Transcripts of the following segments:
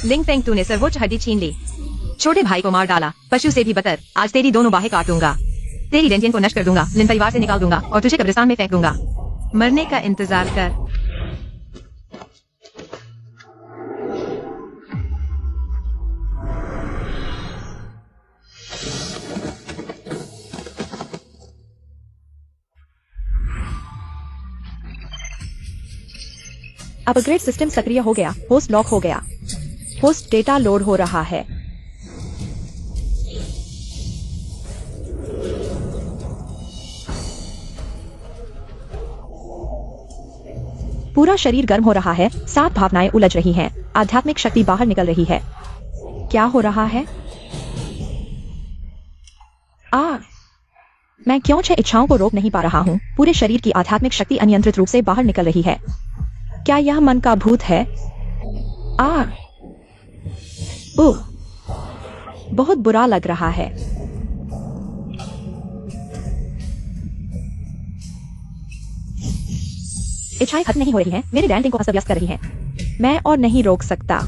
लिंग फेंग, तूने सर्वोच्च हड्डी छीन ली। छोटे भाई को मार डाला, पशु से भी बदतर। आज तेरी दोनों बाहें काट दूंगा, तेरी डेंटियन को नष्ट कर दूंगा, लिन परिवार से निकाल दूंगा और तुझे कब्रिस्तान में फेंक दूंगा। मरने का इंतजार कर। अपग्रेड सिस्टम सक्रिय हो गया। होस्ट लॉक हो गया। होस्ट डेटा लोड हो रहा है। पूरा शरीर गर्म हो रहा है। 7 भावनाएं उलझ रही हैं। आध्यात्मिक शक्ति बाहर निकल रही है। क्या हो रहा है? मैं क्यों 6 इच्छाओं को रोक नहीं पा रहा हूँ? पूरे शरीर की आध्यात्मिक शक्ति अनियंत्रित रूप से बाहर निकल रही है। क्या यह मन का भूत है? बहुत बुरा लग रहा है। इच्छाएं खत्म नहीं हो रही हैं। मेरे डैंटिंग को अस्त व्यस्त कर रही हैं। मैं और नहीं रोक सकता।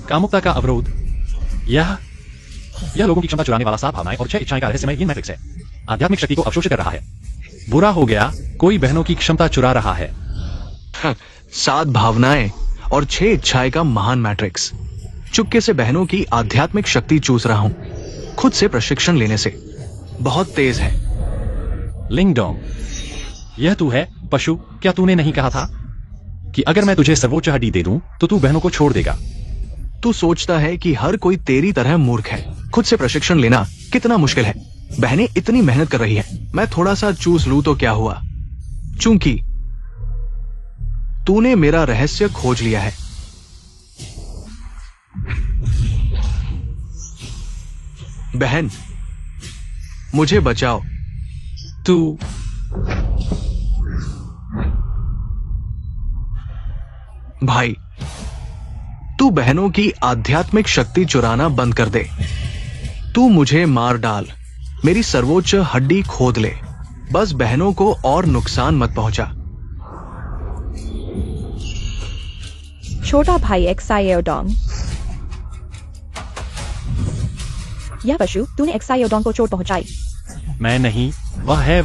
कामुकता का अवरोध। यह लोगों की क्षमता चुराने वाला 7 भावनाएं और 6 इच्छाएं का रहस्यमय ये मैट्रिक्स है। आध्यात्मिक शक्ति को अवशोषित कर रहा है। बुरा हो गया, कोई बहनों की क्षमता चुरा रहा है। 7 भावनाएं और 6 इच्छाएं का महान मैट्रिक्स। चुपके से बहनों की आध्यात्मिक शक्ति चूस रहा हूं, खुद से प्रशिक्षण लेने से। बहुत तेज है। लिंग डोंग, यह तू है पशु? क्या तूने नहीं कहा था कि अगर मैं तुझे सर्वोच्च हड्डी दे दूं तो तू बहनों को छोड़ देगा? तू सोचता है कि हर कोई तेरी तरह मूर्ख है। खुद से प्रशिक्षण लेना कितना मुश्किल है। बहनें इतनी मेहनत कर रही हैं, मैं थोड़ा सा चूस लूं तो क्या हुआ? चूंकि तूने मेरा रहस्य खोज लिया है। बहन, मुझे बचाओ। तू भाई, तू बहनों की आध्यात्मिक शक्ति चुराना बंद कर दे। तू मुझे मार डाल, मेरी सर्वोच्च हड्डी खोद ले, बस बहनों को और नुकसान मत पहुंचा। छोटा भाई एक्सायोडोंग। यह पशु, तूने एक्सायोडोंग को चोट पहुंचाई। मैं नहीं, वह है।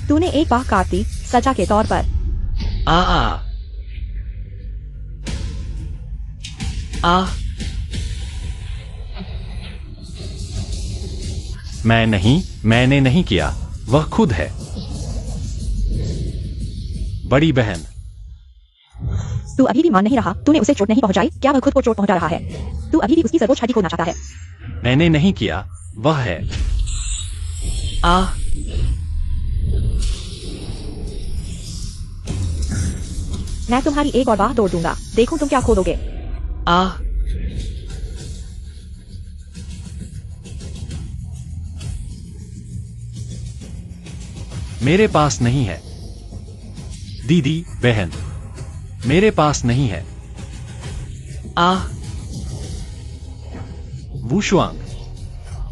तूने एक बाह काट दी सजा के तौर पर। मैंने नहीं किया, वह खुद है। बड़ी बहन, तू अभी भी मान नहीं रहा। तूने उसे चोट नहीं पहुंचाई। क्या वह खुद को चोट पहुंचा रहा है? तू अभी भी उसकी सर्वोच्च हड्डी खोदना चाहता है। मैंने नहीं किया, वह है। मैं तुम्हारी एक और बाह तोड़ दूंगा। देखूं तुम क्या खोदोगे। मेरे पास नहीं है। दीदी, बहन, मेरे पास नहीं है। वुशुआंग,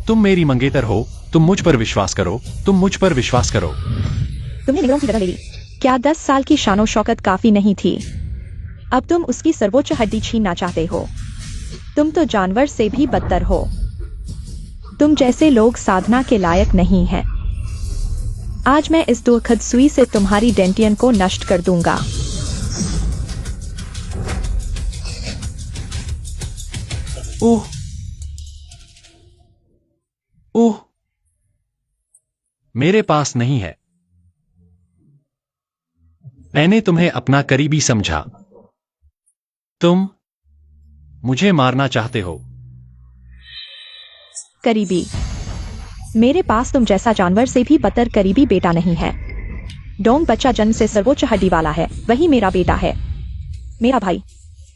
तुम मेरी मंगेतर हो। तुम मुझ पर विश्वास करो। तुमने निगरों की जगह ले ली। क्या 10 साल की शानो शौकत काफी नहीं थी? अब तुम उसकी सर्वोच्च हड्डी छीनना चाहते हो। तुम तो जानवर से भी बदतर हो। तुम जैसे लोग साधना के लायक नहीं हैं। आज मैं इस दुखद सुई से तुम्हारी डेंटियन को नष्ट कर दूंगा। ओह, मेरे पास नहीं है। मैंने तुम्हें अपना करीबी समझा। तुम मुझे मारना चाहते हो। करीबी? मेरे पास तुम जैसा जानवर से भी बदतर करीबी बेटा नहीं है। डोंग बच्चा जन्म से सर्वोच्च हड्डी वाला है। वही मेरा बेटा है। मेरा भाई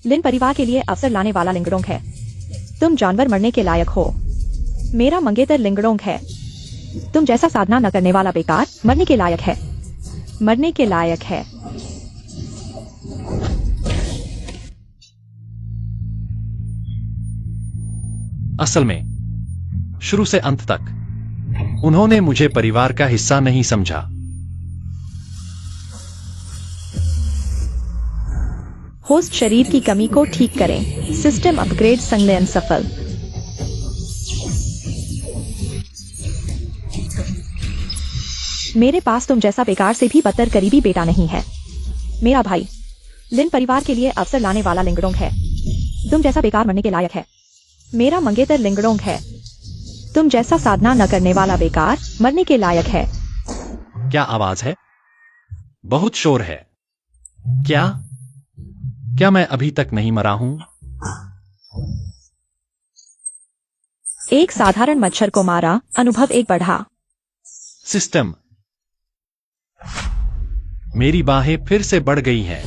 लिन परिवार के लिए अवसर लाने वाला लिंगडोंग है। तुम जानवर मरने के लायक हो। मेरा मंगेतर लिंगडोंग है। तुम जैसा साधना न करने वाला बेकार मरने के लायक है। असल में शुरू से अंत तक उन्होंने मुझे परिवार का हिस्सा नहीं समझा। होस्ट शरीर की कमी को ठीक करें। सिस्टम अपग्रेड संलयन सफल। मेरे पास तुम जैसा बेकार से भी बदतर करीबी बेटा नहीं है। मेरा भाई लिन परिवार के लिए अवसर लाने वाला लिंगडोंग है। तुम जैसा बेकार मरने के लायक है। मेरा मंगेतर लिंगडोंग है। तुम जैसा साधना न करने वाला बेकार मरने के लायक है। क्या आवाज है? बहुत शोर है। क्या मैं अभी तक नहीं मरा हूं? एक साधारण मच्छर को मारा, अनुभव एक बढ़ा। सिस्टम। मेरी बाहें फिर से बढ़ गई हैं।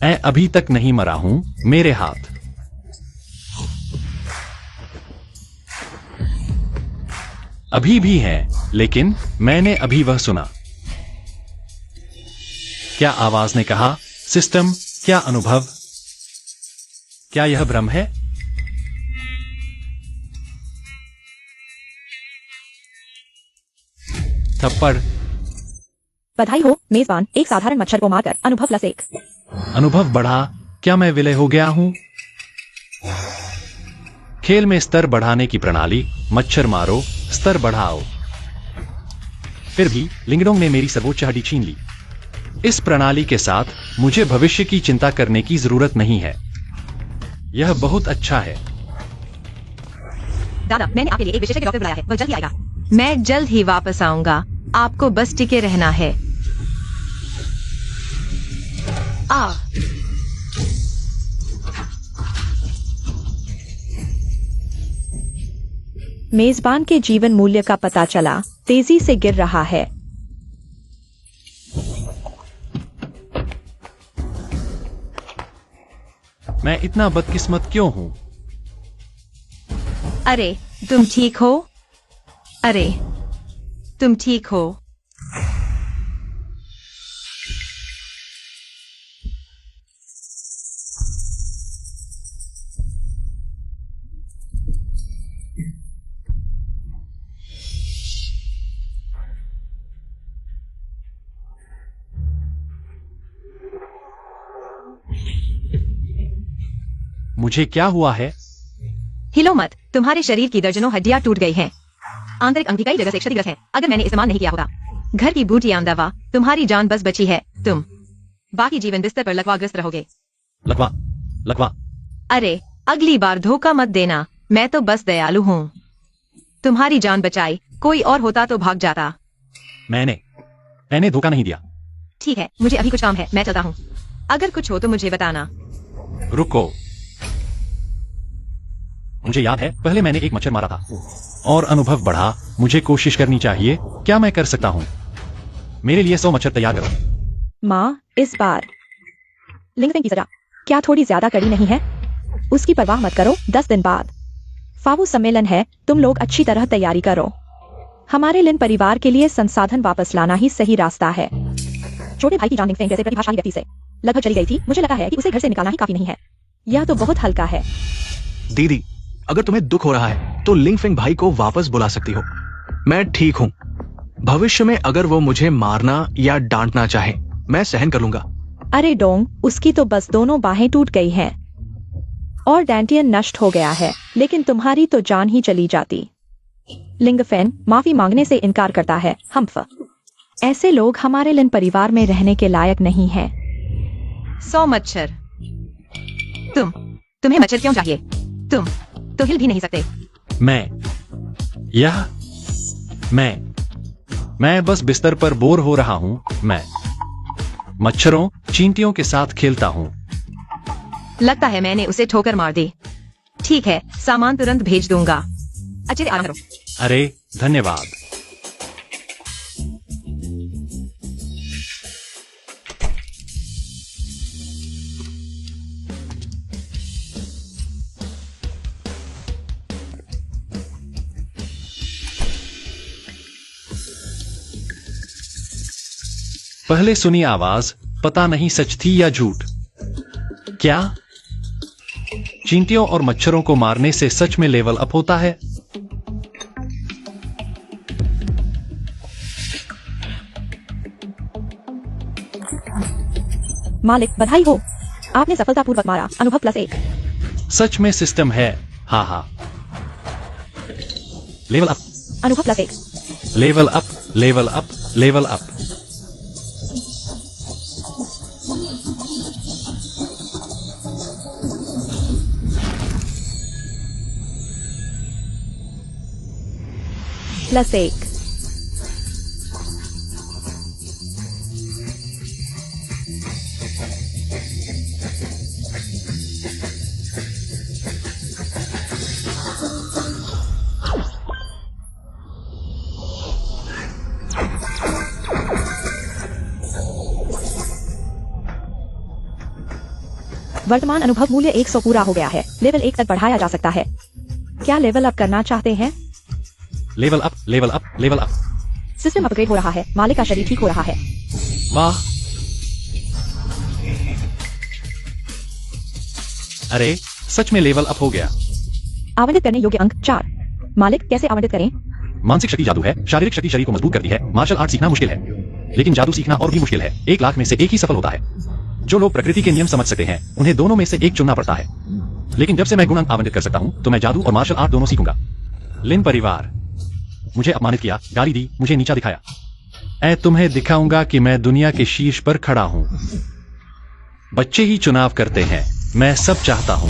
मैं अभी तक नहीं मरा हूं। मेरे हाथ अभी भी हैं, लेकिन मैंने अभी वह सुना। क्या आवाज ने कहा? सिस्टम, क्या अनुभव? क्या यह भ्रम है? थप्पड़। बधाई हो मेजबान, एक साधारण मच्छर को मारकर अनुभव +1। अनुभव बढ़ा। क्या मैं विलय हो गया हूं? खेल में स्तर बढ़ाने की प्रणाली। मच्छर मारो, स्तर बढ़ाओ। फिर भी लिंगडोंग ने मेरी सर्वोच्च हड्डी छीन ली। इस प्रणाली के साथ मुझे भविष्य की चिंता करने की जरूरत नहीं है। यह बहुत अच्छा है। दादा, मैंने आपके लिए एक विशेषज्ञ डॉक्टर बुलाया है। वह जल्द ही आएगा। मैं जल्द ही वापस आऊंगा। आपको बस टिके रहना है। मेजबान के जीवन मूल्य का पता चला, तेजी से गिर रहा है। मैं इतना बदकिस्मत क्यों हूं? अरे, तुम ठीक हो? अरे, तुम ठीक हो? मुझे क्या हुआ है? हिलो मत। तुम्हारे शरीर की दर्जनों हड्डियां टूट गई हैं। आंतरिक अंग की कई जगह से क्षतिग्रस्त है। अगर मैंने इस्तेमाल नहीं किया होगा। घर की बूटियां दवा। तुम्हारी जान बस बची है। तुम बाकी जीवन बिस्तर पर लकवाग्रस्त रहोगे। लकवा। अरे, अगली बार धोखा मत देना। मैं तो बस दयालु हूँ। तुम्हारी जान बचाई। कोई और होता तो भाग जाता। मैंने धोखा नहीं दिया। ठीक है, मुझे अभी कुछ काम है। मैं चलता हूँ। अगर कुछ हो तो मुझे बताना। रुको। मुझे याद है, पहले मैंने एक मच्छर मारा था और अनुभव बढ़ा। मुझे कोशिश करनी चाहिए। क्या मैं कर सकता हूं? मेरे लिए 100 मच्छर तैयार करो। माँ, इस बार लिंगफेंग की सजा क्या थोड़ी ज्यादा कड़ी नहीं है? उसकी परवाह मत करो। 10 दिन बाद फावू सम्मेलन है। तुम लोग अच्छी तरह तैयारी करो। हमारे लिन परिवार के लिए संसाधन वापस लाना ही सही रास्ता है। छोटे भाई की जान लिंगफेंग जैसे प्रतिभाशाली व्यक्ति से लगभग चली गई थी। मुझे लगा है कि उसे घर से निकालना ही काफी नहीं है। यह तो बहुत हल्का है। दीदी, अगर तुम्हें दुख हो रहा है तो लिंगफेंग भाई को वापस बुला सकती हो। मैं ठीक हूं। भविष्य में अगर वो मुझे मारना या डांटना चाहे, मैं सहन कर लूंगा। अरे डोंग, उसकी तो बस दोनों बाहें टूट गई हैं और डैंटियन नष्ट हो गया है, लेकिन तुम्हारी तो जान ही चली जाती। लिंगफेन माफी मांगने से इनकार करता है। हम्फ, ऐसे लोग हमारे लिन परिवार में रहने के लायक नहीं हैं। 100 मच्छर। तुम्हें मच्छर क्यों चाहिए? तुम तो हिल भी नहीं सकते। मैं बस बिस्तर पर बोर हो रहा हूं। मैं मच्छरों, चींटियों के साथ खेलता हूं। लगता है मैंने उसे ठोकर मार दी। ठीक है, सामान तुरंत भेज दूंगा। अच्छे से आराम करो। अरे, धन्यवाद। पहले सुनी आवाज, पता नहीं सच थी या झूठ। क्या चींटियों और मच्छरों को मारने से सच में लेवल अप होता है? मालिक बधाई हो, आपने सफलतापूर्वक मारा। अनुभव +1। सच में सिस्टम है। हाँ हाँ। लेवल अप, अनुभव +1। Level up, level up, level up. +1। वर्तमान अनुभव मूल्य 100 पूरा हो गया है। लेवल 1 तक बढ़ाया जा सकता है। क्या लेवल अप करना चाहते हैं? Level up, level up, level up. System upgrade हो रहा है। मालिक का शरीर ठीक हो रहा है। वाह। अरे सच में लेवल अप हो गया। आवंटित करने योग्य अंक 4। मालिक कैसे आवंटित करें? मानसिक शक्ति जादू है। शारीरिक शक्ति शरीर को मजबूत करती है। मार्शल आर्ट सीखना मुश्किल है, लेकिन जादू सीखना और भी मुश्किल है। 1 लाख में से 1 ही सफल होता है। जो लोग प्रकृति के नियम समझ सकते हैं, उन्हें दोनों में से एक चुनना पड़ता है। लेकिन जब से मैं गुण अंक आवंटित कर सकता हूं, तो मैं जादू और मार्शल आर्ट दोनों सीखूंगा। लिन परिवार मुझे अपमानित किया, गाली दी, मुझे नीचा दिखाया। मैं तुम्हें दिखाऊंगा कि मैं दुनिया के शीर्ष पर खड़ा हूं। बच्चे ही चुनाव करते हैं, मैं सब चाहता हूं।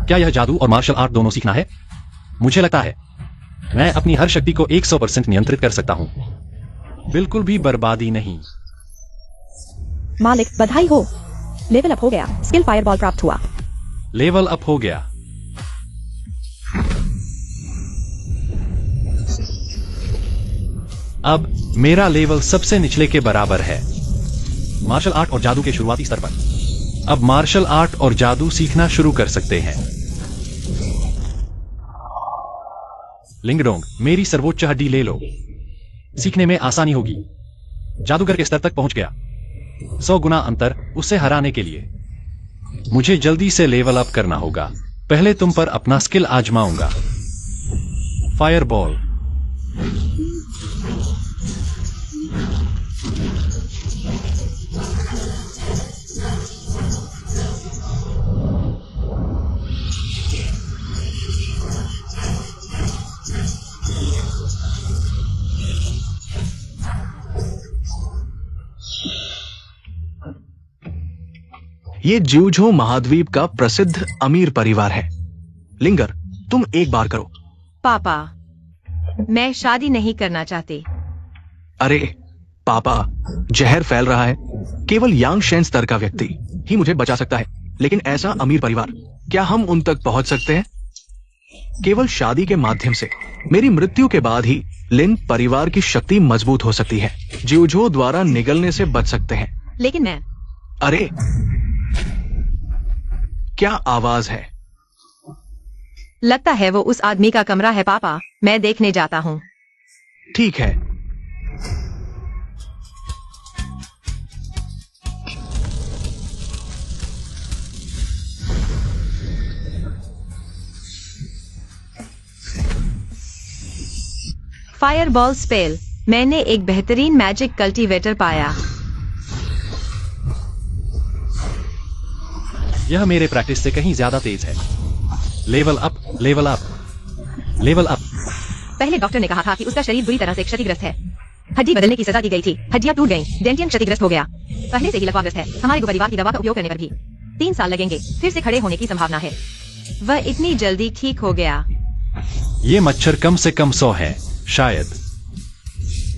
क्या यह जादू और मार्शल आर्ट दोनों सीखना है? मुझे लगता है मैं अपनी हर शक्ति को 100% नियंत्रित कर सकता हूं। बिल्कुल भी बर्बादी नहीं। मालिक बधाई हो, लेवल अप हो गया। स्किल फायरबॉल प्राप्त हुआ। लेवल अप हो गया। अब मेरा लेवल सबसे निचले के बराबर है, मार्शल आर्ट और जादू के शुरुआती स्तर पर। अब मार्शल आर्ट और जादू सीखना शुरू कर सकते हैं। लिंगडोंग, मेरी सर्वोच्च हड्डी ले लो। सीखने में आसानी होगी। जादूगर के स्तर तक पहुंच गया। 100 गुना अंतर उसे हराने के लिए मुझे जल्दी से लेवल अप करना होगा। पहले तुम पर अपना स्किल आजमाऊंगा। फायरबॉल। ये ज्यूझो महाद्वीप का प्रसिद्ध अमीर परिवार है। लिंगर, तुम एक बार करो। पापा, मैं शादी नहीं करना चाहती। अरे पापा, जहर फैल रहा है। केवल यांग शेन स्तर का व्यक्ति ही मुझे बचा सकता है। लेकिन ऐसा अमीर परिवार, क्या हम उन तक पहुंच सकते हैं? केवल शादी के माध्यम से मेरी मृत्यु के बाद ही लिन परिवार की शक्ति मजबूत हो सकती है। ज्यूझो द्वारा निगलने से बच सकते हैं। लेकिन मैं अरे क्या आवाज है? लगता है वो उस आदमी का कमरा है पापा, मैं देखने जाता हूँ। ठीक है। Fireball spell. मैंने एक बेहतरीन मैजिक कल्टीवेटर पाया। यह मेरे प्रैक्टिस से कहीं ज्यादा तेज है। Level up, level up, level up. पहले डॉक्टर ने कहा था कि उसका शरीर बुरी तरह से क्षतिग्रस्त है। हड्डी बदलने की सजा दी गई थी। हड्डियां टूट गईं, डेंटियम क्षतिग्रस्त हो गया। पहले से ही लकवाग्रस्त है। हमारे परिवार की दवा का उपयोग करने पर भी 3 साल लगेंगे। फिर से खड़े होने की संभावना है। वह इतनी जल्दी ठीक हो गया। ये मच्छर कम से कम 100 है, शायद।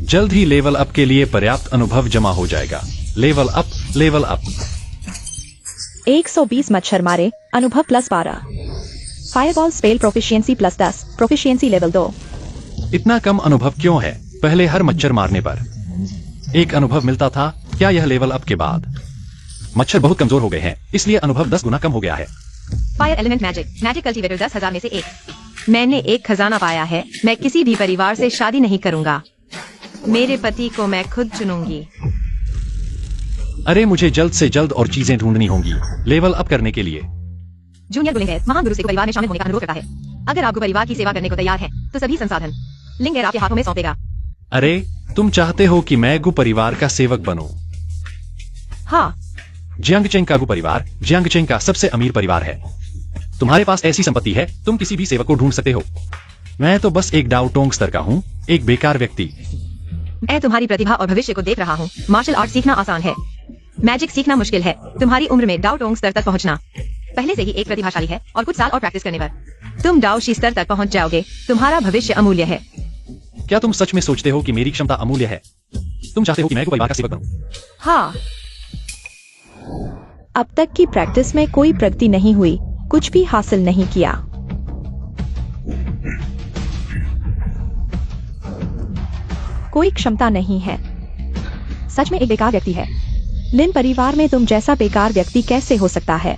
जल्द ही लेवल अप के लिए पर्याप्त अनुभव जमा हो जाएगा। Level up, level up. 120 मच्छर मारे। अनुभव +12। Fireball spell proficiency +10। Proficiency level 2। इतना कम अनुभव क्यों है? पहले हर मच्छर मारने पर 1 अनुभव मिलता था। क्या यह लेवल अप के बाद मच्छर बहुत कमजोर हो गए हैं, इसलिए अनुभव 10 गुना कम हो गया है। फायर एलिमेंट मैजिक कल्टीवेटर 10,000 में से 1। मैंने एक खजाना पाया है। मैं किसी भी परिवार से शादी नहीं करूंगा। मेरे पति को मैं खुद चुनूंगी। अरे मुझे जल्द से जल्द और चीजें ढूंढनी होंगी लेवल अप करने के लिए। जूनियर गुलिंग महान गुरु से परिवार में शामिल होने का अनुरोध करता है। अगर आप परिवार की सेवा करने को तैयार हैं, तो सभी संसाधन लिंगेर आपके हाथों में सौंपेगा। अरे तुम चाहते हो कि मैं गु परिवार का सेवक बनूं? हाँ, जियांगचेंग का गु परिवार जियांगचेंग का सबसे अमीर परिवार है। तुम्हारे पास ऐसी संपत्ति है, तुम किसी भी सेवक को ढूंढ सकते हो। मैं तो बस एक डाउटोंग स्तर का हूँ, एक बेकार व्यक्ति। मैं तुम्हारी प्रतिभा और भविष्य को देख रहा हूँ। मार्शल आर्ट सीखना आसान है, मैजिक सीखना मुश्किल है। तुम्हारी उम्र में डाउटोंग स्तर तक पहुँचना पहले से ही एक प्रतिभाशाली है, और कुछ साल और प्रैक्टिस करने पर तुम डाउशी स्तर तक पहुँच जाओगे। तुम्हारा भविष्य अमूल्य है। क्या तुम सच में सोचते हो कि मेरी क्षमता अमूल्य है? तुम चाहते हो कि मैं गु परिवार का सेवक बनूं? हाँ। अब तक की प्रैक्टिस में कोई प्रगति नहीं हुई, कुछ भी हासिल नहीं किया। कोई क्षमता नहीं है। सच में एक बेकार व्यक्ति है। लिन परिवार में तुम जैसा बेकार व्यक्ति कैसे हो सकता है?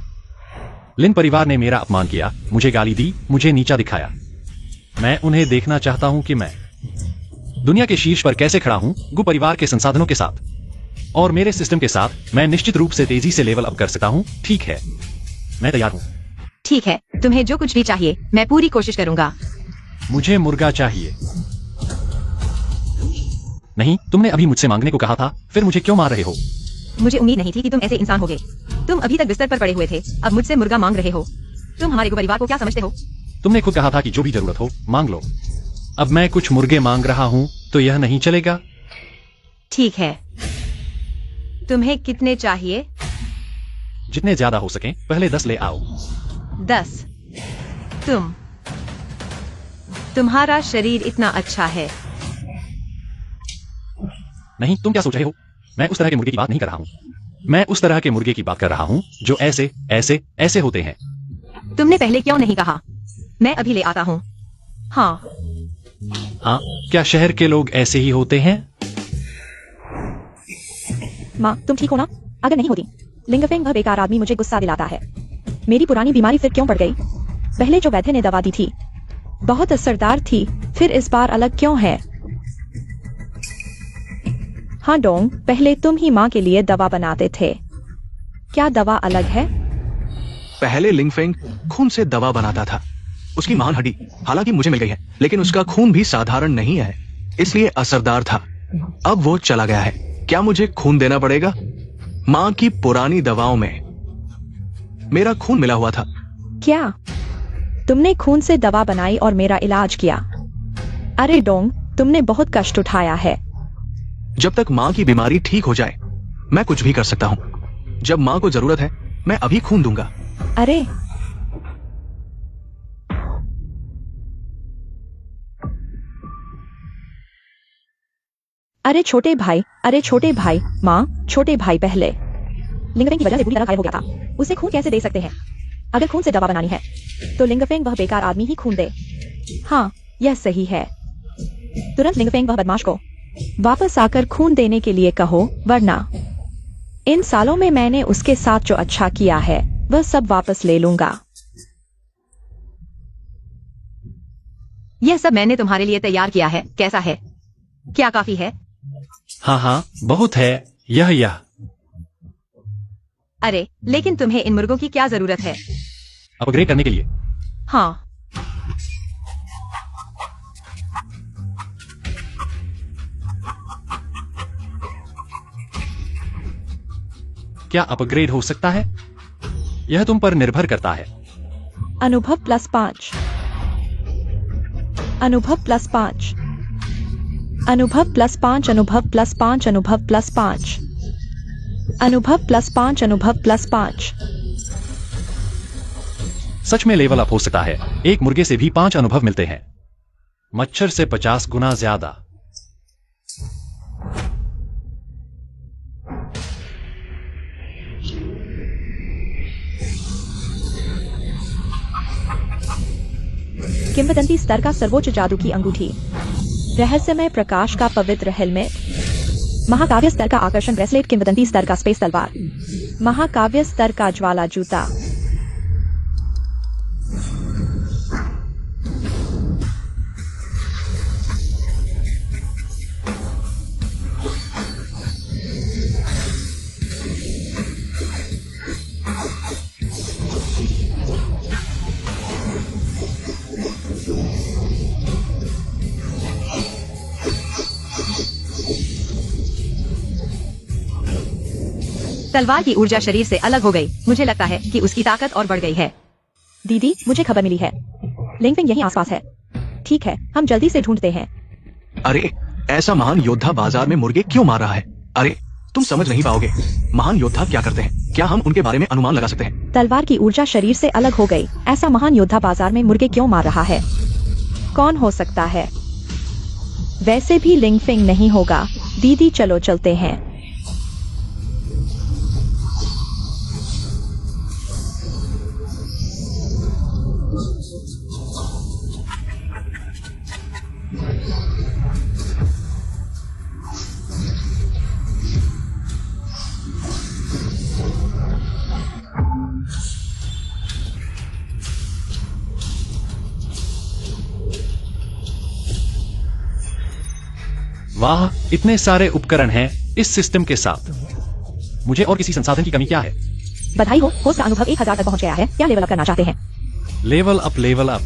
लिन परिवार ने मेरा अपमान किया, मुझे गाली दी, मुझे नीचा दिखाया। मैं उन्हें देखना चाहता हूं कि मैं दुनिया के शीर्ष पर कैसे खड़ा हूं, गु परिवार के संसाधनों के साथ और मेरे सिस्टम के साथ। मैं निश्चित रूप से तेजी से लेवल अप कर सकता हूं। ठीक है, मैं तैयार हूं। ठीक है, तुम्हें जो कुछ भी चाहिए मैं पूरी कोशिश करूंगा। मुझे मुर्गा चाहिए। नहीं, तुमने अभी मुझसे मांगने को कहा था, फिर मुझे क्यों मार रहे हो? मुझे उम्मीद नहीं थी कि तुम ऐसे इंसान होगे। तुम अभी तक बिस्तर पर पड़े हुए थे, अब मुझसे मुर्गा मांग रहे हो। तुम हमारे गु परिवार को क्या समझते हो? तुमने खुद कहा था कि जो भी जरूरत हो मांग लो। अब मैं कुछ मुर्गे मांग रहा हूं, तो यह नहीं चलेगा। ठीक है, तुम्हें कितने चाहिए? जितने ज्यादा हो सके, पहले 10 ले आओ। 10। तुम्हारा शरीर इतना अच्छा है। नहीं, तुम क्या सोच रहे हो? मैं उस तरह के मुर्गे की बात नहीं कर रहा हूं। मैं उस तरह के मुर्गे की बात कर रहा हूं जो ऐसे ऐसे ऐसे होते हैं। तुमने पहले क्यों नहीं कहा? मैं अभी ले आता हूँ। हाँ, क्या शहर के लोग ऐसे ही होते हैं? माँ, तुम ठीक हो ना? अगर नहीं होती, लिंगफेंग वह बेकार आदमी मुझे गुस्सा दिलाता है। मेरी पुरानी बीमारी फिर क्यों पड़ गई? पहले जो वैद्य ने दवा दी थी बहुत असरदार थी, फिर इस बार अलग क्यों है? हाँ डोंग, पहले तुम ही माँ के लिए दवा बनाते थे। क्या दवा अलग है? पहले लिंगफेंग खून से दवा बनाता था। उसकी महान हड्डी हालांकि मुझे मिल गई है, लेकिन उसका खून भी साधारण नहीं है, इसलिए असरदार था। अब वो चला गया है। क्या मुझे खून देना पड़ेगा? माँ की पुरानी दवाओं में मेरा खून मिला हुआ था। क्या तुमने खून से दवा बनाई और मेरा इलाज किया? अरे डोंग, तुमने बहुत कष्ट उठाया है। जब तक माँ की बीमारी ठीक हो जाए, मैं कुछ भी कर सकता हूँ। जब माँ को जरूरत है, मैं अभी खून दूंगा। अरे छोटे भाई, माँ, छोटे भाई पहले। लिंगफेंग की वजह से बुरी तरह घायल हो गया था। उसे खून कैसे दे सकते हैं? अगर खून से दवा बनानी है, तो लिंगफेंग वह बेकार आदमी ही खून दे। हाँ, यह सही है। तुरंत लिंगफेंग वह बदमाश को वापस आकर खून देने के लिए कहो, वरना इन सालों में मैंने उसके साथ जो अच्छा किया है, वह सब वापस ले लूंगा। यह सब मैंने तुम्हारे लिए तैयार किया है। कैसा है? क्या काफी है? हाँ, बहुत है। यह अरे, लेकिन तुम्हें इन मुर्गों की क्या जरूरत है? अपग्रेड करने के लिए। हाँ, क्या अपग्रेड हो सकता है? यह तुम पर निर्भर करता है। अनुभव +5, अनुभव +5, अनुभव +5, अनुभव +5, अनुभव +5, अनुभव +5, अनुभव +5। सच में लेवल अप हो सकता है। एक मुर्गे से भी 5 अनुभव मिलते हैं। मच्छर से 50 गुना ज्यादा। किंवदंती स्तर का सर्वोच्च जादू की अंगूठी, रहस्यमय प्रकाश का पवित्र हेलमेट, महाकाव्य स्तर का आकर्षण ब्रेसलेट, किंवदंती स्तर का स्पेस तलवार, महाकाव्य स्तर का ज्वाला जूता। तलवार की ऊर्जा शरीर से अलग हो गई। मुझे लगता है कि उसकी ताकत और बढ़ गई है। दीदी, मुझे खबर मिली है, लिंगफिंग यहीं आसपास है। ठीक है, हम जल्दी से ढूंढते हैं। अरे, ऐसा महान योद्धा बाजार में मुर्गे क्यों मार रहा है? अरे, तुम समझ नहीं पाओगे। महान योद्धा क्या करते हैं? क्या हम उनके बारे में अनुमान लगा सकते हैं? तलवार की ऊर्जा शरीर से अलग हो गई। ऐसा महान योद्धा बाजार में मुर्गे क्यों मार रहा है? कौन हो सकता है? वैसे भी लिंगफिंग नहीं होगा। दीदी, चलो चलते हैं। वाह, इतने सारे उपकरण हैं इस सिस्टम के साथ। मुझे और किसी संसाधन की कमी क्या है? बधाई हो, होस्ट का अनुभव 1000 तक पहुंच गया है। क्या लेवल अप करना चाहते हैं? Level up, level up.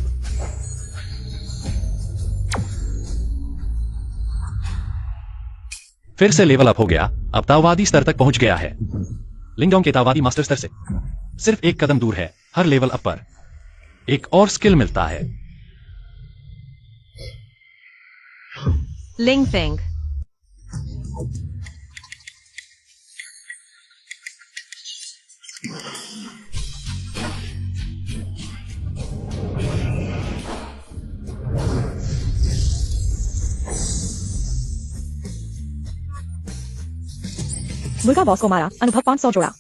फिर से लेवल अप हो गया। अब ताओवादी स्तर तक पहुंच गया है। लिंगडोंग के ताओवादी मास्टर स्तर से सिर्फ एक कदम दूर है। हर लेवल अप पर एक और स्किल मिलता है। लिंगफिंग। मुर्गा बॉस को मारा, अनुभव 500 जोड़ा।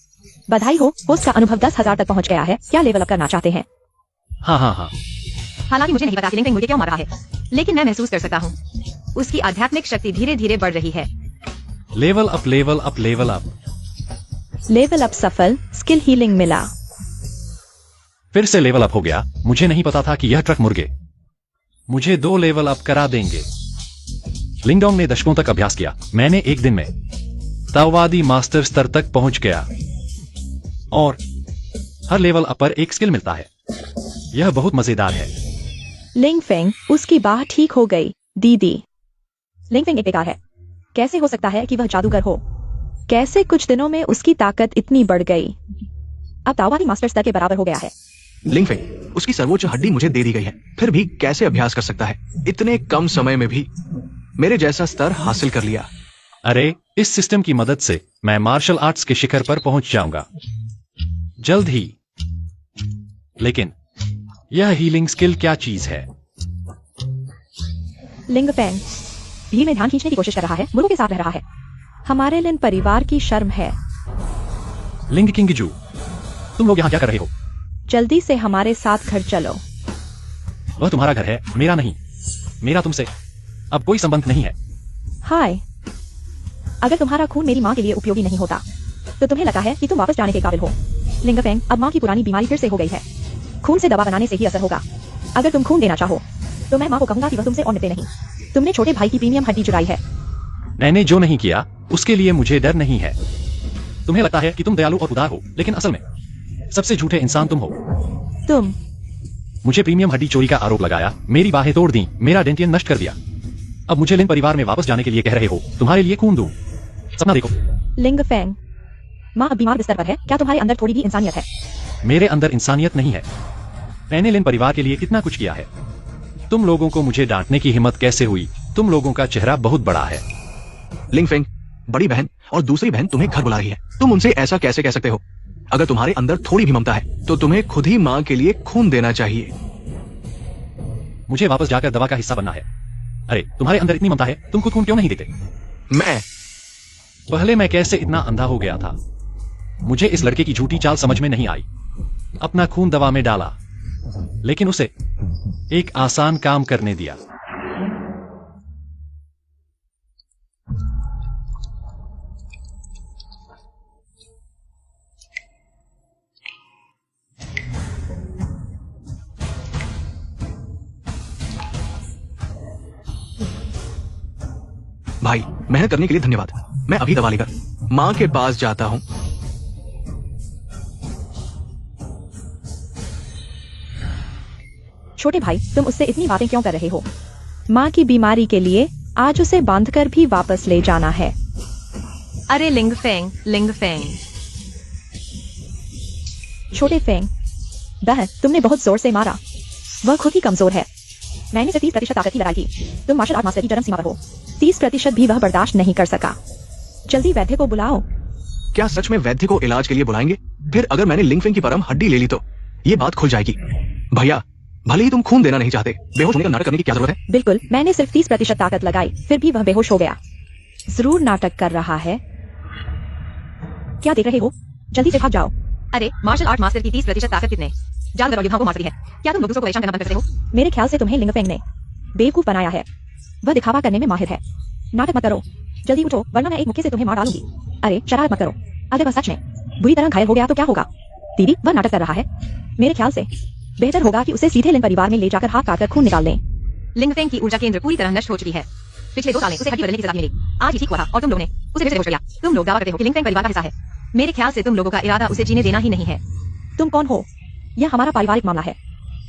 बधाई हो, होस्ट का अनुभव 10,000 तक पहुंच गया है। क्या लेवल अप करना चाहते हैं? हाँ हाँ हाँ। हालांकि मुझे नहीं पता कि लिंगफिंग मुझे क्यों मार रहा है, लेकिन मैं महसूस कर सकता हूँ उसकी आध्यात्मिक शक्ति धीरे धीरे बढ़ रही है। Level up, level up, level up. Level up सफल, स्किल हीलिंग मिला। फिर से लेवल अप हो गया। मुझे नहीं पता था कि यह ट्रक मुर्गे मुझे 2 लेवल अप करा देंगे। लिंगडोंग ने दशकों तक अभ्यास किया। मैंने एक दिन में ताओवादी मास्टर स्तर तक पहुंच गया और हर लेवल अप पर एक स्किल मिलता है। यह बहुत मजेदार है। लिंगफिंग, उसकी बाह ठीक हो गई। दीदी, लिंगफिंग एक बेकार है। कैसे हो सकता है कि वह जादूगर हो? कैसे कुछ दिनों में उसकी ताकत इतनी बढ़ गई? अब ताओवादी मास्टर स्तर के बराबर हो गया है। लिंगफिंग, उसकी सर्वोच्च हड्डी मुझे दे दी गई है, फिर भी कैसे अभ्यास कर सकता है? इतने कम समय में भी मेरे जैसा स्तर हासिल कर लिया। अरे, इस सिस्टम की मदद से मैं मार्शल आर्ट्स के शिखर पर पहुंच जाऊंगा जल्द ही। लेकिन यह हीलिंग स्किल क्या चीज है? लिंगफिंग भीड़ में ध्यान खींचने की कोशिश कर रहा है, मुर्गों के साथ रह रहा है। हमारे लिन परिवार की शर्म है। लिंग किंगजू, तुम लोग यहाँ क्या कर रहे हो? जल्दी से हमारे साथ घर चलो। वह तुम्हारा घर है, मेरा नहीं। मेरा तुमसे अब कोई संबंध नहीं है। हाय, अगर तुम्हारा खून मेरी माँ के लिए उपयोगी नहीं होता तो तुम्हें लगता है कि तुम वापस जाने के काबिल हो। लिंगफिंग, अब माँ की पुरानी बीमारी फिर से हो गई है। खून से दवा बनाने से ही असर होगा। अगर तुम खून देना चाहो तो मैं माँ को कहूंगा कि वह तुमसे और निपटे नहीं। तुमने छोटे भाई की प्रीमियम हड्डी चुराई है। मैंने जो नहीं किया उसके लिए मुझे डर नहीं है। तुम्हें लगता है कि तुम दयालु और उदार हो, लेकिन असल में सबसे झूठे इंसान तुम हो। तुम मुझे प्रीमियम हड्डी चोरी का आरोप लगाया, मेरी बाहें तोड़ दी, मेरा डेंटियन नष्ट कर दिया। अब मुझे लिन परिवार में वापस जाने के लिए कह रहे हो। तुम्हारे लिए खून दूं? सपना देखो। लिंगफिंग, माँ अब बीमार बिस्तर पर है। क्या तुम्हारे अंदर थोड़ी भी इंसानियत है? मेरे अंदर इंसानियत नहीं है। मैंने लिन परिवार के लिए कितना कुछ किया है। तुम लोगों को मुझे डांटने की हिम्मत कैसे हुई? तुम लोगों का चेहरा बहुत बड़ा है। लिंगफिंग, बड़ी बहन और दूसरी बहन तुम्हें घर बुला रही है। तुम उनसे ऐसा कैसे कह सकते हो? अगर तुम्हारे अंदर थोड़ी भी ममता है तो तुम्हें खुद ही माँ के लिए खून देना चाहिए। मुझे वापस जाकर दवा का हिस्सा बनना है। अरे, तुम्हारे अंदर इतनी ममता है, तुम खुद खून क्यों नहीं देते? पहले मैं कैसे इतना अंधा हो गया था? मुझे इस लड़के की झूठी चाल समझ में नहीं आई। अपना खून दवा में डाला, लेकिन उसे एक आसान काम करने दिया। भाई, मेहनत करने के लिए धन्यवाद। मैं अभी दवा लेकर माँ के पास जाता हूँ। छोटे भाई, तुम उससे इतनी बातें क्यों कर रहे हो? माँ की बीमारी के लिए आज उसे बांधकर भी वापस ले जाना है। अरे लिंग फेंग, छोटे फेंग, बहन, तुमने बहुत जोर से मारा। वह खुद ही कमजोर है। मैंने सिर्फ 30% ताकत की लड़ाई की। तुम मार्शल आर्ट मास्टर की चरम सीमा पर हो। 30% भी वह बर्दाश्त नहीं कर सका। जल्दी वैद्य को बुलाओ। क्या सच में वैद्य को इलाज के लिए बुलाएंगे? फिर अगर मैंने लिंगफिंग की परम हड्डी ले ली तो ये बात खुल जाएगी। भैया, भले ही तुम खून देना नहीं चाहते, बेहोश होने का नाटक करने की क्या जरूरत है? बिल्कुल, मैंने सिर्फ 30% ताकत लगाई, फिर भी वह बेहोश हो गया। जरूर नाटक कर रहा है। क्या देख रहे हो? जल्दी से भाग जाओ। अरे मार्शल आर्ट मास्टर की 30% ताकत कितने जानवर और योद्धाओं को मारती है। क्या तुम लोग दूसरों को परेशान करना बंद करते हो? मेरे ख्याल से तुम्हें लिंगफेंग ने बेवकूफ बनाया है। वह दिखावा करने में माहिर है। नाटक मत करो, जल्दी उठो वरना मैं एक मुक्के से तुम्हें मार डालूंगी। अरे शरारत मत करो। अगर वह सच में बुरी तरह घायल हो गया तो क्या होगा? दीदी, वह नाटक कर रहा है। मेरे ख्याल से बेहतर होगा कि उसे सीधे लिंग परिवार में ले जाकर हाथ काटकर खून निकाल लें। लिंग फेंग की ऊर्जा केंद्र पूरी तरह नष्ट हो चुकी है। पिछले 2 साल में उसे हड्डी बदलने की सजा मिली। आज ही ठीक हुआ था और तुम लोगों ने उसे फिर से बेहोश कर दिया। तुम लोग दावा करते हो कि लिंग फेंग परिवार का हिस्सा है। मेरे ख्याल से तुम लोगों का इरादा उसे जीने देना ही नहीं है। तुम कौन हो? यह हमारा पारिवारिक मामला है।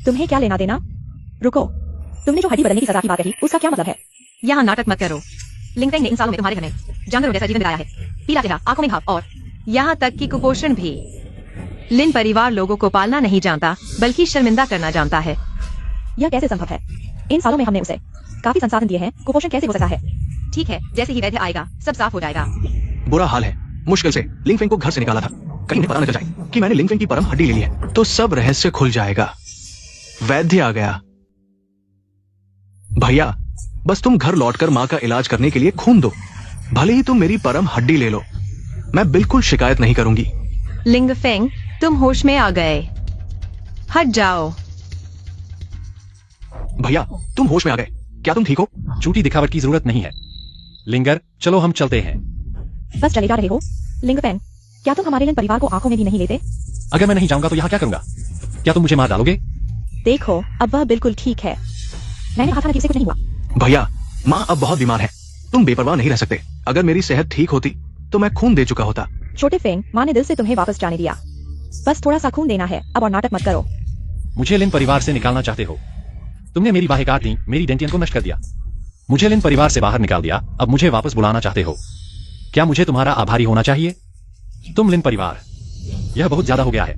तुम्हें क्या लेना देना? रुको, तुमने जो हड्डी बदलने की सजा की बात कही, उसका क्या मतलब है? यहाँ नाटक मत करो। लिंग फेंग ने इन सालों में तुम्हारे घर में जानवरों जैसा जीवन बिताया है। पीला चेहरा, आंखों में घाव और यहाँ तक कि कुपोषण भी। लिन परिवार लोगों को पालना नहीं जानता बल्कि शर्मिंदा करना जानता है। यह कैसे संभव है? इन सालों में हमने उसे काफी संसाधन दिए हैं, कुपोषण कैसे हो सकता है? ठीक है, जैसे ही वैद्य आएगा सब साफ हो जाएगा। बुरा हाल है। मुश्किल से लिंगफिंग को घर से निकाला था। कहीं उन्हें पता न चल जाए कि मैंने लिंगफिंग की परम हड्डी ले ली है, तो सब रहस्य खुल जाएगा। वैद्य आ गया। भैया, बस तुम घर लौटकर माँ का इलाज करने के लिए खून दो। भले ही तुम मेरी परम हड्डी ले लो, मैं बिल्कुल शिकायत नहीं करूंगी। लिंग फेंग, तुम होश में आ गए। हट जाओ। भैया, तुम होश में आ गए। क्या तुम ठीक हो? झूठी दिखावट की जरूरत नहीं है। लिंगर, चलो हम चलते हैं। बस चले जा रहे हो? लिंगफेंग, क्या तुम हमारे लिंग परिवार को आंखों में भी नहीं लेते? अगर मैं नहीं जाऊंगा तो यहाँ क्या करूंगा? क्या तुम मुझे मार डालोगे? देखो, अब वह बिल्कुल ठीक है। मैंने कहा था ना कि उसे कुछ नहीं हुआ। भैया, माँ अब बहुत बीमार है। तुम बेपरवाह नहीं रह सकते। अगर मेरी सेहत ठीक होती तो मैं खून दे चुका होता। छोटे फेंग, माँ ने दिल से तुम्हें वापस जाने दिया। बस थोड़ा सा खून देना है अब, और नाटक मत करो। मुझे लिन परिवार से निकालना चाहते हो? तुमने मेरी बाहें काट दी, मेरी डेंटियन को नष्ट कर दिया, मुझे लिन परिवार से बाहर निकाल दिया। अब मुझे वापस बुलाना चाहते हो? क्या मुझे तुम्हारा आभारी होना चाहिए? तुम लिन परिवार, यह बहुत ज्यादा हो गया है।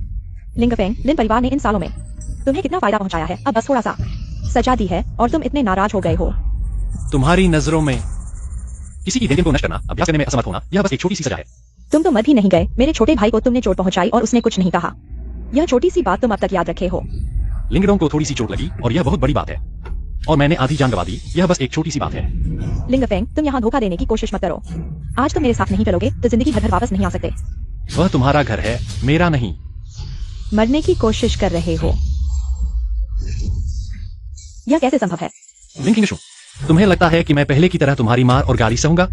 लिंगफेंग, लिन परिवार ने इन सालों में तुम्हें कितना फायदा पहुंचाया है। अब बस थोड़ा सा सजा दी है और तुम इतने नाराज हो गए हो। तुम्हारी नजरों में किसी की डेंटियन को नष्ट करना, अभ्यास करने में असमर्थ होना, यह बस एक छोटी सी सजा है। तुम तो मर भी नहीं गए। मेरे छोटे भाई को तुमने चोट पहुंचाई और उसने कुछ नहीं कहा। यह छोटी सी बात तुम अब तक याद रखे हो। लिंगडोंग को थोड़ी सी चोट लगी और यह बहुत बड़ी बात है, और मैंने आधी जान गंवा दी। यह बस एक छोटी सी बात है। लिंगफेंग, तुम यहाँ धोखा देने की कोशिश मत करो। आज तुम मेरे साथ नहीं चलोगे तो जिंदगी भर घर वापस नहीं आ सकते। वह तुम्हारा घर है, मेरा नहीं। मरने की कोशिश कर रहे हो? यह कैसे संभव है? लिंकिंग, तुम्हें लगता है कि मैं पहले की तरह तुम्हारी मार और गाली सहूंगा?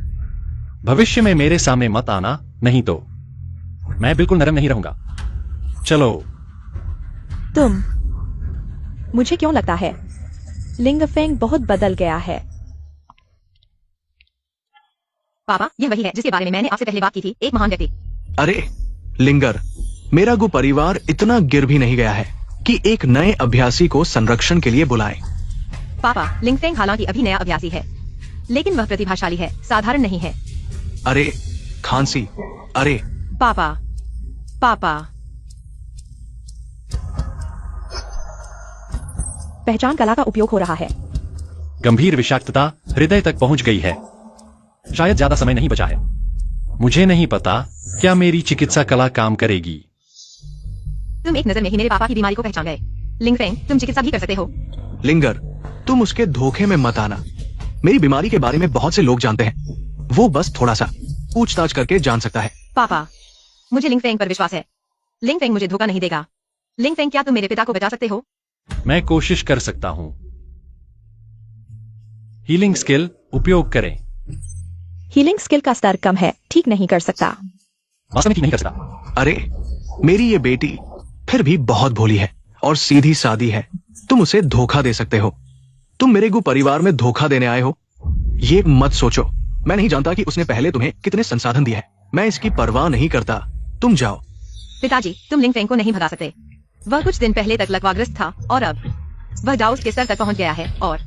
भविष्य में मेरे सामने मत आना, नहीं तो मैं बिल्कुल नरम नहीं रहूंगा। चलो। तुम, मुझे क्यों लगता है लिंगफेंग बहुत बदल गया है। पापा, यह वही है जिसके बारे में मैंने आपसे पहले बात की थी, एक महान व्यक्ति। अरे लिंगर, मेरा गु परिवार इतना गिर भी नहीं गया है कि एक नए अभ्यासी को संरक्षण के लिए बुलाएं। पापा, लिंगफेंग हालांकि अभी नया अभ्यासी है, लेकिन वह प्रतिभाशाली है, साधारण नहीं है। अरे खांसी, अरे पापा, पापा। पहचान कला का उपयोग हो रहा है। गंभीर विषाक्तता हृदय तक पहुंच गई है। शायद ज्यादा समय नहीं बचा है। मुझे नहीं पता क्या मेरी चिकित्सा कला काम करेगी। तुम एक नजर में ही मेरे पापा की बीमारी को पहचान गए। लिंगफेंग, तुम चिकित्सा भी कर सकते हो। लिंगर, तुम उसके धोखे में मत आना। मेरी बीमारी के बारे में बहुत से लोग जानते हैं। वो बस थोड़ा सा पूछताछ करके जान सकता है। पापा, मुझे लिंगफेंग पर विश्वास है। लिंगफेंग मुझे धोखा नहीं देगा। लिंगफेंग, क्या तुम मेरे पिता को बचा सकते हो? मैं कोशिश कर सकता हूं। हीलिंग स्किल उपयोग करें। हीलिंग स्किल का स्तर कम है, ठीक नहीं कर सकता। वास्तव में ठीक नहीं कर सकता। अरे मेरी ये बेटी फिर भी बहुत भोली है और सीधी सादी है। तुम उसे धोखा दे सकते हो। तुम मेरे गु परिवार में धोखा देने आए हो, ये मत सोचो। मैं नहीं जानता कि उसने पहले तुम्हें कितने संसाधन दिए हैं। मैं इसकी परवाह नहीं करता। तुम जाओ। पिताजी, तुम लिंग फेंग को नहीं भगा सकते। वह कुछ दिन पहले तक लकवाग्रस्त था और अब वह डाउस के स्तर तक पहुंच गया है और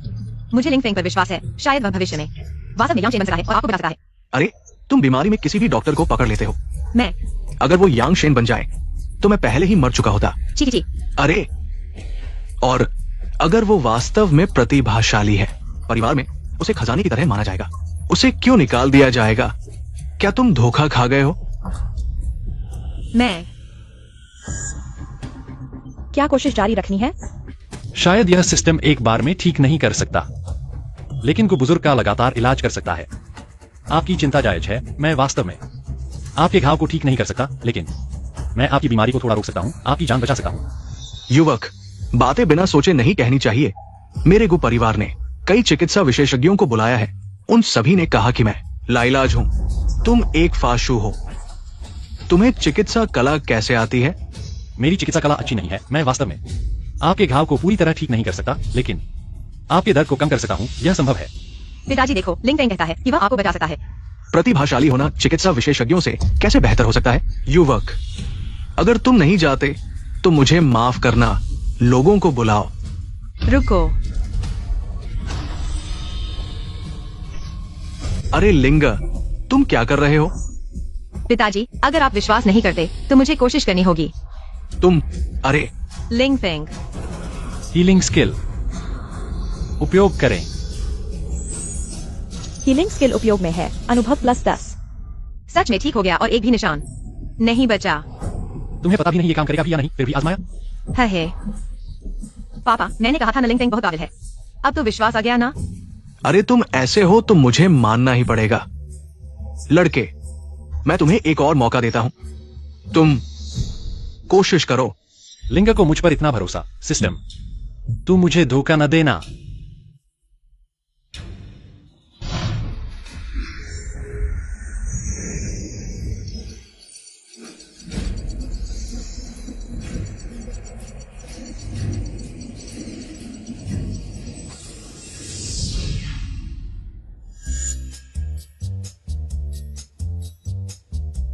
मुझे लिंग फेंग पर विश्वास है। शायद वह भविष्य में वास्तव में यांग शेन बन सकता है और आपको बता सकता है। अरे, तुम बीमारी में किसी भी डॉक्टर को पकड़ लेते हो। मैं अगर वो यांग शेन बन जाए तो मैं पहले ही मर चुका होता। ची। अरे, और अगर वो वास्तव में प्रतिभाशाली है, परिवार में उसे खजाने की तरह माना जाएगा। उसे क्यों निकाल दिया जाएगा? क्या तुम धोखा खा गए हो? मैं क्या कोशिश जारी रखनी है? शायद यह सिस्टम एक बार में ठीक नहीं कर सकता, लेकिन को बुजुर्ग का लगातार इलाज कर सकता है। आपकी चिंता जायज है। मैं वास्तव में आपके घाव को ठीक नहीं कर सकता, लेकिन मैं आपकी बीमारी को थोड़ा रोक सकता हूं, आपकी जान बचा सकता हूं। युवक, बातें बिना सोचे नहीं कहनी चाहिए। मेरे गु परिवार ने कई चिकित्सा विशेषज्ञों को बुलाया है। उन सभी ने कहा कि मैं लाइलाज हूं। तुम एक फाशु हो। तुम्हें चिकित्सा कला कैसे आती है? मेरी चिकित्सा कला अच्छी नहीं है। मैं वास्तव में आपके घाव को पूरी तरह ठीक नहीं कर सकता, लेकिन आपके दर्द को कम कर सकता हूं। यह संभव है। पिताजी देखो, लिंग फेंग कहता है कि वह आपको बचा सकता है। प्रतिभाशाली होना चिकित्सा विशेषज्ञों से कैसे बेहतर हो सकता है? युवक, अगर तुम नहीं जाते तो मुझे माफ करना। लोगों को बुलाओ। रुको। अरे लिंग, तुम क्या कर रहे हो? पिताजी, अगर आप विश्वास नहीं करते तो मुझे कोशिश करनी होगी। तुम अरे लिंग फेंग हीलिंग स्किल उपयोग करें। हीलिंग स्किल उपयोग में है। अनुभव +10। सच में ठीक हो गया और एक भी निशान नहीं बचा। तुम्हें पता भी नहीं ये काम करेगा भी या नहीं, फिर भी आजमाया। है पापा, मैंने कहा था ना लिंग फेंग बहुत काबिल है। अब तो विश्वास आ गया ना? अरे, तुम ऐसे हो तो मुझे मानना ही पड़ेगा। लड़के, मैं तुम्हें एक और मौका देता हूं। तुम कोशिश करो। लिंग को मुझ पर इतना भरोसा। सिस्टम, तू मुझे धोखा न देना।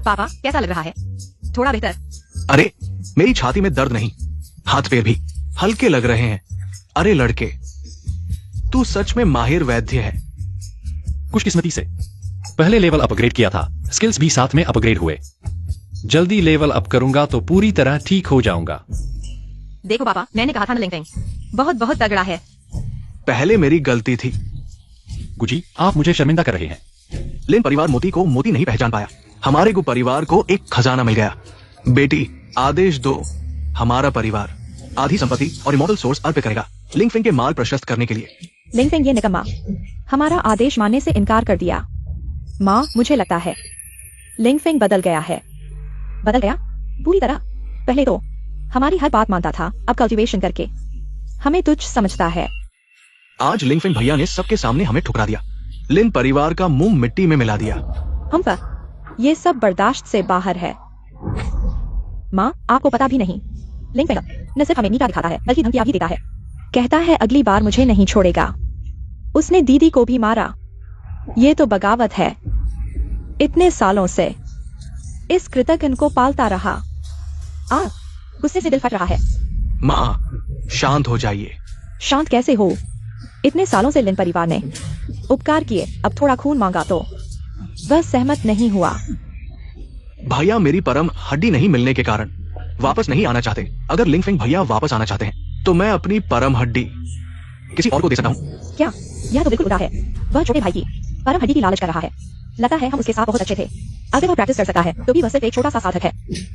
पापा, कैसा लग रहा है? थोड़ा बेहतर? अरे, मेरी छाती में दर्द नहीं, हाथ पैर भी हल्के लग रहे हैं। अरे लड़के, तू सच में माहिर वैद्य है। खुशकिस्मती से पहले लेवल अपग्रेड किया था, स्किल्स भी साथ में अपग्रेड हुए। जल्दी लेवल अप करूंगा तो पूरी तरह ठीक हो जाऊंगा। देखो पापा, मैंने कहा था ना लिंग फेंग बहुत बहुत तगड़ा है। पहले मेरी गलती थी। गुजी, आप मुझे शर्मिंदा कर रहे हैं। लिन परिवार मोती को मोती नहीं पहचान पाया। हमारे गु परिवार को एक खजाना मिल गया। बेटी, आदेश दो। हमारा परिवार आधी संपत्ति और इमोर्टल सोर्स अर्पित करेगा लिंग फेंग के माल प्रशस्त करने के लिए। लिंग फेंग ये निकम्मा हमारा आदेश मानने से इनकार कर दिया। माँ, मुझे लगता है लिंग फेंग बदल गया है। बदल गया? पूरी तरह। पहले तो हमारी हर बात मानता था, अब कल्टीवेशन करके हमें तुच्छ समझता है। आज लिंग फेंग भैया ने सबके सामने हमें ठुकरा दिया। लिन परिवार का मुंह मिट्टी में मिला दिया। हम पर ये सब बर्दाश्त से बाहर है। माँ, आपको पता भी नहीं, लिंग फेंग न सिर्फ हमें नीचा दिखाता है बल्कि धमकियां भी देता है। कहता है अगली बार मुझे नहीं छोड़ेगा। उसने दीदी को भी मारा। ये तो बगावत है। इतने सालों से इस कृतघ्न को पालता रहा। गुस्से से दिल फट रहा है। माँ, शांत हो जाइए। शांत कैसे हो? इतने सालों से लिन परिवार ने उपकार किए, अब थोड़ा खून मांगा तो वह सहमत नहीं हुआ। भैया मेरी परम हड्डी नहीं मिलने के कारण वापस नहीं आना चाहते। अगर लिंग फेंग भैया वापस आना चाहते हैं तो मैं अपनी परम हड्डी किसी और को दे सकता हूँ। क्या? यह तो बिल्कुल उल्टा है। वह छोटे भाई की परम हड्डी की लालच कर रहा है। लगता है हम उसके साथ बहुत अच्छे थे। अगर वह प्रैक्टिस कर सकता है तो भी वह सिर्फ एक छोटा सा साधक है।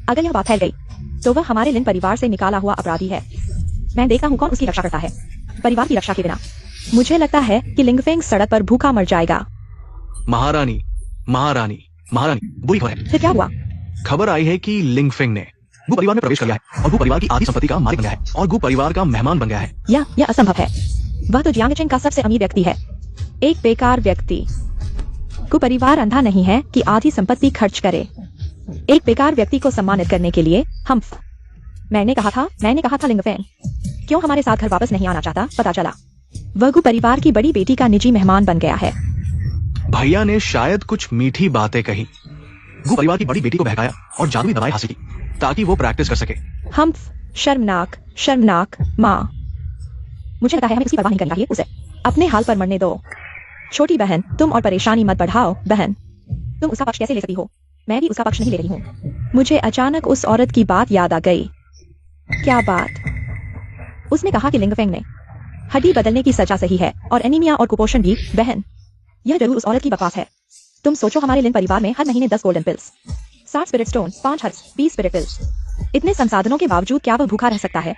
अगर यह बात फैल गई तो वह हमारे लिन परिवार से निकाला हुआ अपराधी है। मैं देखता हूँ कौन उसकी रक्षा करता है। परिवार की रक्षा के बिना मुझे लगता है कि लिंग फेंग सड़क पर भूखा मर जाएगा। महारानी, महारानी, महारानी, बुरी खबर है। फिर क्या हुआ? खबर आई है कि लिंग फेंग ने गु परिवार में प्रवेश कर लिया है और गु परिवार की आधी संपत्ति का मालिक बन गया है और गु परिवार का मेहमान बन गया है। यह असंभव है। वह तो जियांगचेन का सबसे अमीर व्यक्ति है। एक बेकार व्यक्ति। गु परिवार अंधा नहीं है कि आधी संपत्ति खर्च करे। एक बेकार व्यक्ति को सम्मानित करने के लिए हम मैंने कहा था लिंग फेंग क्यों हमारे साथ घर वापस नहीं आना चाहता। पता चला वह गु परिवार की बड़ी बेटी का निजी मेहमान बन गया है। भैया ने शायद कुछ मीठी बातें कही। गु परिवार की बड़ी बेटी को बहकाया और जादुई दवाएं हासिल की ताकि वो प्रैक्टिस कर सके। हम्फ, शर्मनाक, शर्मनाक। माँ, मुझे लगता है हमें उसकी परवाह नहीं करनी चाहिए, उसे अपने हाल पर मरने दो। छोटी बहन, तुम और परेशानी मत बढ़ाओ। बहन, तुम उसका पक्ष कैसे ले सकती हो? मैं भी उसका पक्ष नहीं ले रही हूँ। मुझे अचानक उस औरत की बात याद आ गई। क्या बात? उसने कहा कि लिंगफेंग ने हड्डी बदलने की सजा सही है और एनीमिया और कुपोषण भी। बहन, यह जरूर उस औरत की बकवास है। तुम सोचो, हमारे लिन परिवार में हर महीने 10 golden pills, 60 spirit stone, 5 herbs, 20 spirit pills. इतने संसाधनों के बावजूद क्या वह भूखा रह सकता है?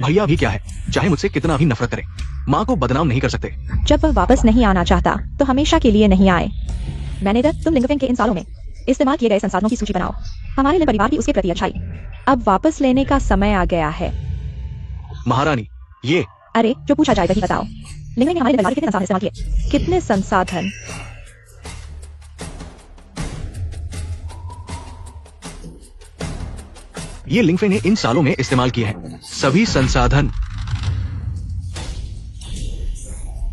भैया भी क्या है, चाहे मुझसे कितना भी नफरत करे, माँ को बदनाम नहीं कर सकते। जब वह वापस नहीं आना चाहता तो हमेशा के लिए नहीं आए। मैनेजर, तुम लिंगफेंग के इन सालों में इस्तेमाल किए गए संसाधनों की सूची बनाओ। हमारे लिन परिवार की उसके प्रति अच्छाई अब वापस लेने का समय आ गया है। महारानी, ये अरे, जो पूछा जाए वही बताओ। लिंगफेंग ने हमारे परिवार के कितने संसाधन इस्तेमाल किए? कितने संसाधन? ये लिंगफे ने इन सालों में इस्तेमाल किए हैं सभी संसाधन।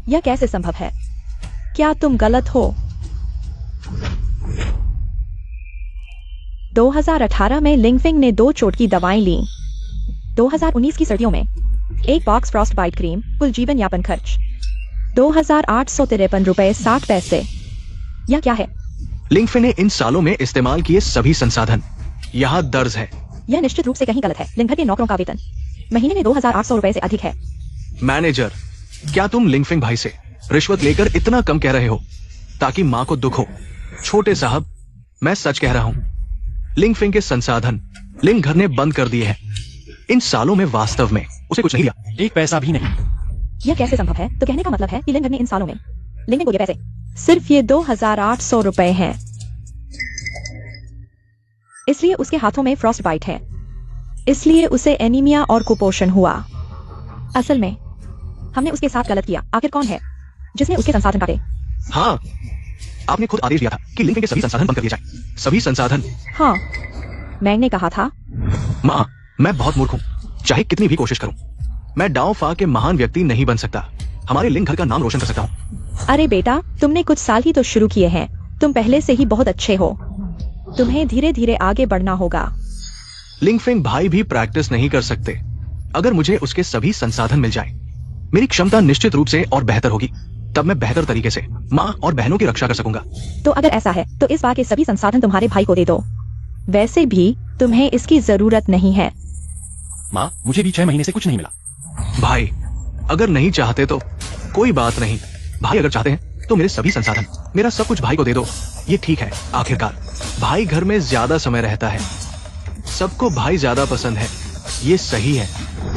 यह कैसे संभव है? क्या तुम गलत हो? 2018 में लिंगफिंग ने 2 चोट की दवाएं ली। 2019 की सर्दियों में 1 बॉक्स फ्रॉस्ट बाइट क्रीम। कुल जीवन यापन खर्च 2,853 रुपए 60 पैसे। यह क्या है? लिंगफे ने इन सालों में इस्तेमाल किए सभी संसाधन यहाँ दर्ज है। यह निश्चित रूप से कहीं गलत है। लिंगघर के नौकरों का वेतन महीने में 2,800 रुपए से अधिक है। मैनेजर, क्या तुम लिंगफिंग भाई से रिश्वत लेकर इतना कम कह रहे हो ताकि माँ को दुख हो? छोटे साहब, मैं सच कह रहा हूँ, लिंगफिंग के संसाधन लिंगघर ने बंद कर दिए हैं। इन सालों में वास्तव में उसे कुछ नहीं लिया, 1 पैसा भी नहीं। यह कैसे संभव है? तो कहने का मतलब है कि लिंगघर ने इन सालों में लिंगफिंग को ये पैसे, सिर्फ ये 2,800 रुपए हैं। इसलिए उसके हाथों में फ्रॉस्ट बाइट है, इसलिए उसे एनीमिया और कुपोषण हुआ। असल में हमने उसके साथ गलत किया। आखिर कौन है जिसने उसके संसाधन काटे? हाँ, आपने खुद आदेश दिया था कि लिंगफिंग के सभी संसाधन बंद कर दिए जाए। सभी संसाधन। हाँ, मैंने कहा था। माँ, मैं बहुत मूर्ख हूँ। चाहे कितनी भी कोशिश करूँ, मैं डाओ फा के महान व्यक्ति नहीं बन सकता। हमारे लिंगघर का नाम रोशन कर सकता हूँ। अरे बेटा, तुमने कुछ साल ही तो शुरू किए हैं। तुम पहले से ही बहुत अच्छे हो। तुम्हें धीरे धीरे आगे बढ़ना होगा। लिंगफिंग भाई भी प्रैक्टिस नहीं कर सकते। अगर मुझे उसके सभी संसाधन मिल जाए, मेरी क्षमता निश्चित रूप से और बेहतर होगी। तब मैं बेहतर तरीके से माँ और बहनों की रक्षा कर सकूंगा। तो अगर ऐसा है तो इस बार के सभी संसाधन तुम्हारे भाई को दे दो। वैसे भी तुम्हें इसकी जरूरत नहीं है। माँ, मुझे भी 6 महीने से कुछ नहीं मिला। भाई, अगर नहीं चाहते तो कोई बात नहीं। भाई अगर चाहते हैं तो मेरे सभी संसाधन, मेरा सब कुछ भाई को दे दो। ये ठीक है। आखिरकार भाई घर में ज्यादा समय रहता है। सबको भाई ज्यादा पसंद है। ये सही है।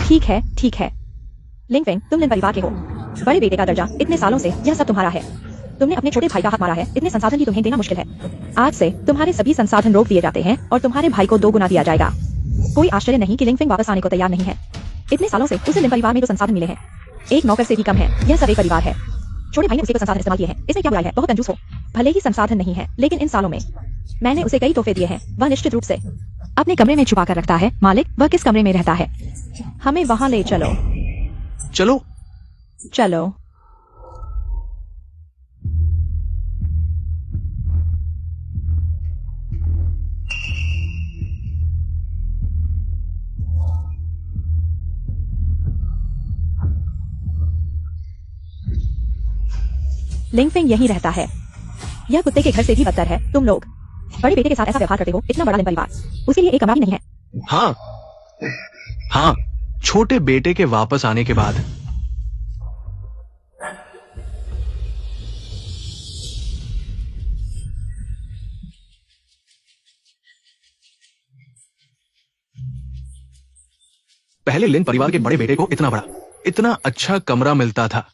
ठीक है, ठीक है। लिंगफिंग, तुम लिन परिवार के हो। बड़े बेटे का दर्जा, इतने सालों से यह सब तुम्हारा है। तुमने अपने छोटे भाई का हाथ मारा है। इतने संसाधन भी तुम्हें देना मुश्किल है। आज से तुम्हारे सभी संसाधन रोक दिए जाते हैं और तुम्हारे भाई को 2 गुना दिया जाएगा। कोई आश्चर्य नहीं कि लिंगफिंग वापस आने को तैयार नहीं है। इतने सालों से उसे लिन परिवार में जो संसाधन मिले हैं, एक नौकर से भी कम है। यह सब एक परिवार है। छोटे भाई ने उसे को संसाधन इस्तेमाल किए हैं। इसमें क्या बुराई है? बहुत कंजूस हो। भले ही संसाधन नहीं है, लेकिन इन सालों में मैंने उसे कई तोहफे दिए हैं। वह निश्चित रूप से अपने कमरे में छुपा कर रखता है। मालिक, वह किस कमरे में रहता है? हमें वहां ले चलो। चलो। चलो। लिंगफिंग यहीं रहता है। यह कुत्ते के घर से भी बदतर है। तुम लोग बड़े बेटे के साथ ऐसा व्यवहार करते हो। इतना बड़ा लिन परिवार, उसके लिए एक कमरा भी नहीं है। हाँ, हाँ, छोटे बेटे के वापस आने के बाद पहले लिन परिवार के बड़े बेटे को इतना बड़ा, इतना अच्छा कमरा मिलता था।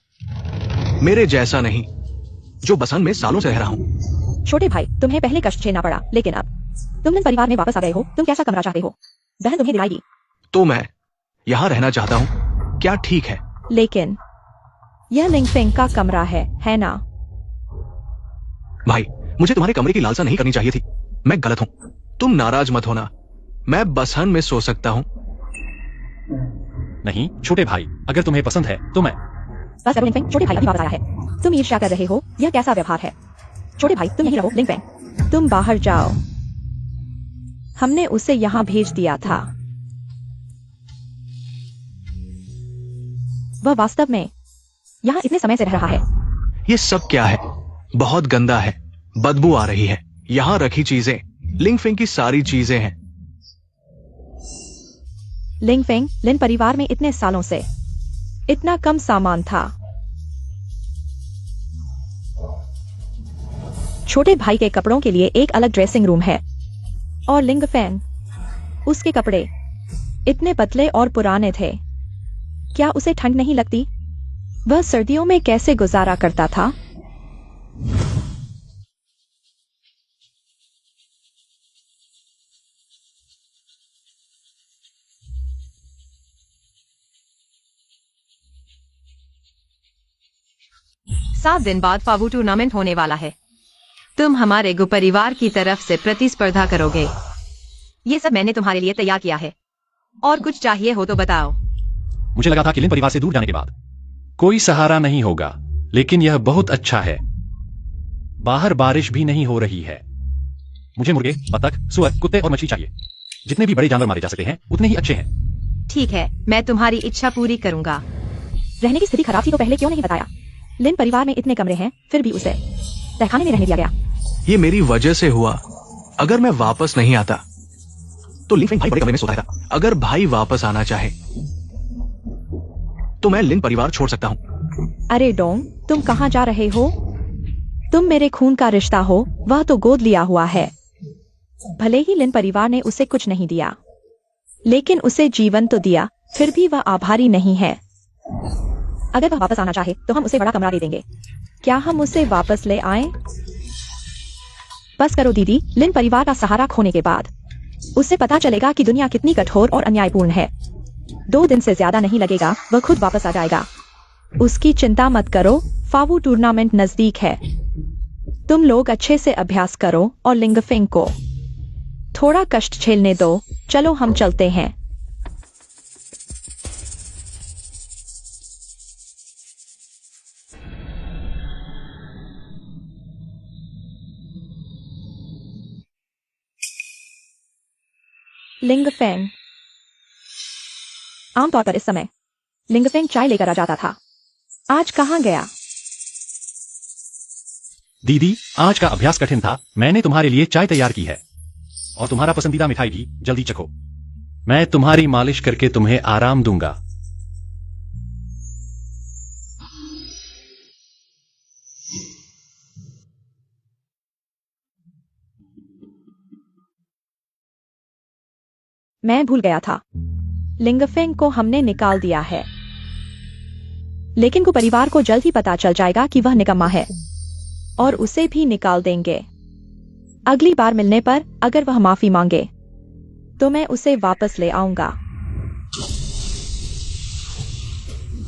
मेरे जैसा नहीं, जो बसन में सालों से रह रहा हूँ। छोटे भाई, तुम्हें पहले कष्ट झेलना पड़ा, लेकिन अब तुम लिन परिवार में वापस आ गए हो। तुम कैसा कमरा चाहते हो? बहन तुम्हें दिलाएगी। तो मैं यहाँ रहना चाहता हूँ। क्या ठीक है? लेकिन यह लिंगफिंग का कमरा है ना? भाई, मुझे तुम्हारे कमरे की लालसा नहीं करनी चाहिए थी। मैं गलत हूँ। तुम नाराज मत होना। मैं बसन में सो सकता हूँ। नहीं छोटे भाई, अगर तुम्हें पसंद है तो मैं। बस करो लिंगफिंग, छोटे भाई अभी वापस आया है। तुम ईर्ष्या कर रहे हो। यह कैसा व्यवहार है? छोटे भाई तुम यहीं रहो लिंग फेंग, तुम बाहर जाओ। हमने उसे यहाँ भेज दिया था। वह वास्तव में यहाँ इतने समय से रह रहा है। ये सब क्या है? बहुत गंदा है, बदबू आ रही है। यहाँ रखी चीजें लिंगफिंग की सारी चीजें हैं। लिंग फेंग, लिन परिवार में इतने सालों से इतना कम सामान था। छोटे भाई के कपड़ों के लिए एक अलग ड्रेसिंग रूम है और लिंग फेंग, उसके कपड़े इतने पतले और पुराने थे। क्या उसे ठंड नहीं लगती? वह सर्दियों में कैसे गुजारा करता था? सात दिन बाद फावू टूर्नामेंट होने वाला है। तुम हमारे गु परिवार की तरफ से प्रतिस्पर्धा करोगे। ये सब मैंने तुम्हारे लिए तैयार किया है। और कुछ चाहिए हो तो बताओ। मुझे लगा था कि लिन परिवार से दूर जाने के बाद कोई सहारा नहीं होगा, लेकिन यह बहुत अच्छा है। बाहर बारिश भी नहीं हो रही है। मुझे मुर्गे, बतख, सुअर, कुत्ते और मछली चाहिए। जितने भी बड़े जानवर मारे जा सकते हैं उतने ही अच्छे हैं। ठीक है, मैं तुम्हारी इच्छा पूरी करूंगा। रहने की स्थिति खराब थी तो पहले क्यों नहीं बताया? लिन परिवार में इतने कमरे हैं, फिर भी उसे तहखाने में रहने दिया गया। ये मेरी वजह से हुआ। अगर मैं वापस नहीं आता तो लिन फेंग भाई बड़े कमरे में सोता था। अगर भाई वापस आना चाहे तो मैं लिन परिवार छोड़ सकता हूँ। अरे डोंग, तुम कहाँ जा रहे हो? तुम मेरे खून का रिश्ता हो। वह तो गोद लिया हुआ है। भले ही लिन परिवार ने उसे कुछ नहीं दिया, लेकिन उसे जीवन तो दिया। फिर भी वह आभारी नहीं है। अगर वह वापस आना चाहे तो हम उसे बड़ा कमरा दे देंगे। क्या हम उसे वापस ले आएं? बस करो दीदी। लिन परिवार का सहारा खोने के बाद उसे पता चलेगा कि दुनिया कितनी कठोर और अन्यायपूर्ण है। 2 दिन से ज्यादा नहीं लगेगा, वह खुद वापस आ जाएगा। उसकी चिंता मत करो। फावू टूर्नामेंट नजदीक है। तुम लोग अच्छे से अभ्यास करो और लिंगफिंग को थोड़ा कष्ट झेलने दो। चलो हम चलते हैं। लिंगफेंग। आमतौर पर इस समय लिंगफेंग चाय लेकर आ जाता था। आज कहाँ गया? दीदी, आज का अभ्यास कठिन था। मैंने तुम्हारे लिए चाय तैयार की है और तुम्हारा पसंदीदा मिठाई भी। जल्दी चखो। मैं तुम्हारी मालिश करके तुम्हें आराम दूंगा। मैं भूल गया था। लिंगफेंग को हमने निकाल दिया है, लेकिन को परिवार को जल्द ही पता चल जाएगा कि वह निकम्मा है और उसे भी निकाल देंगे। अगली बार मिलने पर अगर वह माफी मांगे तो मैं उसे वापस ले आऊंगा।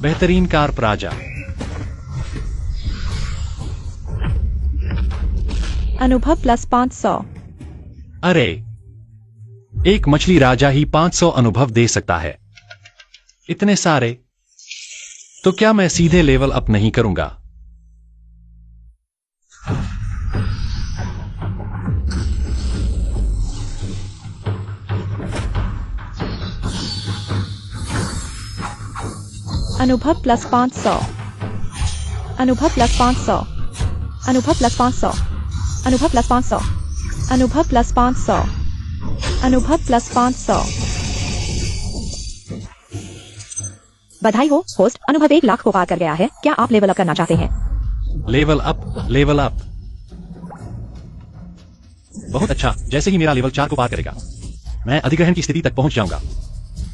बेहतरीन कार प्राजा। अनुभव प्लस 500। अरे, एक मछली राजा ही 500 अनुभव दे सकता है। इतने सारे तो क्या मैं सीधे लेवल अप नहीं करूंगा? अनुभव प्लस 500। अनुभव प्लस 500। अनुभव प्लस 500। अनुभव प्लस 500। अनुभव प्लस 500। अनुभव प्लस 500। बधाई हो होस्ट, अनुभव 1 लाख को पार कर गया है। क्या आप लेवल अप करना चाहते हैं? Level up, level up. बहुत अच्छा। जैसे ही मेरा लेवल 4 को पार करेगा मैं अधिग्रहण की स्थिति तक पहुंच जाऊंगा।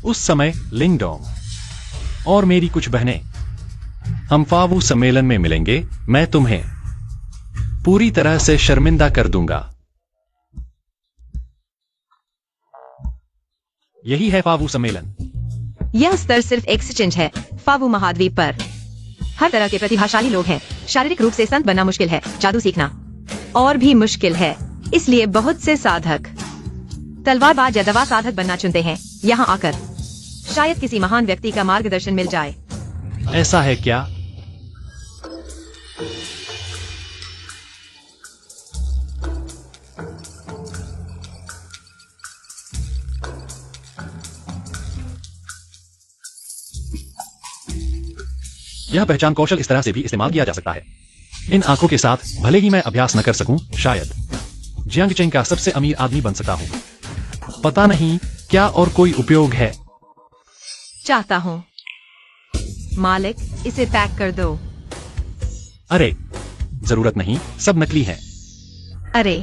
उस समय लिंगडोंग और मेरी कुछ बहनें हम फावू सम्मेलन में मिलेंगे। मैं तुम्हें पूरी तरह से शर्मिंदा कर दूंगा। यही है फावू सम्मेलन। यह स्तर सिर्फ एक्सचेंज है। फावू महाद्वीप पर हर तरह के प्रतिभाशाली लोग हैं। शारीरिक रूप से संत बनना मुश्किल है, जादू सीखना और भी मुश्किल है। इसलिए बहुत से साधक तलवारबाज या दवा साधक बनना चुनते हैं। यहाँ आकर शायद किसी महान व्यक्ति का मार्गदर्शन मिल जाए। ऐसा है क्या? यह पहचान कौशल इस तरह से भी इस्तेमाल किया जा सकता है। इन आंखों के साथ भले ही मैं अभ्यास न कर सकूं, शायद जियांग चेंग का सबसे अमीर आदमी बन सकता हूं। पता नहीं क्या और कोई उपयोग है। चाहता हूँ। मालिक, इसे पैक कर दो। अरे जरूरत नहीं, सब नकली है। अरे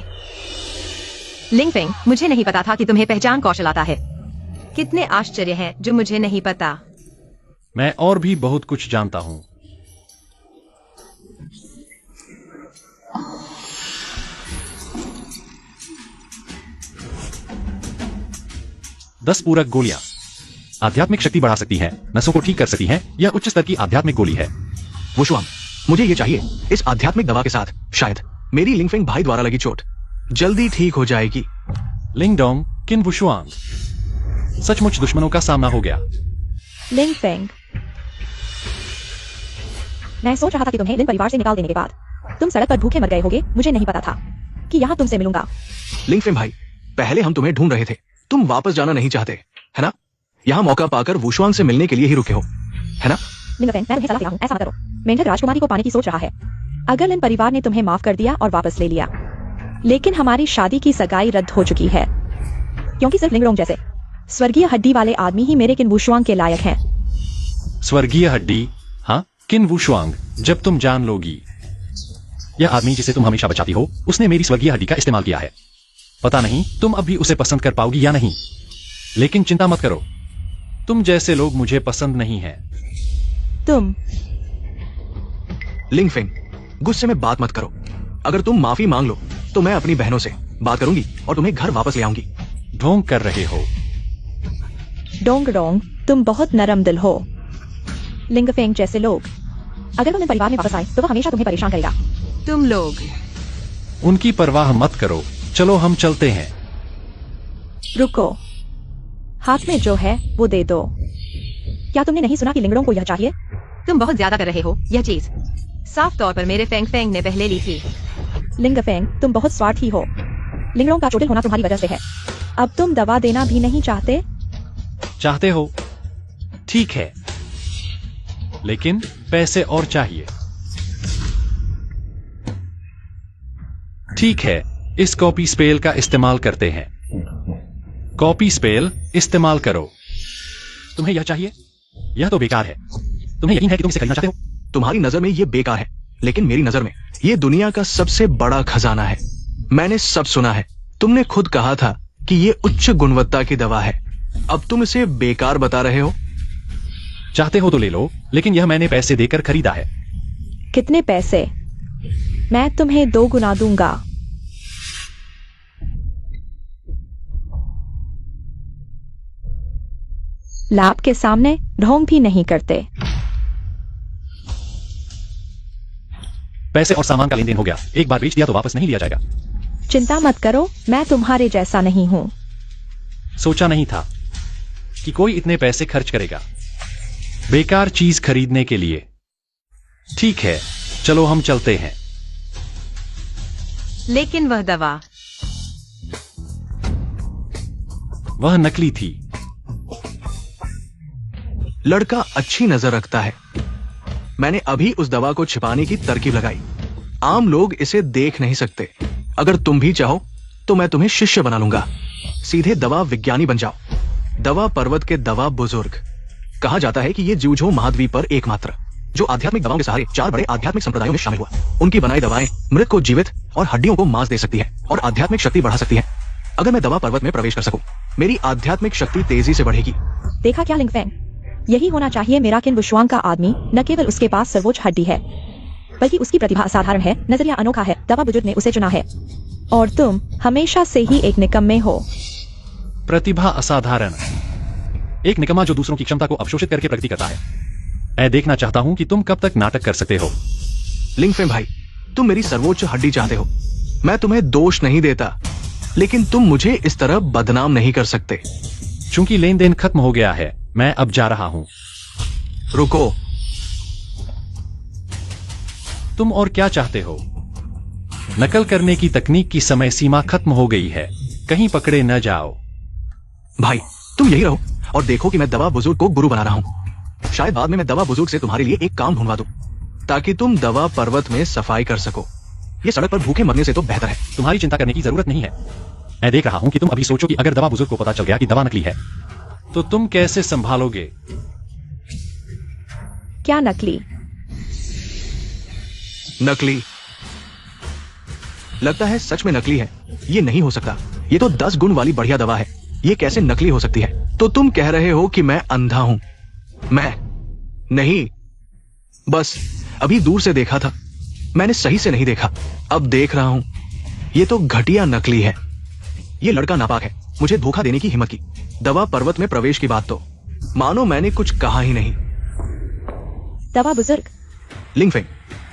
लिंगफेंग, मुझे नहीं पता था कि तुम्हें पहचान कौशल आता है। कितने आश्चर्य हैं जो मुझे नहीं पता। मैं और भी बहुत कुछ जानता हूं। दस पूरक गोलियां आध्यात्मिक शक्ति बढ़ा सकती हैं, नसों को ठीक कर सकती हैं। यह उच्च स्तर की आध्यात्मिक गोली है। वुशुआंग, मुझे ये चाहिए। इस आध्यात्मिक दवा के साथ शायद मेरी लिंगफेंग भाई द्वारा लगी चोट जल्दी ठीक हो जाएगी। लिंगडोंग किन वुशुआंग, सचमुच दुश्मनों का सामना हो गया। लिंगफेंग, मैं सोच रहा था कि तुम्हें लिन परिवार से निकाल देने के बाद तुम सड़क पर भूखे मर गए होगे। मुझे नहीं पता था कि यहाँ तुमसे मिलूंगा। लिंगफेंग भाई, पहले हम तुम्हें ढूंढ रहे थे। तुम वापस जाना नहीं चाहते, है ना? यहाँ मौका पाकर वुशुआंग से मिलने के लिए ही रुके हो, है ना? लिंगफेंग, मैं तुम्हें सलाह देता हूँ, ऐसा मत करो। मेंढक राजकुमारी को पाने की सोच रहा है। अगर लिन परिवार ने तुम्हें माफ कर दिया और वापस ले लिया, लेकिन हमारी शादी की सगाई रद्द हो चुकी है, क्योंकि सिर्फ लिंगडोंग जैसे स्वर्गीय हड्डी वाले आदमी ही मेरे किन वुशुआंग के लायक हैं। स्वर्गीय हड्डी? हाँ, किन वुशुआंग, जब तुम जान लोगी। यह आदमी जिसे तुम हमेशा बचाती हो, उसने मेरी स्वर्गीय हड्डी का इस्तेमाल किया है। पता नहीं तुम अब भी उसे पसंद कर पाओगी या नहीं, लेकिन चिंता मत करो, तुम जैसे लोग मुझे पसंद नहीं है। तुम लिंगफेंग, गुस्से में बात मत करो। अगर तुम माफी मांग लो तो मैं अपनी बहनों से बात करूंगी और तुम्हें घर वापस ले आऊंगी। ढोंग कर रहे हो। डोंग डोंग, तुम बहुत नरम दिल हो। लिंगफेंग जैसे लोग अगर तुम इन परिवार में वापस आए तो वह हमेशा तुम्हें परेशान करेगा। तुम लोग उनकी परवाह मत करो, चलो हम चलते हैं। रुको, हाथ में जो है वो दे दो। क्या तुमने नहीं सुना कि लिंगडोंग को यह चाहिए? तुम बहुत ज्यादा कर रहे हो। यह चीज साफ तौर पर मेरे फेंग फेंग ने पहले ली थी। लिंगफेंग, तुम बहुत स्वार्थी हो। लिंगडोंग का चोटिल होना तुम्हारी वजह से है। अब तुम दवा देना भी नहीं चाहते? चाहते हो? ठीक है, लेकिन पैसे और चाहिए। ठीक है, इस कॉपी स्पेल का इस्तेमाल करते हैं। कॉपी स्पेल इस्तेमाल करो। तुम्हें यह चाहिए? यह तो बेकार है। तुम्हें यकीन है कि तुम इसे खरीदना चाहते हो? तुम्हारी नजर में ये बेकार है, लेकिन मेरी नजर में ये दुनिया का सबसे बड़ा खजाना है। मैंने सब सुना है। तुमने खुद कहा था कि ये उच्च गुणवत्ता की दवा है। अब तुम इसे बेकार बता रहे हो? चाहते हो तो ले लो, लेकिन यह मैंने पैसे देकर खरीदा है। कितने पैसे? मैं तुम्हें 2 गुना दूंगा। लाभ के सामने ढोंग भी नहीं करते। पैसे और सामान का लेन देन हो गया। एक बार बेच दिया तो वापस नहीं लिया जाएगा। चिंता मत करो, मैं तुम्हारे जैसा नहीं हूँ। सोचा नहीं था कि कोई इतने पैसे खर्च करेगा बेकार चीज खरीदने के लिए। ठीक है, चलो हम चलते हैं। लेकिन वह दवा, वह नकली थी। लड़का अच्छी नजर रखता है। मैंने अभी उस दवा को छिपाने की तरकीब लगाई। आम लोग इसे देख नहीं सकते। अगर तुम भी चाहो तो मैं तुम्हें शिष्य बना लूंगा। सीधे दवा विज्ञानी बन जाओ। दवा पर्वत के दवा बुजुर्ग। कहा जाता है कि ये जूझो महाद्वीप पर एकमात्र जो आध्यात्मिक दवाओं के सहारे 4 बड़े आध्यात्मिक संप्रदायों में शामिल हुआ। उनकी बनाई दवाएं मृत को जीवित और हड्डियों को मांस दे सकती है और आध्यात्मिक शक्ति बढ़ा सकती है। अगर मैं दवा पर्वत में प्रवेश कर सकूं, मेरी आध्यात्मिक शक्ति तेजी से बढ़ेगी। देखा क्या लिंगफेंग, यही होना चाहिए मेरा किन वुशुआंग का आदमी। न केवल उसके पास सर्वोच्च हड्डी है, बल्कि उसकी प्रतिभा असाधारण है, नजरिया अनोखा है। दवा बुजुर्ग ने उसे चुना है और तुम हमेशा से ही एक निकम्मे हो। प्रतिभा असाधारण, एक निकम्मा जो दूसरों की क्षमता को अवशोषित करके प्रगति करता है। मैं देखना चाहता हूं कि तुम कब तक नाटक कर सकते हो। लिंगफेंग भाई, तुम मेरी सर्वोच्च हड्डी चाहते हो। मैं तुम्हें दोष नहीं देता, लेकिन तुम मुझे इस तरह बदनाम नहीं कर सकते। चूंकि लेन देन खत्म हो गया है, मैं अब जा रहा हूं। रुको, तुम और क्या चाहते हो? नकल करने की तकनीक की समय सीमा खत्म हो गई है, कहीं पकड़े न जाओ। भाई तुम यही रहो और देखो कि मैं दवा बुजुर्ग को गुरु बना रहा हूं। शायद बाद में मैं दवा बुजुर्ग से तुम्हारे लिए एक काम ढूंढवा दूं, ताकि तुम दवा पर्वत में सफाई कर सको। ये सड़क पर भूखे मरने से तो बेहतर है। तुम्हारी चिंता करने की जरूरत नहीं है। मैं देख रहा हूं कि तुम अभी सोचो कि अगर दवा बुजुर्ग को पता चल गया कि दवा नकली है तो तुम कैसे संभालोगे। क्या नकली? नकली? लगता है सच में नकली है। ये नहीं हो सकता। ये तो 10 गुण वाली बढ़िया दवा है। ये कैसे नकली हो सकती है? तो तुम कह रहे हो कि मैं अंधा हूं? मैं नहीं, बस अभी दूर से देखा था। मैंने सही से नहीं देखा, अब देख रहा हूं। ये तो घटिया नकली है। ये लड़का नापाक है, मुझे धोखा देने की हिम्मत की। दवा पर्वत में प्रवेश की बात तो मानो मैंने कुछ कहा ही नहीं। दवा बुजुर्ग? लिंगफेंग,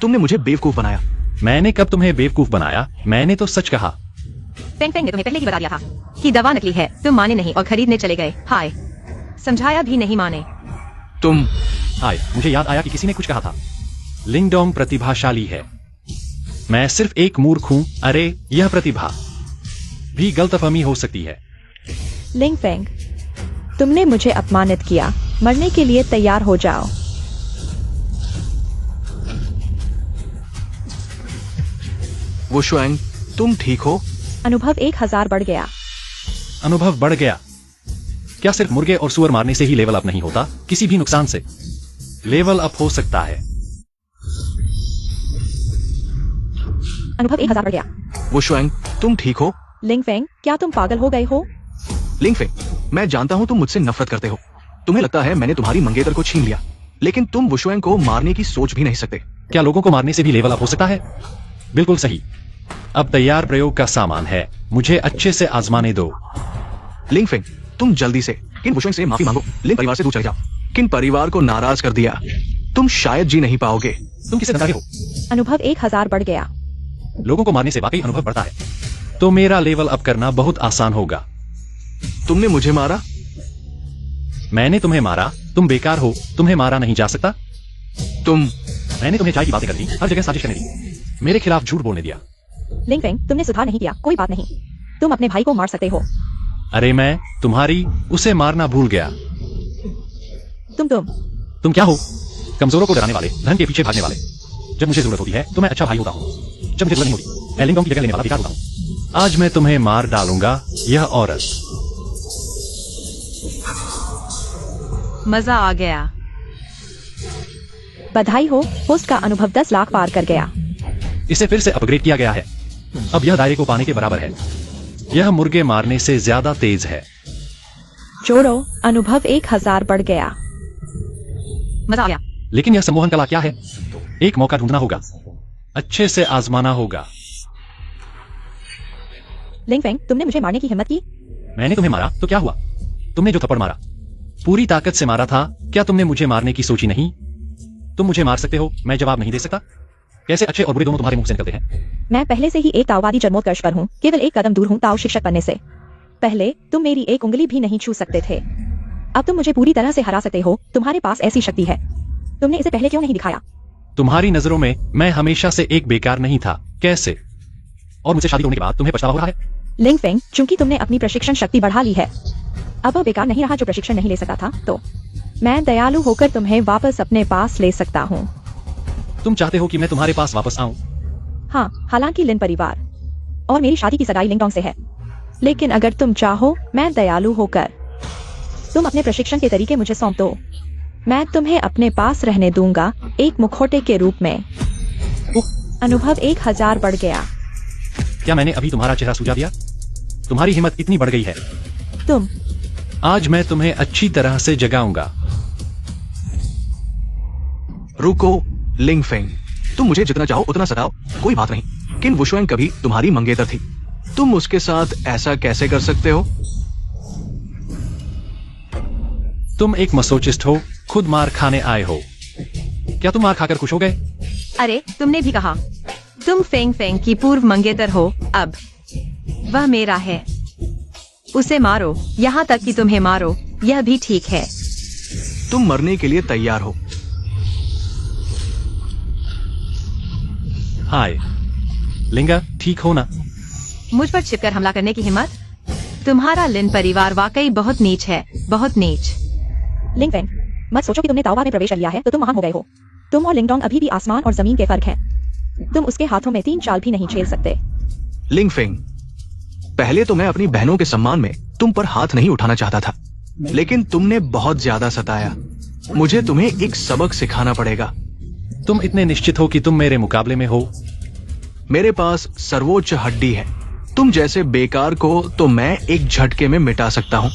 तुमने मुझे बेवकूफ बनाया। मैंने कब तुम्हें बेवकूफ बनाया? मैंने तो सच कहा। फेंग फेंग ने तुम्हें पहले ही बता दिया था कि दवा नकली है। तुम माने नहीं और खरीदने चले गए। हाय, समझाया भी नहीं माने। तुम हाय, मुझे याद आया कि किसी ने कुछ कहा था। लिंगडोंग प्रतिभाशाली है। मैं सिर्फ एक मूर्ख हूं। अरे, यह प्रतिभा भी गलतफहमी हो सकती है। लिंगफेंग, तुमने मुझे अपमानित किया। मरने के लिए तैयार हो जाओ। वो शुएंग, तुम ठीक हो? अनुभव 1000 बढ़ गया। अनुभव बढ़ गया? क्या सिर्फ मुर्गे और सुअर मारने से ही लेवल अप नहीं होता? किसी भी नुकसान से लेवल अप हो सकता है। अनुभव 1000 बढ़ गया। वो शुएंग, तुम ठीक हो? लिंगफेंग, क्या तुम पागल हो गए हो? लिंगफेंग, मैं जानता हूं तुम मुझसे नफरत करते हो। तुम्हें लगता है मैंने तुम्हारी मंगेतर को छीन लिया, लेकिन तुम वुशुएंग को मारने की सोच भी नहीं सकते। क्या लोगों को मारने से भी लेवल अप हो सकता है? बिल्कुल सही। अब तैयार प्रयोग का सामान है, मुझे अच्छे से आजमाने दो। लिंगफेंग, तुम जल्दी से किन वुशुएंग से माफी मांगो। लिंग परिवार से दूर चले जाओ। किन परिवार को नाराज कर दिया, तुम शायद जी नहीं पाओगे। तुम किसे धमका रहे हो? अनुभव 1000 बढ़ गया। लोगों को मारने से वाकई अनुभव बढ़ता है, तो मेरा लेवल अप करना बहुत आसान होगा। तुमने मुझे मारा? मैंने तुम्हें मारा? तुम बेकार हो, तुम्हें मारा नहीं जा सकता। मैंने तुम्हें चाय की बातें कर दी, हर जगह साजिश करने दी, मेरे खिलाफ झूठ बोलने दिया। लिंगफेंग, तुमने सुधार नहीं किया, कोई बात नहीं। तुम अपने भाई को मार सकते हो। अरे मैं तुम्हारी उसे मारना भूल गया। तुम क्या हो? कमजोरों को डराने वाले, धन के पीछे भागने वाले। जब मुझे जरूरत होती है तो मैं अच्छा भाई होता हूँ, जब मुझे जरूरत नहीं होती मैं लिंगडोंग की जगह लेने वाला बेकार होता हूँ। आज मैं तुम्हें मार डालूंगा। यह औरत। मजा आ गया। बधाई हो, होस्ट का अनुभव 10 लाख पार कर गया। इसे फिर से अपग्रेड किया गया है। अब यह दायरे को पाने के बराबर है। यह मुर्गे मारने से ज्यादा तेज है। जोड़ो, अनुभव 1000 बढ़ गया। मजा आ गया। लेकिन यह सम्मोहन कला क्या है? एक मौका ढूंढना होगा, अच्छे से आजमाना होगा। लिंगफेंग, तुमने मुझे मारने की हिम्मत की। मैंने तुम्हें मारा तो क्या हुआ? तुमने जो थप्पड़ मारा पूरी ताकत से मारा था। क्या तुमने मुझे मारने की सोची नहीं? तुम मुझे मार सकते हो, मैं जवाब नहीं दे सकता। कैसे अच्छे और बुरे दोनों तुम्हारे मुंह से निकलते हैं। मैं पहले से ही एक ताओवादी जन्मोत्कर्ष पर हूँ, केवल एक कदम दूर हूँ ताओ शिक्षक बनने से। पहले तुम मेरी एक उंगली भी नहीं छू सकते थे, अब तुम मुझे पूरी तरह से हरा सकते हो। तुम्हारे पास ऐसी शक्ति है, तुमने इसे पहले क्यों नहीं दिखाया? तुम्हारी नजरों में मैं हमेशा से एक बेकार नहीं था। कैसे? और मुझसे शादी होने के बाद तुम्हें पछतावा हो रहा है? लिंगफेंग, चूंकि तुमने अपनी प्रशिक्षण शक्ति बढ़ा ली है, अब वह बेकार नहीं रहा जो प्रशिक्षण नहीं ले सका था। तो मैं दयालु होकर तुम्हें वापस अपने पास ले सकता हूँ। तुम चाहते हो कि मैं तुम्हारे पास वापस आऊं? हाँ, हालांकि लिन परिवार और मेरी शादी की सगाई लिंगडोंग से है, लेकिन अगर तुम चाहो मैं दयालु होकर तुम अपने प्रशिक्षण के तरीके मुझे सौंप दो। मैं तुम्हें अपने पास रहने दूंगा, एक मुखौटे के रूप में। अनुभव 1000 बढ़ गया। क्या मैंने अभी तुम्हारा चेहरा सूझा दिया? तुम्हारी हिम्मत इतनी बढ़ गई है। तुम आज मैं तुम्हें अच्छी तरह से जगाऊंगा। रुको लिंगफेंग, तुम मुझे जितना चाहो उतना सताओ, कोई बात नहीं। किन वुशुएंग कभी तुम्हारी मंगेतर थी, तुम उसके साथ ऐसा कैसे कर सकते हो? तुम एक मसोचिस्ट हो, खुद मार खाने आए हो। क्या तुम मार खाकर खुश हो गए? अरे, तुमने भी कहा तुम फेंग फेंग की पूर्व मंगेतर हो। अब वह मेरा है, उसे मारो, यहाँ तक कि तुम्हें मारो, यह भी ठीक है। तुम मरने के लिए तैयार हो। हाय लिंगा, ठीक हो ना? मुझ पर छिपकर हमला करने की हिम्मत? तुम्हारा लिन परिवार वाकई बहुत नीच है, बहुत नीच। लिंगफेंग, मत सोचो कि तुमने ताओबा में प्रवेश कर लिया है तो तुम महान हो गए हो। तुम और लिंगडोंग अभी भी आसमान और जमीन के फर्क हैं। तुम उसके हाथों में 3 चाल भी नहीं झेल सकते। लिंगफेंग, पहले तो मैं अपनी बहनों के सम्मान में तुम पर हाथ नहीं उठाना चाहता था, लेकिन तुमने बहुत ज्यादा सताया। मुझे तुम्हें एक सबक सिखाना पड़ेगा। तुम इतने निश्चित हो कि तुम मेरे मुकाबले में हो? मेरे पास सर्वोच्च हड्डी है। तुम जैसे बेकार को तो मैं एक झटके में मिटा सकता हूं।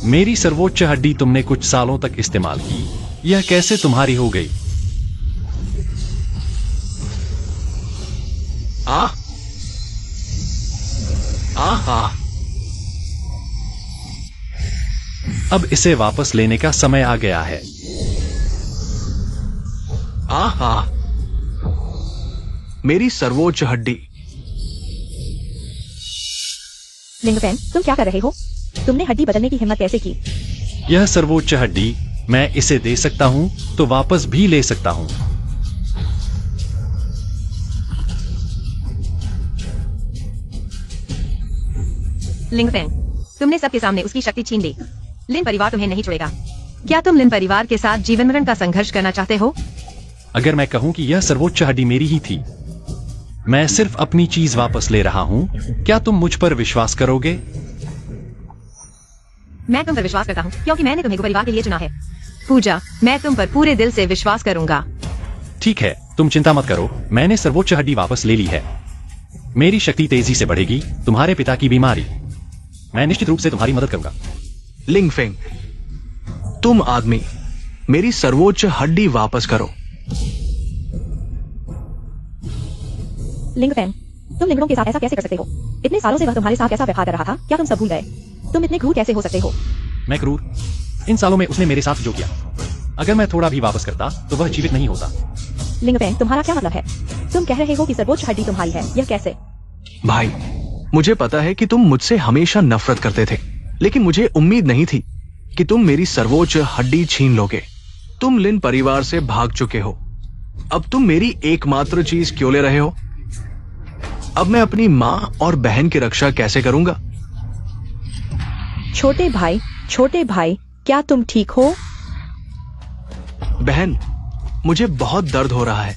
मेरी सर्वोच्च हड्डी तुमने कुछ सालों तक इस्तेमाल की, यह कैसे तुम्हारी हो गई? आहा, अब इसे वापस लेने का समय आ गया है। आहा, मेरी सर्वोच्च हड्डी। लिंगफेंग, तुम क्या कर रहे हो? तुमने हड्डी बदलने की हिम्मत कैसे की? यह सर्वोच्च हड्डी मैं इसे दे सकता हूं तो वापस भी ले सकता हूं। लिंगफेंग, तुमने सबके सामने उसकी शक्ति छीन ली। लिन परिवार तुम्हें नहीं छोड़ेगा। क्या तुम लिन परिवार के साथ जीवन मरण का संघर्ष करना चाहते हो? अगर मैं कहूं कि यह सर्वोच्च हड्डी मेरी ही थी, मैं सिर्फ अपनी चीज वापस ले रहा हूं, क्या तुम मुझ पर विश्वास करोगे? मैं तुम पर विश्वास करता हूँ क्योंकि मैंने तुम्हें परिवार के लिए चुना है। पूजा, मैं तुम पर पूरे दिल से विश्वास करूंगा। ठीक है, तुम चिंता मत करो, मैंने सर्वोच्च हड्डी वापस ले ली है। मेरी शक्ति तेजी से बढ़ेगी। तुम्हारे पिता की बीमारी, मैं निश्चित रूप से तुम्हारी मदद करूंगा। लिंगफेंग, तुम आदमी, मेरी सर्वोच्च हड्डी वापस करो। लिंगफेंग, तुम लिंगडोंग के साथ ऐसा कैसे कर सकते हो? इतने सालों से वह तुम्हारे साथ कैसा व्यवहार कर रहा था, क्या तुम सब भूल गए? तुम इतने क्रूर कैसे हो सकते हो? मैं क्रूर? इन सालों में उसने मेरे साथ जो किया, अगर मैं थोड़ा भी वापस करता तो वह जीवित नहीं होता। लिंगफेंग, तुम्हारा क्या मतलब है? तुम कह रहे हो कि सर्वोच्च हड्डी तुम्हारी है, यह कैसे? भाई, मुझे पता है कि तुम मुझसे हमेशा नफरत करते थे, लेकिन मुझे उम्मीद नहीं थी कि तुम मेरी सर्वोच्च हड्डी छीन लोगे। तुम लिन परिवार से भाग चुके हो। अब तुम मेरी एकमात्र चीज क्यों ले रहे हो? अब मैं अपनी मां और बहन की रक्षा कैसे करूंगा? छोटे भाई, क्या तुम ठीक हो? बहन, मुझे बहुत दर्द हो रहा है।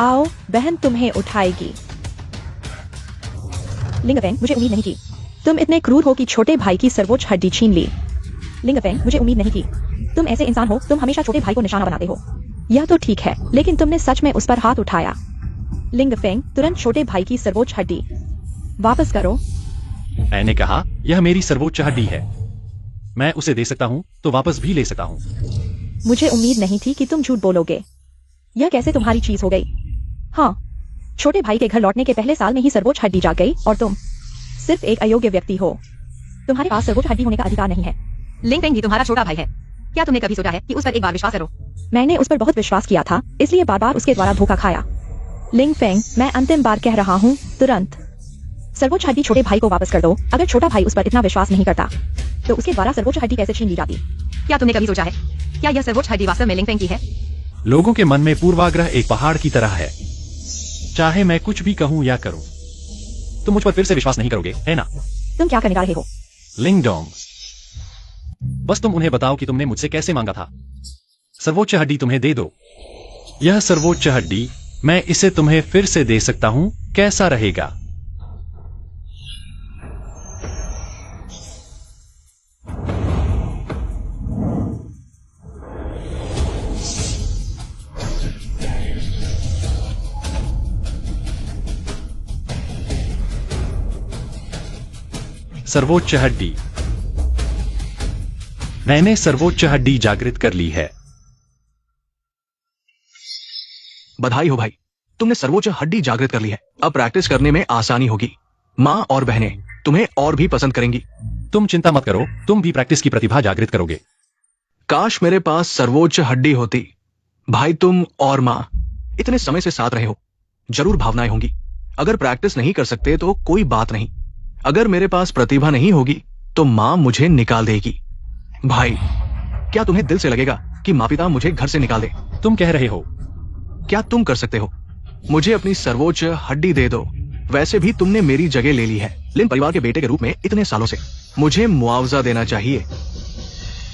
आओ, बहन तुम्हें उठाएगी। लिंगफेंग, मुझे उम्मीद नहीं थी। तुम इतने क्रूर हो कि छोटे भाई की सर्वोच्च हड्डी छीन ली। लिंगफेंग, मुझे उम्मीद नहीं थी। तुम ऐसे इंसान हो, तुम हमेशा छोटे भाई को निशाना बनाते हो। यह तो ठीक है, लेकिन तुमने सच में उस पर हाथ उठाया। लिंगफेंग, तुरंत छोटे भाई की सर्वोच्च हड्डी वापस करो। मैंने कहा यह मेरी सर्वोच्च हड्डी है, मैं उसे दे सकता हूं तो वापस भी ले सकता हूं। मुझे उम्मीद नहीं थी कि तुम झूठ बोलोगे। यह कैसे तुम्हारी चीज हो गई? हाँ, छोटे भाई के घर लौटने के पहले साल में ही सर्वोच्च हड्डी जाग गई और तुम सिर्फ एक अयोग्य व्यक्ति हो। तुम्हारे पास सर्वोच्च हड्डी होने का अधिकार नहीं है। लिंगफेंग भी तुम्हारा छोटा भाई है। क्या तुमने कभी सोचा है कि उस पर एक बार विश्वास करो? मैंने उस पर बहुत विश्वास किया था, इसलिए बार बार उसके द्वारा धोखा खाया। लिंगफेंग, मैं अंतिम बार कह रहा हूँ, तुरंत सर्वोच्च हड्डी छोटे भाई को वापस कर दो। अगर छोटा भाई उस पर इतना विश्वास नहीं करता तो उसके द्वारा सर्वोच्च हड्डी कैसे छीन ली जाती? क्या तुमने कभी सोचा है, क्या यह सर्वोच्च हड्डी वास्तव में लिंगफेंग की है? लोगों के मन में पूर्वाग्रह एक पहाड़ की तरह है। चाहे मैं कुछ भी कहूं या करूं, तुम मुझ पर फिर से विश्वास नहीं करोगे, है ना? तुम क्या करने जा रहे हो? लिंगडोंग, बस तुम उन्हें बताओ कि तुमने मुझसे कैसे मांगा था। सर्वोच्च हड्डी तुम्हें दे दो। यह सर्वोच्च हड्डी, मैं इसे तुम्हें फिर से दे सकता हूं, कैसा रहेगा? सर्वोच्च हड्डी, मैंने सर्वोच्च हड्डी जागृत कर ली है। बधाई हो भाई, तुमने सर्वोच्च हड्डी जागृत कर ली है। अब प्रैक्टिस करने में आसानी होगी। मां और बहनें तुम्हें और भी पसंद करेंगी। तुम चिंता मत करो, तुम भी प्रैक्टिस की प्रतिभा जागृत करोगे। काश मेरे पास सर्वोच्च हड्डी होती। भाई, तुम और मां इतने समय से साथ रहे हो, जरूर भावनाएं होंगी। अगर प्रैक्टिस नहीं कर सकते तो कोई बात नहीं। अगर मेरे पास प्रतिभा नहीं होगी तो मां मुझे निकाल देगी। भाई, क्या तुम्हें दिल से लगेगा कि माँ पिता मुझे घर से निकाल दे? तुम कह रहे हो? क्या तुम कर सकते हो? मुझे अपनी सर्वोच्च हड्डी दे दो। वैसे भी तुमने मेरी जगह ले ली है लिन परिवार के बेटे के रूप में इतने सालों से। मुझे मुआवजा देना चाहिए।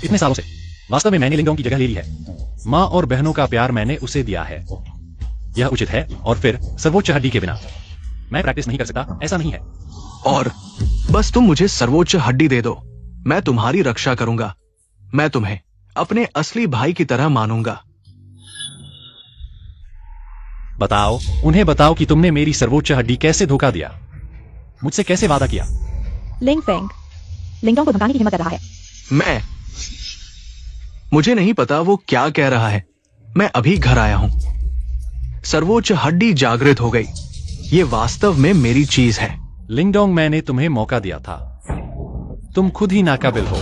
इतने सालों से वास्तव में मैंने लिंगडोंग की जगह ले ली है। माँ और बहनों का प्यार मैंने उसे दिया है, यह उचित है। और फिर सर्वोच्च हड्डी के बिना मैं प्रैक्टिस नहीं कर सकता, ऐसा नहीं है। और बस तुम मुझे सर्वोच्च हड्डी दे दो, मैं तुम्हारी रक्षा करूंगा। मैं तुम्हें अपने असली भाई की तरह मानूंगा। बताओ, उन्हें बताओ कि तुमने मेरी सर्वोच्च हड्डी कैसे धोखा दिया, मुझसे कैसे वादा किया। लिंग फेंग लिंगडोंग को धमकाने की हिम्मत कर रहा है। मुझे नहीं पता वो क्या कह रहा है। मैं अभी घर आया हूं। सर्वोच्च हड्डी जागृत हो गई। ये वास्तव में मेरी चीज है। लिंगडोंग, मैंने तुम्हें मौका दिया था, तुम खुद ही नाकाबिल हो।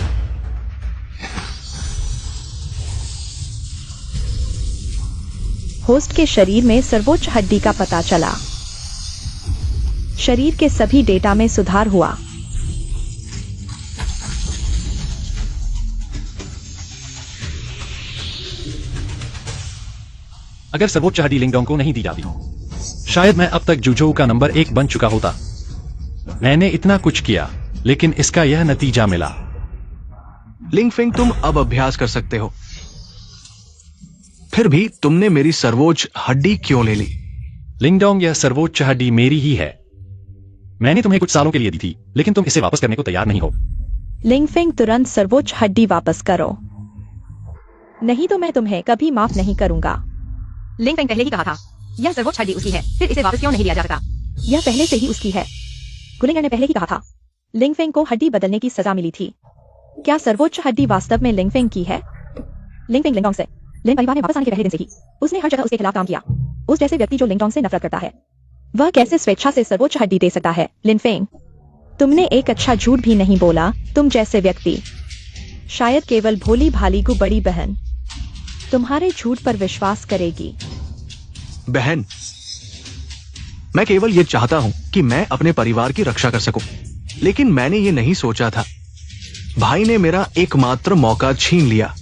होस्ट के शरीर में सर्वोच्च हड्डी का पता चला। शरीर के सभी डेटा में सुधार हुआ। अगर सर्वोच्च हड्डी लिंगडोंग को नहीं दी जाती, शायद मैं अब तक जुजोऊ का नंबर 1 बन चुका होता। मैंने इतना कुछ किया, लेकिन इसका यह नतीजा मिला। लिंगफिंग, तुम अब अभ्यास कर सकते हो। फिर भी तुमने मेरी सर्वोच्च हड्डी क्यों ले ली? लिंगडोंग, यह सर्वोच्च हड्डी मेरी ही है। मैंने तुम्हें कुछ सालों के लिए दी थी, लेकिन तुम इसे वापस करने को तैयार नहीं हो। लिंगफिंग, तुरंत सर्वोच्च हड्डी वापस करो, नहीं तो मैं तुम्हें कभी माफ नहीं करूंगा। लिंगफेंग पहले ही कहा था, यह सर्वोच्च हड्डी उसकी है, फिर इसे वापस क्यों नहीं लिया जा सकता? यह पहले से ही उसकी है। गुलिंगर ने पहले ही कहा था, लिंगफेंग को हड्डी बदलने की सजा मिली थी। क्या सर्वोच्च हड्डी वास्तव में लिंगफेंग की है? लिंगफेंग लिंगडोंग से लिन परिवार में वापस आने के पहले दिन से ही उसने हर जगह उसके खिलाफ काम किया। उस जैसे व्यक्ति जो लिंगडोंग से नफरत करता है, वह कैसे स्वेच्छा से सर्वोच्च हड्डी दे सकता है? लिनफेंग, तुमने एक अच्छा झूठ भी नहीं बोला। तुम जैसे व्यक्ति, शायद केवल भोली भाली को बड़ी बहन तुम्हारे झूठ पर विश्वास करेगी। बहन, मैं केवल ये चाहता हूं कि मैं अपने परिवार की रक्षा कर सकूं, लेकिन मैंने ये नहीं सोचा था। भाई ने मेरा एकमात्र मौका छीन लिया।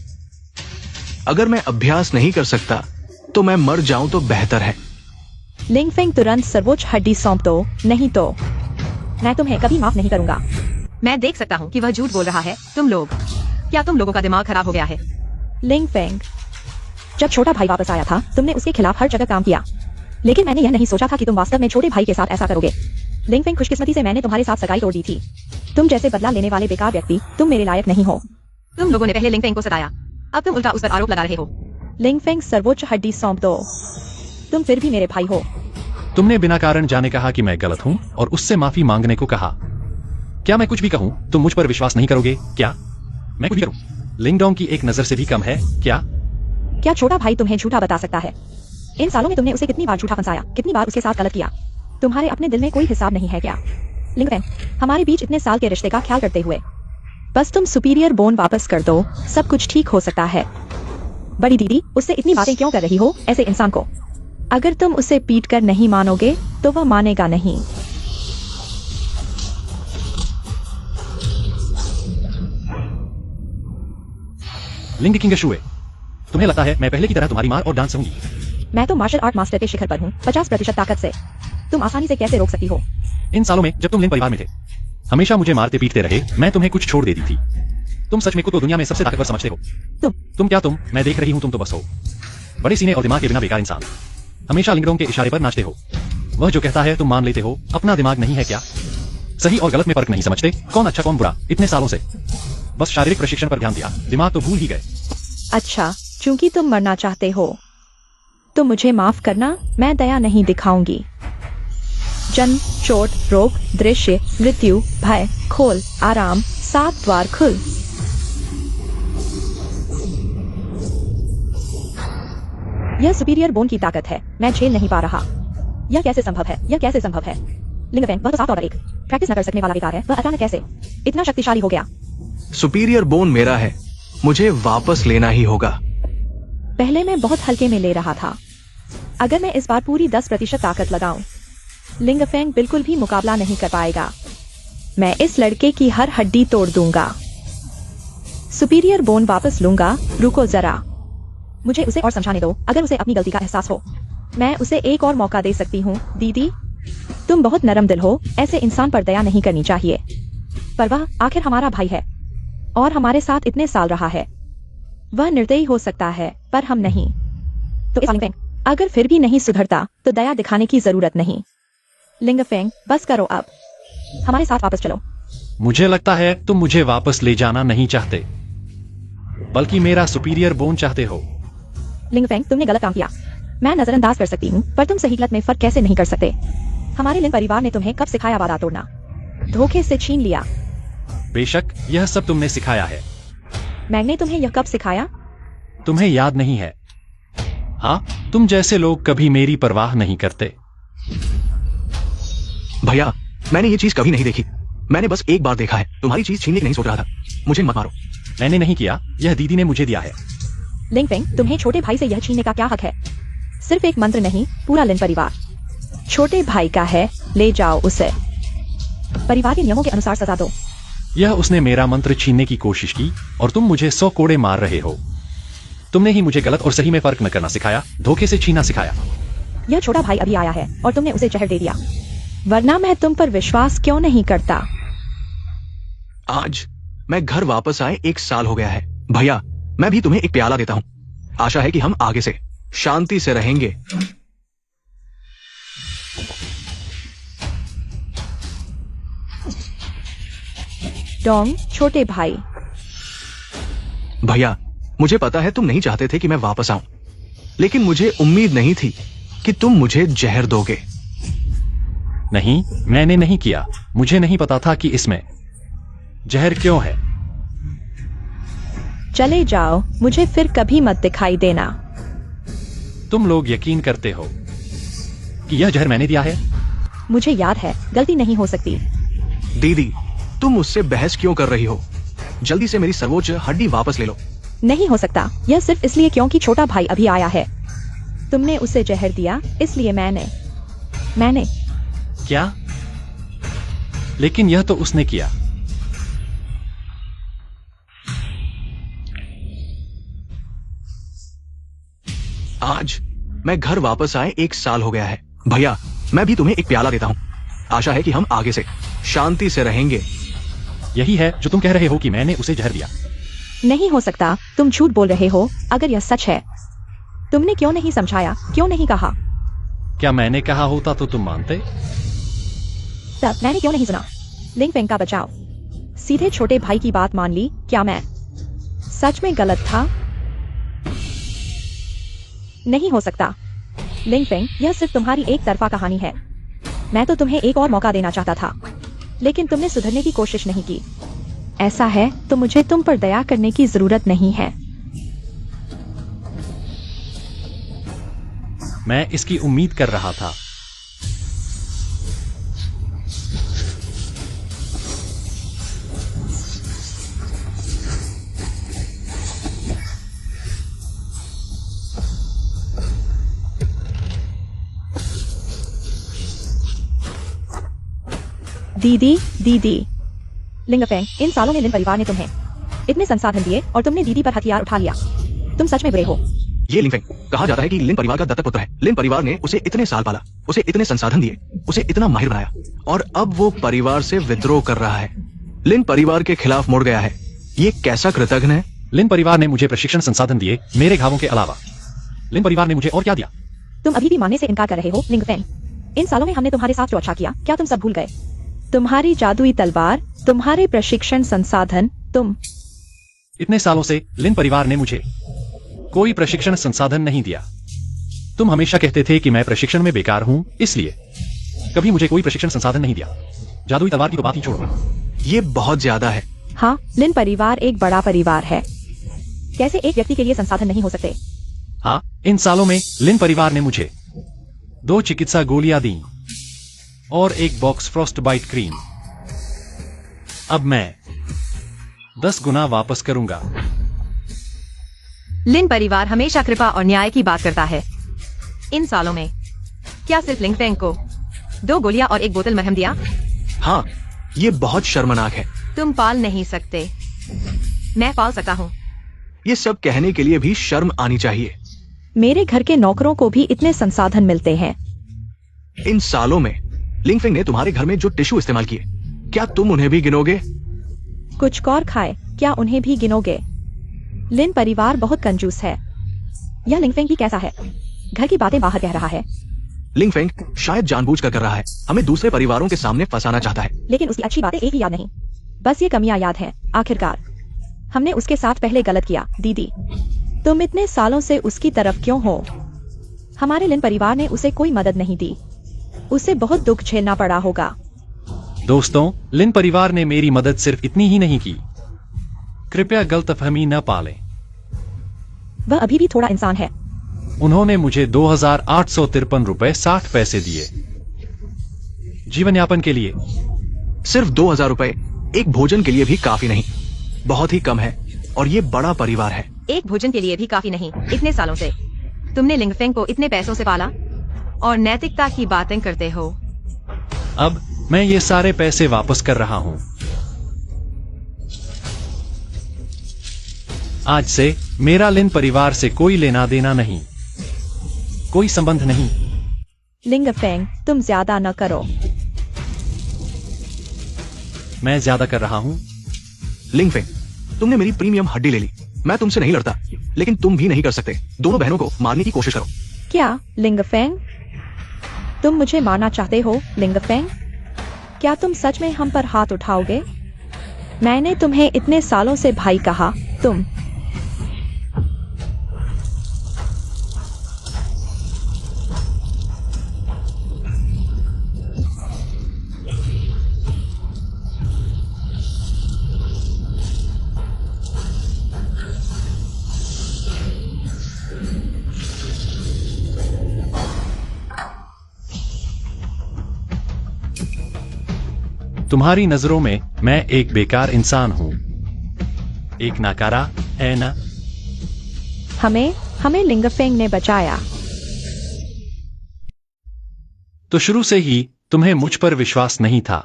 अगर मैं अभ्यास नहीं कर सकता तो मैं मर जाऊं तो बेहतर है। लिंगफेंग, तुरंत सर्वोच्च हड्डी सौंप दो, नहीं तो मैं तुम्हें कभी माफ नहीं करूंगा। मैं देख सकता हूँ कि वह झूठ बोल रहा है। क्या तुम लोगों का दिमाग खराब हो गया है? लिंगफेंग, जब छोटा भाई वापस आया था, तुमने उसके खिलाफ हर जगह काम किया, लेकिन मैंने यह नहीं सोचा था कि तुम वास्तव में छोटे भाई के साथ ऐसा करोगे। लिंगफेंग, खुशकिस्मती से मैंने तुम्हारे साथ सगाई तोड़ दी थी। तुम जैसे बदला लेने वाले बेकार व्यक्ति, तुम मेरे लायक नहीं हो। तुम लोगों ने पहले लिंगफेंग को सताया, अब तुम उल्टा उस पर आरोप लगा रहे हो। लिंगफेंग, सर्वोच्च हड्डी सौंप दो। तुम फिर भी मेरे भाई हो। तुमने बिना कारण जाने कहा कि मैं गलत हूँ और उससे माफी मांगने को कहा। क्या मैं कुछ भी कहूँ तुम मुझ पर विश्वास नहीं करोगे? क्या मैं कुछ भी करूँ लिंगडोंग की एक नजर से भी कम है क्या? क्या छोटा भाई तुम्हें झूठा बता सकता है? इन सालों में तुमने उसे कितनी बार झूठा फंसाया, कितनी बार उसके साथ गलत किया? तुम्हारे अपने दिल में कोई हिसाब नहीं है क्या? लिंगफेंग, हमारे बीच इतने साल के रिश्ते का ख्याल करते हुए बस तुम सुपीरियर बोन वापस कर दो, सब कुछ ठीक हो सकता है। बड़ी दीदी, उससे इतनी बातें क्यों कर रही हो ऐसे इंसान को? अगर तुम उसे पीट कर नहीं मानोगे तो वह मानेगा नहीं। लिंग किंग शुए, तुम्हें लगता है मैं पहले की तरह तुम्हारी मार और डांस सहूंगी? मैं तो मार्शल आर्ट मास्टर के शिखर पर हूँ, 50% ताकत से। तुम आसानी से कैसे रोक सकती हो? इन सालों में जब तुम लिन परिवार में थे, हमेशा मुझे मारते पीटते रहे, मैं तुम्हें कुछ छोड़ देती थी। तुम सच में को तो दुनिया में सबसे ताकतवर समझते हो। तुम मैं देख रही हूँ, तुम तो बस हो बड़े सीने और दिमाग के बिना बेकार इंसान। हमेशा लिंगडोंग के इशारे पर नाचते हो। वह जो कहता है तुम मान लेते हो। अपना दिमाग नहीं है क्या? सही और गलत में फर्क नहीं समझते, कौन अच्छा कौन बुरा। इतने सालों से बस शारीरिक प्रशिक्षण पर ध्यान दिया, दिमाग तो भूल ही गए। अच्छा, चूंकि तुम मरना चाहते हो तो मुझे माफ करना, मैं दया नहीं दिखाऊंगी। जन्म, चोट, रोग, दृश्य, मृत्यु, भय, खोल, आराम, 7 द्वार खुल। यह सुपीरियर बोन की ताकत है, मैं झेल नहीं पा रहा। यह कैसे संभव है? यह कैसे संभव है? लिंगफेंग, वह तो 7 और 1 प्रैक्टिस न कर सकने वाला बेकार है। वह अचानक कैसे इतना शक्तिशाली हो गया? सुपीरियर बोन मेरा है, मुझे वापस लेना ही होगा। पहले मैं बहुत हल्के में ले रहा था। अगर मैं इस बार पूरी 10% ताकत लगाऊं, लिंगफेंग बिल्कुल भी मुकाबला नहीं कर पाएगा। मैं इस लड़के की हर हड्डी तोड़ दूंगा। सुपीरियर बोन वापस लूंगा। रुको जरा, मुझे उसे और समझाने दो। अगर उसे अपनी गलती का एहसास हो, मैं उसे एक और मौका दे सकती हूँ। दीदी, तुम बहुत नरम दिल हो, ऐसे इंसान पर दया नहीं करनी चाहिए। पर वह आखिर हमारा भाई है और हमारे साथ इतने साल रहा है। वह निर्दयी हो सकता है पर हम नहीं। तो इस लिंगफेंग अगर फिर भी नहीं सुधरता तो दया दिखाने की जरूरत नहीं। लिंगफेंग बस करो अब, हमारे साथ वापस चलो। मुझे लगता है तुम मुझे वापस ले जाना नहीं चाहते, बल्कि मेरा सुपीरियर बोन चाहते हो। लिंगफेंग तुमने गलत काम किया। मैं नजरअंदाज कर सकती हूँ पर तुम सही गलत में फर्क कैसे नहीं कर सकते। हमारे लिन परिवार ने तुम्हें कब सिखाया वादा तोड़ना, धोखे से छीन लिया। बेशक यह सब तुमने सिखाया है। मैंने तुम्हें यह कब सिखाया? तुम्हें याद नहीं है? हाँ, तुम जैसे लोग कभी मेरी परवाह नहीं करते। भैया, मैंने ये चीज कभी नहीं देखी। मैंने बस एक बार देखा है। तुम्हारी चीज छीनने की नहीं सोच रहा था। मुझे मत मारो। मैंने नहीं किया, यह दीदी ने मुझे दिया है। लिंगफेंग तुम्हें छोटे भाई से यह छीनने का क्या हक है? सिर्फ एक मंत्र नहीं, पूरा लिन परिवार छोटे भाई का है। ले जाओ उसे, परिवार के नियमों के अनुसार सजा दो। यह उसने मेरा मंत्र छीनने की कोशिश की और तुम मुझे 100 कोड़े मार रहे हो। तुमने ही मुझे गलत और सही में फर्क न करना सिखाया, धोखे से छीनना सिखाया। यह छोटा भाई अभी आया है और तुमने उसे जहर दे दिया, वरना मैं तुम पर विश्वास क्यों नहीं करता। आज मैं घर वापस आए 1 साल हो गया है। भैया, मैं भी तुम्हें एक प्याला देता हूँ। आशा है कि हम आगे से शांति से रहेंगे। डोंग छोटे भाई। भैया, मुझे पता है तुम नहीं चाहते थे कि मैं वापस आऊं, लेकिन मुझे उम्मीद नहीं थी कि तुम मुझे जहर दोगे। नहीं, मैंने नहीं किया। मुझे नहीं पता था कि इसमें जहर क्यों है। चले जाओ, मुझे फिर कभी मत दिखाई देना। तुम लोग यकीन करते हो कि यह जहर मैंने दिया है? मुझे याद है, गलती नहीं हो सकती। दीदी, तुम मुझसे बहस क्यों कर रही हो? जल्दी से मेरी सर्वोच्च हड्डी वापस ले लो। नहीं हो सकता, यह सिर्फ इसलिए क्योंकि छोटा भाई अभी आया है। तुमने उसे जहर दिया, इसलिए मैंने क्या? लेकिन यह तो उसने किया। आज मैं घर वापस आए 1 साल हो गया है। भैया, मैं भी तुम्हें एक प्याला देता हूँ। आशा है कि हम आगे से शांति से रहेंगे। यही है जो तुम कह रहे हो कि मैंने उसे जहर दिया। नहीं हो सकता, तुम झूठ बोल रहे हो। अगर यह सच है, तुमने क्यों नहीं समझाया, क्यों नहीं कहा? क्या मैंने कहा होता तो तुम मानते? तब मैंने क्यों नहीं सुना? लिंगफेंग का बचाव, सीधे छोटे भाई की बात मान ली। क्या मैं सच में गलत था? नहीं हो सकता। लिंगफेंग, यह सिर्फ तुम्हारी एक तरफा कहानी है। मैं तो तुम्हें एक और मौका देना चाहता था, लेकिन तुमने सुधरने की कोशिश नहीं की। ऐसा है तो मुझे तुम पर दया करने की जरूरत नहीं है। मैं इसकी उम्मीद कर रहा था। दीदी, लिंगफेंग, इन सालों में लिन परिवार ने तुम्हें इतने संसाधन दिए और तुमने दीदी पर हथियार उठा लिया। तुम सच में बुरे हो। ये लिंगफेंग, कहा जाता है कि लिन परिवार का दत्तक पुत्र है। लिन परिवार ने उसे इतने साल पाला, उसे इतने संसाधन दिए, उसे इतना माहिर बनाया, और अब वो परिवार से विद्रोह कर रहा है। लिन परिवार के खिलाफ मुड़ गया है। ये कैसा कृतघ्न है? लिन परिवार ने मुझे प्रशिक्षण संसाधन दिए, मेरे घावों के अलावा। लिन परिवार ने मुझे और क्या दिया? तुम अभी भी मानने से इनकार कर रहे हो लिंगफेंग। इन सालों में हमने तुम्हारे साथ जो अच्छा किया, क्या तुम सब भूल गए? तुम्हारी जादुई तलवार, तुम्हारे प्रशिक्षण संसाधन, तुम। इतने सालों से लिन परिवार ने मुझे कोई प्रशिक्षण संसाधन नहीं दिया। तुम हमेशा कहते थे कि मैं प्रशिक्षण में बेकार हूं, इसलिए कभी मुझे कोई प्रशिक्षण संसाधन नहीं दिया। जादुई तलवार की तो बात ही छोड़ो। ये बहुत ज्यादा है। हाँ, लिन परिवार एक बड़ा परिवार है। कैसे एक व्यक्ति के लिए संसाधन नहीं हो सकते? हाँ, इन सालों में लिन परिवार ने मुझे 2 चिकित्सा गोलियां दी और 1 बॉक्स फ्रॉस्ट बाइट क्रीम। अब मैं 10 गुना वापस करूंगा। लिन परिवार हमेशा कृपा और न्याय की बात करता है। इन सालों में क्या सिर्फ लिंगफेंग को 2 गोलियां और 1 बोतल मरहम दिया? हाँ, ये बहुत शर्मनाक है। तुम पाल नहीं सकते, मैं पाल सकता हूँ। ये सब कहने के लिए भी शर्म आनी चाहिए। मेरे घर के नौकरों को भी इतने संसाधन मिलते हैं। इन सालों में लिंगफेंग ने तुम्हारे घर में जो टिश्यू इस्तेमाल किए, क्या तुम उन्हें भी गिनोगे? कुछ और खाए, क्या उन्हें भी गिनोगे? लिन परिवार बहुत कंजूस है। यह लिंगफेंग भी कैसा है? घर की बातें बाहर कह रहा है। लिंगफेंग शायद जानबूझकर कर रहा है, हमें दूसरे परिवारों के सामने फंसाना चाहता है। लेकिन उसकी अच्छी बातें एक भी याद नहीं, बस ये कमियां याद हैं। आखिरकार हमने उसके साथ पहले गलत किया। दीदी, तुम इतने सालों से उसकी तरफ क्यों हो? हमारे लिन परिवार ने उसे कोई मदद नहीं दी, उसे बहुत दुख झेलना पड़ा होगा। दोस्तों, लिन परिवार ने मेरी मदद सिर्फ इतनी ही नहीं की। कृपया गलतफहमी न पालें। वह अभी भी थोड़ा इंसान है। उन्होंने मुझे 2,853 रुपए 60 पैसे दिए जीवन यापन के लिए। सिर्फ 2,000 रुपए एक भोजन के लिए भी काफी नहीं, बहुत ही कम है। और ये बड़ा परिवार है। एक भोजन के लिए भी काफी नहीं। इतने सालों से तुमने लिंगफेंग को इतने पैसों से पाला और नैतिकता की बातें करते हो। अब मैं ये सारे पैसे वापस कर रहा हूं। आज से मेरा लिन परिवार से कोई लेना देना नहीं, कोई संबंध नहीं। लिंगफेंग, तुम ज्यादा न करो। मैं ज्यादा कर रहा हूं। लिंगफेंग, तुमने मेरी प्रीमियम हड्डी ले ली। मैं तुमसे नहीं लड़ता, लेकिन तुम भी नहीं कर सकते। दोनों बहनों को मारने की कोशिश करो। क्या लिंगफेंग, तुम मुझे मारना चाहते हो? लिंगफेंग, क्या तुम सच में हम पर हाथ उठाओगे? मैंने तुम्हें इतने सालों से भाई कहा। तुम तुम्हारी नजरों में मैं एक बेकार इंसान हूं, एक नाकारा है ना? हमें लिंगफेंग ने बचाया। तो शुरू से ही तुम्हें मुझ पर विश्वास नहीं था।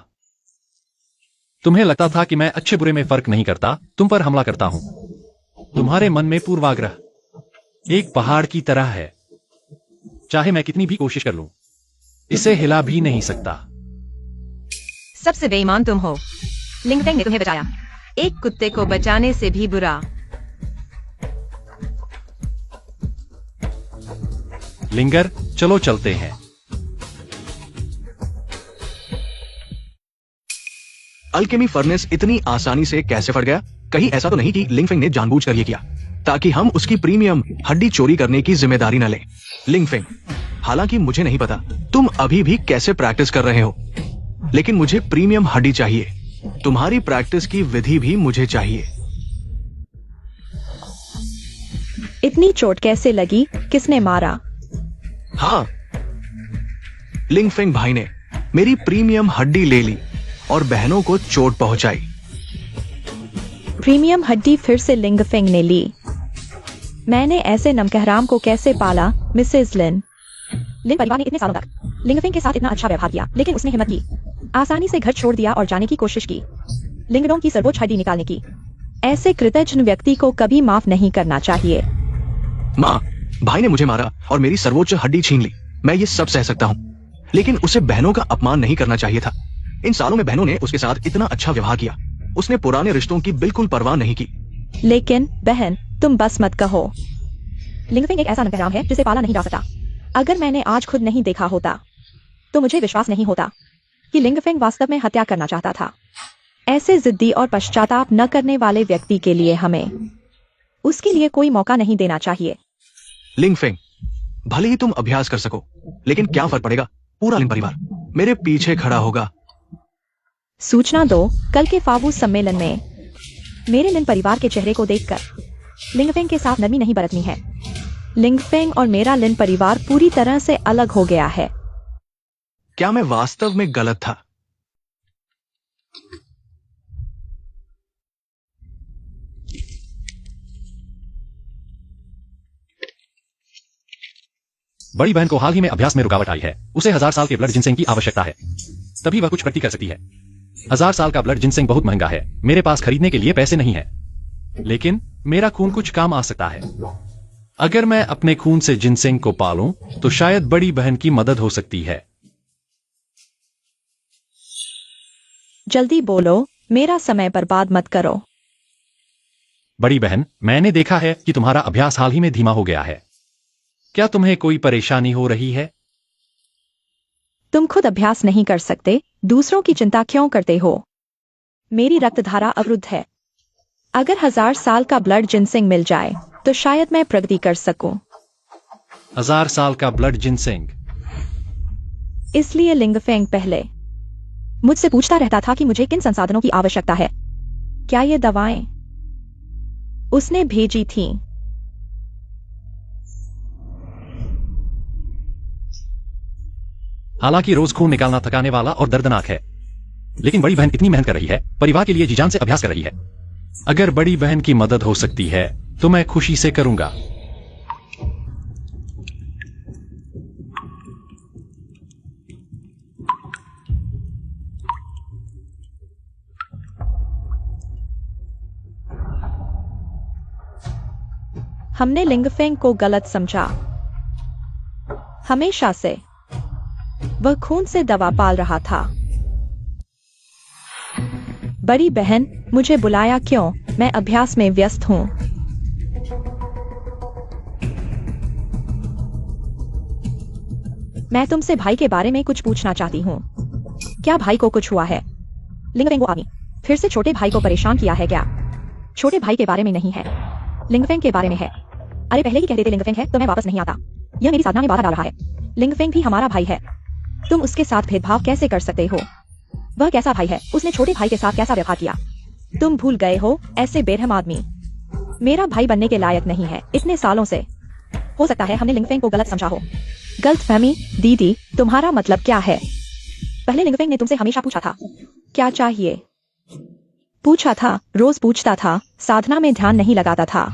तुम्हें लगता था कि मैं अच्छे बुरे में फर्क नहीं करता, तुम पर हमला करता हूं। तुम्हारे मन में पूर्वाग्रह एक पहाड़ की तरह है। चाहे मैं कितनी भी कोशिश कर लूं, इसे हिला भी नहीं सकता। सबसे बेईमान तुम हो। लिंगफेंग ने तुम्हें बचाया, एक कुत्ते को बचाने से भी बुरा। लिंगर, चलो चलते हैं। अल्केमी फर्नेस इतनी आसानी से कैसे फट गया? कहीं ऐसा तो नहीं कि लिंगफेंग ने जानबूझकर ये किया ताकि हम उसकी प्रीमियम हड्डी चोरी करने की जिम्मेदारी न लें? लिंगफेंग, हालांकि मुझे नहीं पता तुम अभी भी कैसे प्रैक्टिस कर रहे हो, लेकिन मुझे प्रीमियम हड्डी चाहिए। तुम्हारी प्रैक्टिस की विधि भी मुझे चाहिए। इतनी चोट कैसे लगी? किसने मारा? हाँ, लिंगफेंग भाई ने मेरी प्रीमियम हड्डी ले ली और बहनों को चोट पहुंचाई। प्रीमियम हड्डी फिर से लिंगफेंग ने ली। मैंने ऐसे नमकहराम को कैसे पाला? मिसेस लिन। लिन परिवार ने इतने सालों तक लिंगफेंग के साथ इतना अच्छा व्यवहार किया, लेकिन उसने हिम्मत की, आसानी से घर छोड़ दिया और जाने की कोशिश की, लिंगडों की सर्वोच्च हड्डी निकालने की। ऐसे कृतज्ञ व्यक्ति को कभी माफ नहीं करना चाहिए। माँ, भाई ने मुझे मारा और मेरी सर्वोच्च हड्डी छीन ली। मैं ये सब सह सकता हूँ, लेकिन उसे बहनों का अपमान नहीं करना चाहिए था। इन सालों में बहनों ने उसके साथ इतना अच्छा व्यवहार किया। उसने पुराने रिश्तों की बिल्कुल परवाह नहीं की। लेकिन बहन, तुम बस मत कहो। लिंगफेंग एक ऐसा नमकहराम है जिसे पाला नहीं जा सकता। अगर मैंने आज खुद नहीं देखा होता तो मुझे विश्वास नहीं होता कि लिंगफेंग वास्तव में हत्या करना चाहता था। ऐसे जिद्दी और पश्चाताप न करने वाले व्यक्ति के लिए हमें उसके लिए कोई मौका नहीं देना चाहिए। लिंगफेंग, भले ही तुम अभ्यास कर सको, लेकिन क्या फर्क पड़ेगा? पूरा लिन परिवार मेरे पीछे खड़ा होगा। सूचना दो, कल के फावू सम्मेलन में मेरे लिन परिवार के चेहरे को देखकर लिंगफेंग के साथ नरमी नहीं बरतनी है। लिंगफेंग और मेरा लिन परिवार पूरी तरह से अलग हो गया है। क्या मैं वास्तव में गलत था? बड़ी बहन को हाल ही में अभ्यास में रुकावट आई है। उसे 1000 साल के ब्लड जिनसेंग की आवश्यकता है, तभी वह कुछ प्रगति कर सकती है। 1000 साल का ब्लड जिनसेंग बहुत महंगा है। मेरे पास खरीदने के लिए पैसे नहीं है, लेकिन मेरा खून कुछ काम आ सकता है। अगर मैं अपने खून से जिनसेंग को पालूं तो शायद बड़ी बहन की मदद हो सकती है। जल्दी बोलो, मेरा समय बर्बाद मत करो। बड़ी बहन, मैंने देखा है कि तुम्हारा अभ्यास हाल ही में धीमा हो गया है। क्या तुम्हें कोई परेशानी हो रही है? तुम खुद अभ्यास नहीं कर सकते, दूसरों की चिंता क्यों करते हो? मेरी रक्तधारा अवरुद्ध है। अगर 1000 साल का ब्लड जिनसिंग मिल जाए तो शायद मैं प्रगति कर सकूं। 1000 साल का ब्लड जिनसिंग? इसलिए लिंगफेंग पहले मुझसे पूछता रहता था कि मुझे किन संसाधनों की आवश्यकता है। क्या ये दवाएं उसने भेजी थीं? हालांकि रोज खून निकालना थकाने वाला और दर्दनाक है, लेकिन बड़ी बहन इतनी मेहनत कर रही है, परिवार के लिए जी जान से अभ्यास कर रही है। अगर बड़ी बहन की मदद हो सकती है तो मैं खुशी से करूंगा। हमने लिंगफेंग को गलत समझा। हमेशा से वह खून से दवा पाल रहा था। बड़ी बहन, मुझे बुलाया क्यों? मैं अभ्यास में व्यस्त हूं। मैं तुमसे भाई के बारे में कुछ पूछना चाहती हूं। क्या भाई को कुछ हुआ है? लिंगफेंग आगे फिर से छोटे भाई को परेशान किया है क्या? छोटे भाई के बारे में नहीं है, लिंगफेंग के बारे में है। अरे पहले ही कह देते लिंगफेंग है तो मैं वापस नहीं आता। यह मेरी साधना में बाधा डाल रहा है। लिंगफेंग भी हमारा भाई है, तुम उसके साथ भेदभाव कैसे कर सकते हो? वह कैसा भाई है? उसने छोटे भाई के साथ कैसा व्यवहार किया? तुम भूल गए हो, ऐसे बेरहम आदमी मेरा भाई बनने के लायक नहीं है इतने सालों से। हो सकता है हमने लिंगफेंग को गलत समझा हो। गलतफहमी? दीदी, तुम्हारा मतलब क्या है? पहले लिंगफेंग ने तुमसे हमेशा पूछा था क्या चाहिए। पूछा था, रोज पूछता था, साधना में ध्यान नहीं लगाता था,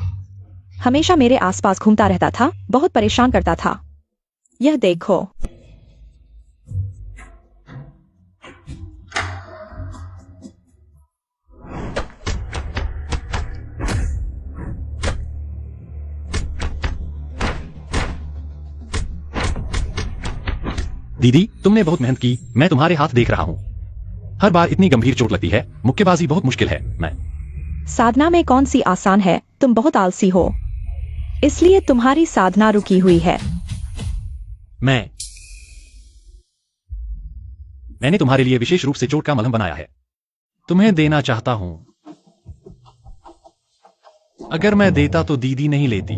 हमेशा मेरे आसपास घूमता रहता था, बहुत परेशान करता था। यह देखो। दीदी, तुमने बहुत मेहनत की, मैं तुम्हारे हाथ देख रहा हूं। हर बार इतनी गंभीर चोट लगती है, मुक्केबाजी बहुत मुश्किल है। मैं साधना में कौन सी आसान है? तुम बहुत आलसी हो, इसलिए तुम्हारी साधना रुकी हुई है। मैंने तुम्हारे लिए विशेष रूप से चोट का मलहम बनाया है, तुम्हें देना चाहता हूं। अगर मैं देता तो दीदी नहीं लेती।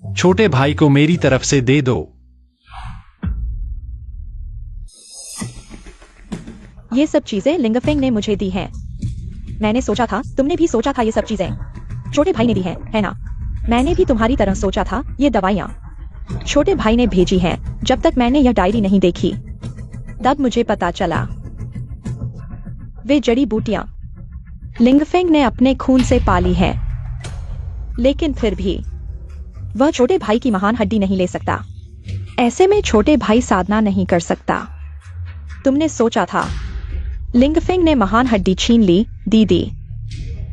छोटे भाई को मेरी तरफ से दे दो। ये सब चीजें लिंगफेंग ने मुझे दी हैं। मैंने सोचा था तुमने भी सोचा था ये सब चीजें छोटे भाई ने दी हैं, है ना? मैंने भी तुम्हारी तरह सोचा था ये दवाइयां छोटे भाई ने भेजी हैं। जब तक मैंने यह डायरी नहीं देखी तब मुझे पता चला वे जड़ी बूटियां लिंगफेंग ने अपने खून से पाली हैं। लेकिन फिर भी वह छोटे भाई की महान हड्डी नहीं ले सकता। ऐसे में छोटे भाई साधना नहीं कर सकता। तुमने सोचा था लिंगफेंग ने महान हड्डी छीन ली। दीदी,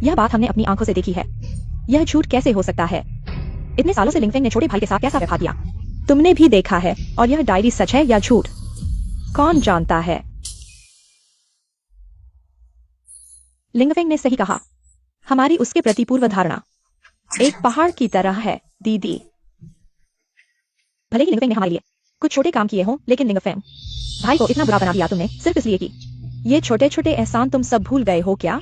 यह बात हमने अपनी आंखों से देखी है। यह झूठ कैसे हो सकता है? इतने सालों से लिंगफेंग ने छोटे भाई के साथ कैसा व्यवहार किया? तुमने भी देखा है। और यह डायरी सच है या झूठ, कौन जानता है? लिंगफेंग ने सही कहा। हमारी उसके प्रति पूर्व धारणा एक पहाड़ की तरह है। दीदी, भले ही लिंगफेंग ने हमारे लिए कुछ छोटे काम किए हों, लेकिन लिंगफेंग भाई को इतना बुरा बना दिया तुमने सिर्फ इसलिए कि ये छोटे छोटे एहसान तुम सब भूल गए हो क्या?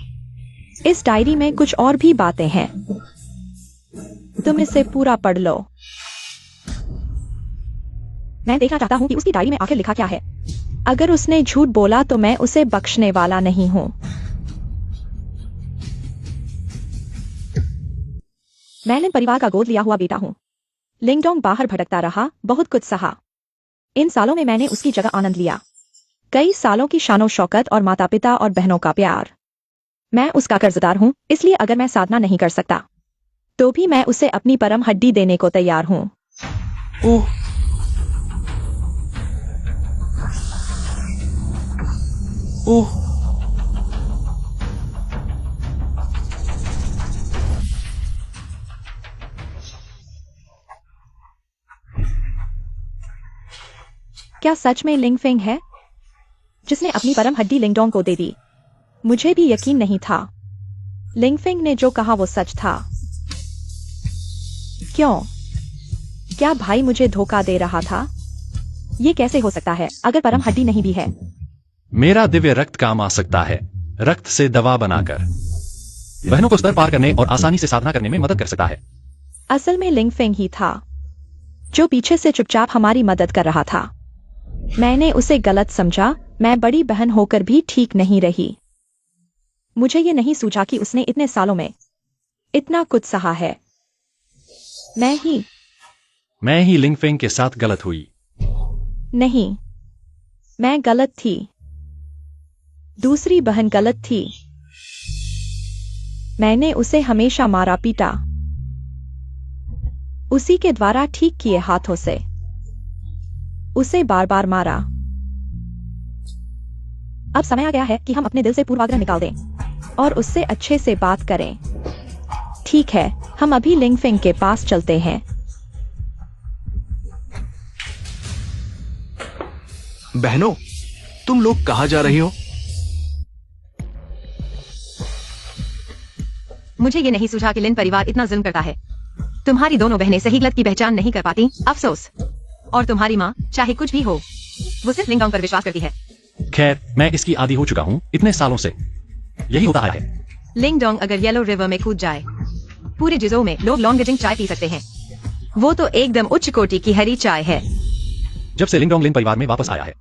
इस डायरी में कुछ और भी बातें हैं, तुम इसे पूरा पढ़ लो। मैं देखना चाहता हूं कि उसकी डायरी में आखिर लिखा क्या है। अगर उसने झूठ बोला तो मैं उसे बख्शने वाला नहीं हूं। मैं लिन परिवार का गोद लिया हुआ बेटा हूं। लिंगडोंग बाहर भटकता रहा, बहुत कुछ सहा। इन सालों में मैंने उसकी जगह आनंद लिया, कई सालों की शानो शौकत और माता पिता और बहनों का प्यार। मैं उसका कर्जदार हूं, इसलिए अगर मैं साधना नहीं कर सकता तो भी मैं उसे अपनी परम हड्डी देने को तैयार हूं। ओह, ओह, क्या सच में लिंगफेंग है? जिसने अपनी परम हड्डी लिंगडोंग को दे दी। मुझे भी यकीन नहीं था। लिंगफेंग ने जो कहा वो सच था। क्यों? क्या भाई मुझे धोखा दे रहा था? ये कैसे हो सकता है अगर परम हड्डी नहीं भी है? मेरा दिव्य रक्त काम आ सकता है, रक्त से दवा बनाकर बहनों को स्तर पार करने और आसानी से साधना करने में मदद कर सकता है। असल में लिंगफेंग ही था जो पीछे से चुपचाप हमारी मदद कर रहा था। मैंने उसे गलत समझा। मैं बड़ी बहन होकर भी ठीक नहीं रही। मुझे ये नहीं सूझा कि उसने इतने सालों में इतना कुछ सहा है। मैं ही लिंगफेंग के साथ गलत हुई। नहीं, मैं गलत थी। दूसरी बहन गलत थी। मैंने उसे हमेशा मारा पीटा, उसी के द्वारा ठीक किए हाथों से उसे बार बार मारा। अब समय आ गया है कि हम अपने दिल से पूर्वाग्रह निकाल दें और उससे अच्छे से बात करें। ठीक है, हम अभी लिंगफेंग के पास चलते हैं। बहनों, तुम लोग कहां जा रही हो? मुझे ये नहीं सूझा कि लिन परिवार इतना जुल्म करता है। तुम्हारी दोनों बहनें सही गलत की पहचान नहीं कर पाती, अफसोस। और तुम्हारी माँ चाहे कुछ भी हो, वो सिर्फ लिंगडोंग पर विश्वास करती है। खैर, मैं इसकी आदी हो चुका हूँ इतने सालों से। यही होता आया है। लिंगडोंग अगर येलो रिवर में कूद जाए, पूरे जिजो में लोग लॉन्गजिंग चाय पी सकते हैं। वो तो एकदम उच्च कोटि की हरी चाय है। जब से लिंगडोंग लिन परिवार में वापस आया है,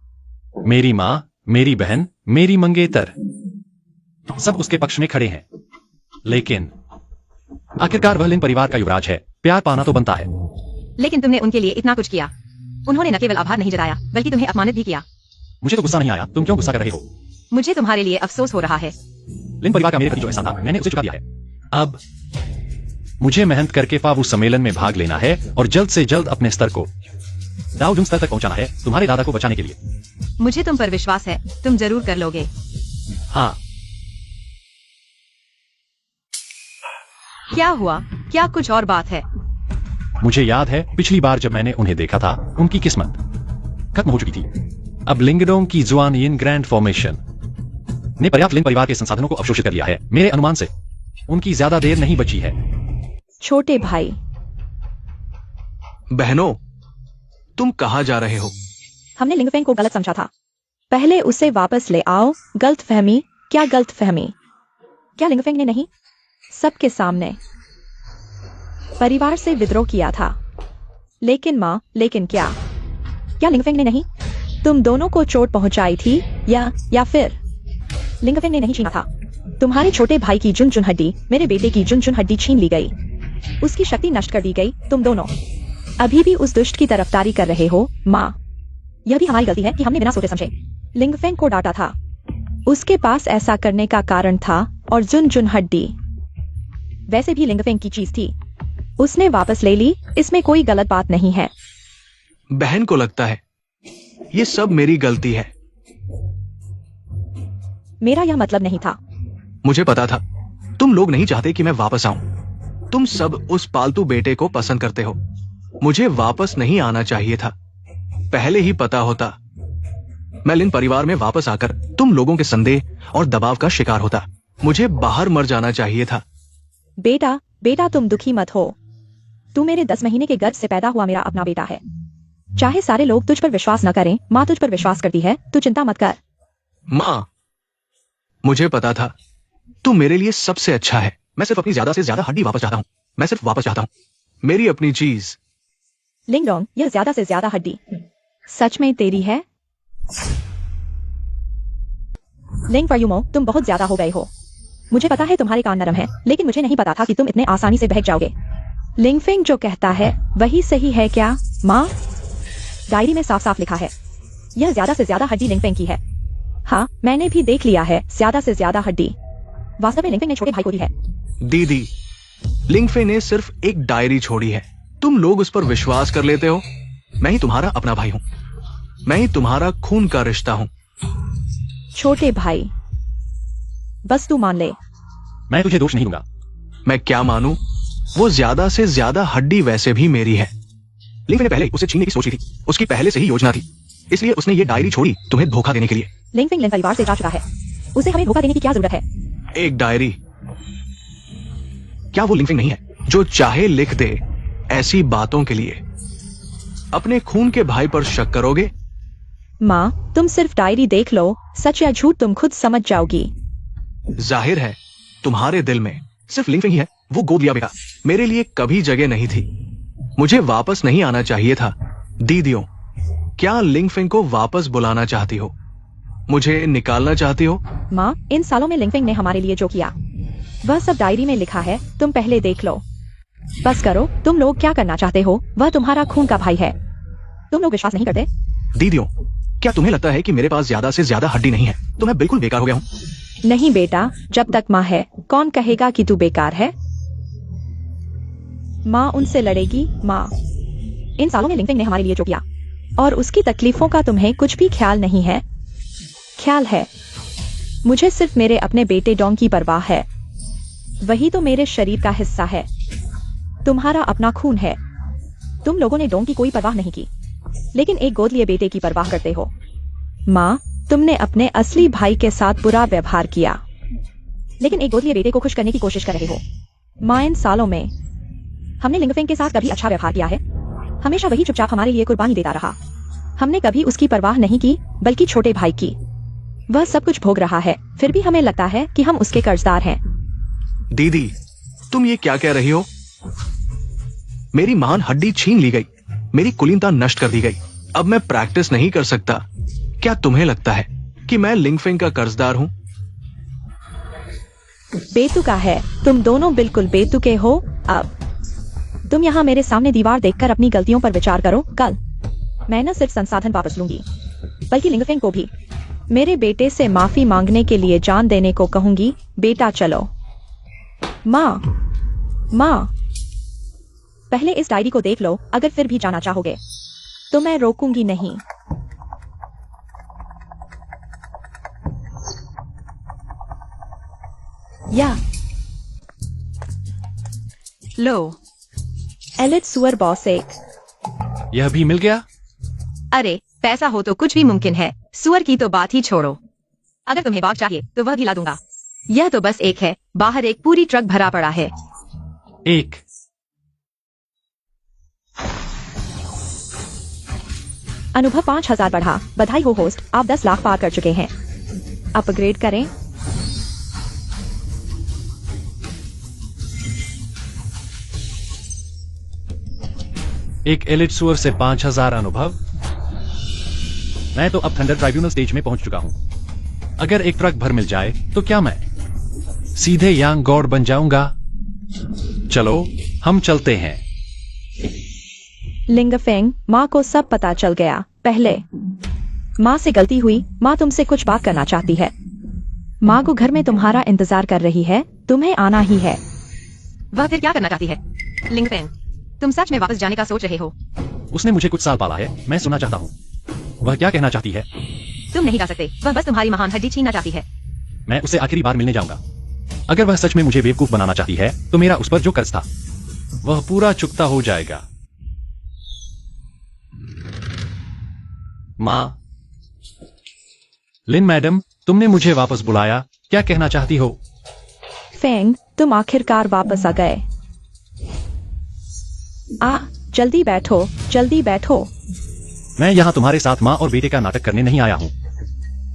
मेरी माँ, मेरी बहन, मेरी मंगेतर सब उसके पक्ष में खड़े हैं। लेकिन आखिरकार वह लिन परिवार का युवराज है, प्यार पाना तो बनता है। लेकिन तुमने उनके लिए इतना कुछ किया। उन्होंने न केवल आभार नहीं जताया, बल्कि तुम्हें अपमानित भी किया। मुझे तो गुस्सा नहीं आया। तुम क्यों गुस्सा कर रहे हो? मुझे तुम्हारे लिए अफसोस हो रहा है। लिन परिवार का मेरे प्रति जो एहसान था, मैंने उसे चुका दिया है। अब मुझे मेहनत करके फावू सम्मेलन में भाग लेना है और जल्द से जल्द अपने स्तर को दाओजुंग स्तर तक पहुंचाना है, तुम्हारे दादा को बचाने के लिए। मुझे तुम पर विश्वास है, तुम जरूर कर लोगे। हाँ। क्या हुआ? क्या कुछ और बात है? मुझे याद है पिछली बार जब मैंने उन्हें देखा था, उनकी किस्मत खत्म हो चुकी थी। अब लिंगडोंग की जुआन यिन ग्रैंड फॉर्मेशन ने पर्याप्त लिन परिवार के संसाधनों को अवशोषित कर लिया है। मेरे अनुमान से उनकी ज्यादा देर नहीं बची है। छोटे भाई। बहनों, तुम कहां जा रहे हो? हमने लिंगफेंग को गलत समझा था। पहले उसे वापस ले आओ। गलत फहमी? क्या गलत फहमी? क्या लिंगफेंग ने नहीं सबके सामने परिवार से विद्रोह किया था? लेकिन माँ, लेकिन क्या लिंगफेंग ने नहीं तुम दोनों को चोट पहुंचाई थी? या फिर लिंगफेंग ने नहीं छीना था? तुम्हारे छोटे भाई की जुन जुन हड्डी, मेरे बेटे की जुन जुन हड्डी छीन ली गई, उसकी शक्ति नष्ट कर दी गई। तुम दोनों अभी भी उस दुष्ट की तरफदारी कर रहे हो। माँ, यह भी हमारी गलती है कि हमने बिना सोचे समझे लिंगफेंग को डांटा था। उसके पास ऐसा करने का कारण था। और जुन जुन हड्डी वैसे भी लिंगफेंग की चीज थी, उसने वापस ले ली। इसमें कोई गलत बात नहीं है। बहन को लगता है ये सब मेरी गलती है। मेरा यह मतलब नहीं था। मुझे पता था तुम लोग नहीं चाहते कि मैं वापस आऊं। तुम सब उस पालतू बेटे को पसंद करते हो। मुझे वापस नहीं आना चाहिए था। पहले ही पता होता, मैं लिन परिवार में वापस आकर तुम लोगों के संदेह और दबाव का शिकार होता। मुझे बाहर मर जाना चाहिए था। बेटा तुम दुखी मत हो। तू मेरे 10 महीने के गर्भ से पैदा हुआ मेरा अपना बेटा है। चाहे सारे लोग तुझ पर विश्वास न करें, माँ तुझ पर विश्वास करती है। तू चिंता मत कर। माँ, मुझे पता था तू मेरे लिए सबसे अच्छा है। मैं सिर्फ अपनी ज्यादा से ज्यादा हड्डी वापस चाहता हूँ। मैं सिर्फ वापस चाहता हूँ मेरी अपनी चीज। लिंगडोंग, यह ज्यादा से ज्यादा हड्डी सच में तेरी है? लिंग फर्यूमो, तुम बहुत ज्यादा हो गए हो। मुझे पता है तुम्हारे कान नरम है, लेकिन मुझे नहीं पता था कि तुम इतने आसानी से बहक जाओगे। लिंगफेंग जो कहता है वही सही है क्या? माँ, डायरी में साफ साफ लिखा है यह ज्यादा से ज्यादा हड्डी लिंगफेंग की है। हाँ, मैंने भी देख लिया है ज्यादा से ज्यादा हड्डी वास्तव में लिंगफेंग ने छोटे भाई को दी है। दीदी, लिंगफे ने सिर्फ एक डायरी छोड़ी है। तुम लोग उस पर विश्वास कर लेते हो। मैं ही तुम्हारा अपना भाई हूँ। मैं ही तुम्हारा खून का रिश्ता हूँ। छोटे भाई, बस तू मान ले। मैं तुझे दोष नहीं दूंगा। मैं क्या मानूं? वो ज्यादा से ज्यादा हड्डी वैसे भी मेरी है। लिंगफे ने पहले उसे छीनने की सोची थी। उसकी पहले से ही योजना थी। इसलिए उसने ये डायरी छोड़ी तुम्हें धोखा देने के लिए। लिंगफिंग लिन परिवार से जा चुका है। उसे हमें धोखा देने की क्या जरूरत है? एक डायरी, क्या वो लिंगफिंग नहीं है जो चाहे लिख दे ऐसी बातों के लिए? अपने खून के भाई पर शक करोगे? माँ, तुम सिर्फ डायरी देख लो, सच या झूठ तुम खुद समझ जाओगी। जाहिर है तुम्हारे दिल में सिर्फ लिंगफिंग ही है। वो गोद लिया बेटा, मेरे लिए कभी जगह नहीं थी। मुझे वापस नहीं आना चाहिए था। दीदियों, क्या लिंगफिंग को वापस बुलाना चाहती हो? मुझे निकालना चाहती हो? माँ, इन सालों में लिंगफिंग ने हमारे लिए जो किया वह सब डायरी में लिखा है, तुम पहले देख लो। बस करो, तुम लोग क्या करना चाहते हो? वह तुम्हारा खून का भाई है। तुम लोग विश्वास नहीं करते? दीदियों, क्या तुम्हें लगता है कि मेरे पास ज्यादा से ज्यादा हड्डी नहीं है तो मैं बिल्कुल बेकार हो गया हूँ? नहीं बेटा, जब तक माँ है कौन कहेगा कि तू बेकार है? माँ उनसे लड़ेगी। माँ, इन सालों में लिंगफिंग ने हमारे लिए जो किया और उसकी तकलीफों का तुम्हें कुछ भी ख्याल नहीं है। ख्याल है, मुझे सिर्फ मेरे अपने बेटे डॉन की परवाह है। वही तो मेरे शरीर का हिस्सा है, तुम्हारा अपना खून है। तुम लोगों ने डॉन की कोई परवाह नहीं की, लेकिन एक गोद लिए बेटे की परवाह करते हो। माँ, तुमने अपने असली भाई के साथ बुरा व्यवहार किया, लेकिन एक गोद लिए बेटे को खुश करने की कोशिश कर रहे हो। माँ, इन सालों में हमने लिंगफिंग के साथ कभी अच्छा व्यवहार किया है? हमेशा वही चुपचाप हमारे लिए कुर्बानी देता रहा। हमने कभी उसकी परवाह नहीं की, बल्कि छोटे भाई की। वह सब कुछ भोग रहा है, फिर भी हमें लगता है कि हम उसके कर्जदार हैं। दीदी, तुम ये क्या कह रही हो? मेरी महान हड्डी छीन ली गई, मेरी कुलीनता नष्ट कर दी गई। अब मैं प्रैक्टिस नहीं कर सकता। क्या तुम्हें लगता है कि मैं लिंगफिंग का कर्जदार हूँ? बेतुका है, तुम दोनों बिल्कुल बेतुके हो। अब तुम यहाँ मेरे सामने दीवार देखकर अपनी गलतियों पर विचार करो। कल मैं न सिर्फ संसाधन वापस लूंगी, बल्कि लिंगफिंग को भी मेरे बेटे से माफी मांगने के लिए जान देने को कहूंगी। बेटा चलो। माँ, माँ, पहले इस डायरी को देख लो। अगर फिर भी जाना चाहोगे तो मैं रोकूंगी नहीं। या लो, एलिट सुअर बॉस एक। यह भी मिल गया? अरे पैसा हो तो कुछ भी मुमकिन है। सुअर की तो बात ही छोड़ो। अगर तुम्हें बाग चाहिए तो वह भी ला दूंगा। यह तो बस एक है, बाहर एक पूरी ट्रक भरा पड़ा है। एक। अनुभव 5000 बढ़ा। बधाई हो होस्ट, आप 10 लाख पार कर चुके हैं। अपग्रेड करें। एक एलिट सुअर से 5000 अनुभव। मैं तो अब थंडर ट्राइब्यूनल स्टेज में पहुंच चुका हूं। अगर एक ट्रक भर मिल जाए तो क्या मैं सीधे यांग गॉड बन जाऊंगा? चलो हम चलते हैं। लिंगफिंग, माँ को सब पता चल गया। पहले माँ से गलती हुई। माँ तुमसे कुछ बात करना चाहती है। माँ को घर में तुम्हारा इंतजार कर रही है, तुम्हें आना ही है। वह फिर क्या करना चाहती है? लिंगफिंग, तुम सच में वापस जाने का सोच रहे हो? उसने मुझे कुछ साल पाला है, मैं सुनना चाहता हूँ वह क्या कहना चाहती है। तुम नहीं जा सकते, वह बस तुम्हारी महान हड्डी छीनना चाहती है। मैं उसे आखिरी बार मिलने जाऊंगा। अगर वह सच में मुझे बेवकूफ बनाना चाहती है तो मेरा उस पर जो कर्ज था वह पूरा चुकता हो जाएगा। माँ, लिन मैडम, तुमने मुझे वापस बुलाया, क्या कहना चाहती हो? फेंग, तुम आखिरकार वापस आ गए। जल्दी बैठो, जल्दी बैठो। मैं यहाँ तुम्हारे साथ माँ और बेटे का नाटक करने नहीं आया हूँ।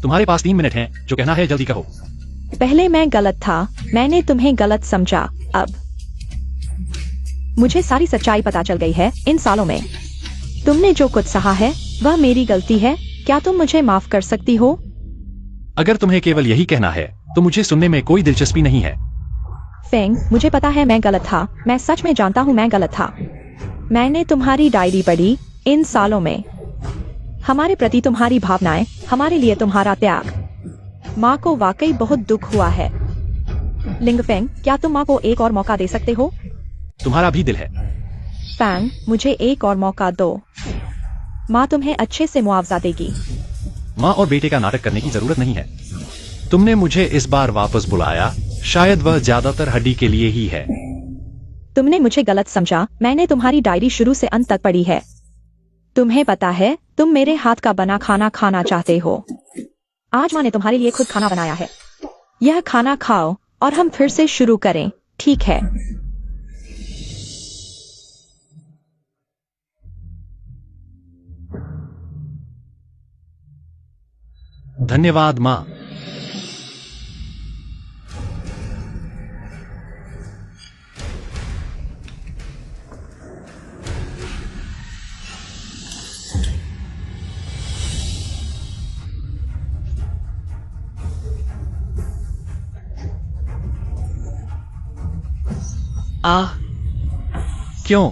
तुम्हारे पास 3 मिनट हैं, जो कहना है जल्दी कहो। पहले मैं गलत था, मैंने तुम्हें गलत समझा। अब मुझे सारी सच्चाई पता चल गई है। इन सालों में तुमने जो कुछ सहा है वह मेरी गलती है। क्या तुम मुझे माफ कर सकती हो? अगर तुम्हें केवल यही कहना है तो मुझे सुनने में कोई दिलचस्पी नहीं है। फेंग, मुझे पता है मैं गलत था। मैं सच में जानता हूँ मैं गलत था। मैंने तुम्हारी डायरी पढ़ी। इन सालों में हमारे प्रति तुम्हारी भावनाएं, हमारे लिए तुम्हारा त्याग। माँ को वाकई बहुत दुख हुआ है। लिंगफेंग, क्या तुम माँ को एक और मौका दे सकते हो? तुम्हारा भी दिल है। फैंग, मुझे एक और मौका दो। माँ तुम्हें अच्छे से मुआवजा देगी। माँ और बेटे का नाटक करने की जरूरत नहीं है। तुमने मुझे इस बार वापस बुलाया, शायद वह ज्यादातर हड्डी के लिए ही है। तुमने मुझे गलत समझा। मैंने तुम्हारी डायरी शुरू से अंत तक पढ़ी है। तुम्हें पता है, तुम मेरे हाथ का बना खाना खाना चाहते हो। आज माँ ने तुम्हारे लिए खुद खाना बनाया है। यह खाना खाओ और हम फिर से शुरू करें, ठीक है? धन्यवाद माँ। क्यों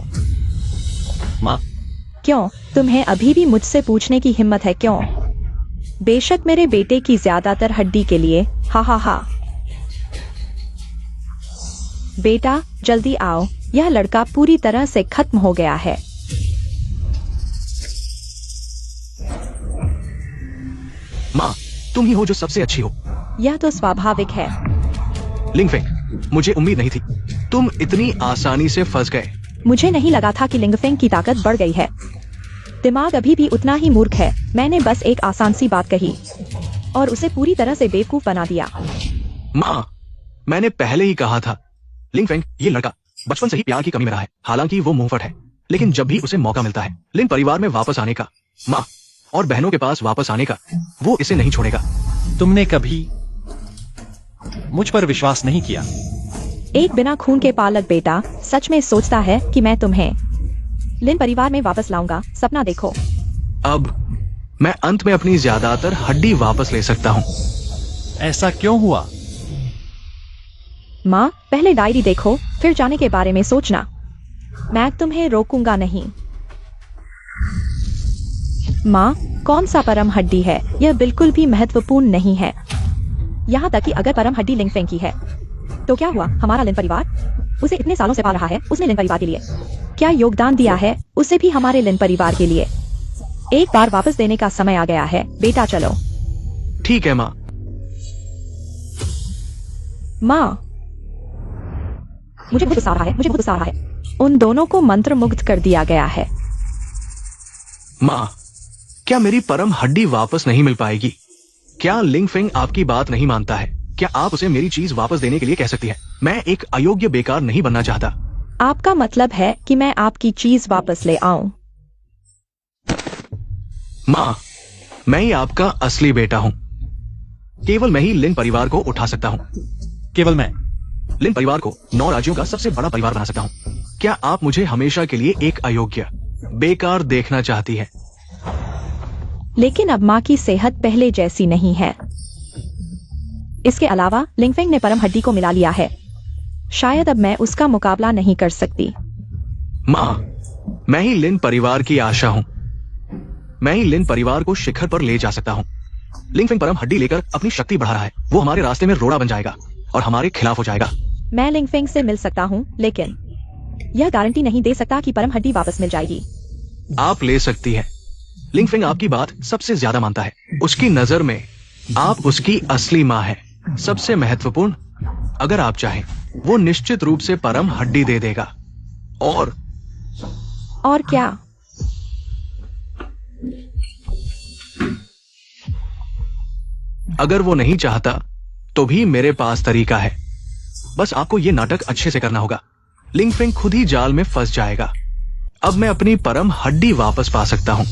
माँ? क्यों? तुम्हें अभी भी मुझसे पूछने की हिम्मत है क्यों? बेशक मेरे बेटे की ज्यादातर हड्डी के लिए, हा हा हा। बेटा जल्दी आओ, यह लड़का पूरी तरह से खत्म हो गया है। माँ, तुम ही हो जो सबसे अच्छी हो। यह तो स्वाभाविक है। लिंगफेंग, मुझे उम्मीद नहीं थी तुम इतनी आसानी से फंस गए। मुझे नहीं लगा था कि लिंगफेंग की ताकत बढ़ गई है। दिमाग अभी भी उतना ही मूर्ख है। मैंने बस एक आसान सी बात कही और उसे पूरी तरह से बेवकूफ बना दिया। माँ, मैंने पहले ही कहा था, लिंगफेंग ये लड़का बचपन से ही प्यार की कमी में रहा है। हालांकि वो मुंहफट है, लेकिन जब भी उसे मौका मिलता है लिन परिवार में वापस आने का, माँ और बहनों के पास वापस आने का, वो इसे नहीं छोड़ेगा। तुमने कभी मुझ पर विश्वास नहीं किया। एक बिना खून के पालक बेटा सच में सोचता है कि मैं तुम्हें लिन परिवार में वापस लाऊंगा? सपना देखो। अब मैं अंत में अपनी ज्यादातर हड्डी वापस ले सकता हूँ। ऐसा क्यों हुआ? माँ, पहले डायरी देखो, फिर जाने के बारे में सोचना। मैं तुम्हें रोकूंगा नहीं। माँ, कौन सा परम हड्डी है? यह बिल्कुल भी महत्वपूर्ण नहीं है। यहाँ तक कि अगर परम हड्डी लिंगफेंग की है तो क्या हुआ? हमारा लिन परिवार उसे इतने सालों से पाल रहा है। उसने लिन परिवार के लिए क्या योगदान दिया है? उसे भी हमारे लिन परिवार के लिए एक बार वापस देने का समय आ गया है। बेटा चलो। ठीक है माँ। माँ, मुझे बहुत गुस्सा आ रहा है। मुझे बहुत गुस्सा आ रहा है। उन दोनों को मंत्र मुग्ध कर दिया गया है। माँ, क्या मेरी परम हड्डी वापस नहीं मिल पाएगी? क्या लिंगफेंग आपकी बात नहीं मानता है? क्या आप उसे मेरी चीज वापस देने के लिए कह सकती हैं? मैं एक अयोग्य बेकार नहीं बनना चाहता। आपका मतलब है कि मैं आपकी चीज वापस ले आऊं? माँ, मैं ही आपका असली बेटा हूँ। केवल मैं ही लिन परिवार को उठा सकता हूँ। केवल मैं लिन परिवार को 9 राज्यों का सबसे बड़ा परिवार बना सकता हूँ। क्या आप मुझे हमेशा के लिए एक अयोग्य बेकार देखना चाहती है? लेकिन अब माँ की सेहत पहले जैसी नहीं है। इसके अलावा लिंगफेंग ने परम हड्डी को मिला लिया है। शायद अब मैं उसका मुकाबला नहीं कर सकती। माँ, मैं ही लिन परिवार की आशा हूँ। मैं ही लिन परिवार को शिखर पर ले जा सकता हूँ। लिंगफेंग परम हड्डी लेकर अपनी शक्ति बढ़ा रहा है। वो हमारे रास्ते में रोड़ा बन जाएगा और हमारे खिलाफ हो जाएगा। मैं लिंगफेंग से मिल सकता हूँ, लेकिन यह गारंटी नहीं दे सकता कि परम हड्डी वापस मिल जाएगी। आप ले सकती है। लिंगफेंग आपकी बात सबसे ज्यादा मानता है। उसकी नजर में आप उसकी असली माँ है। सबसे महत्वपूर्ण, अगर आप चाहें वो निश्चित रूप से परम हड्डी दे देगा। और क्या? अगर वो नहीं चाहता तो भी मेरे पास तरीका है। बस आपको ये नाटक अच्छे से करना होगा। लिंगफेंग खुद ही जाल में फंस जाएगा। अब मैं अपनी परम हड्डी वापस पा सकता हूं।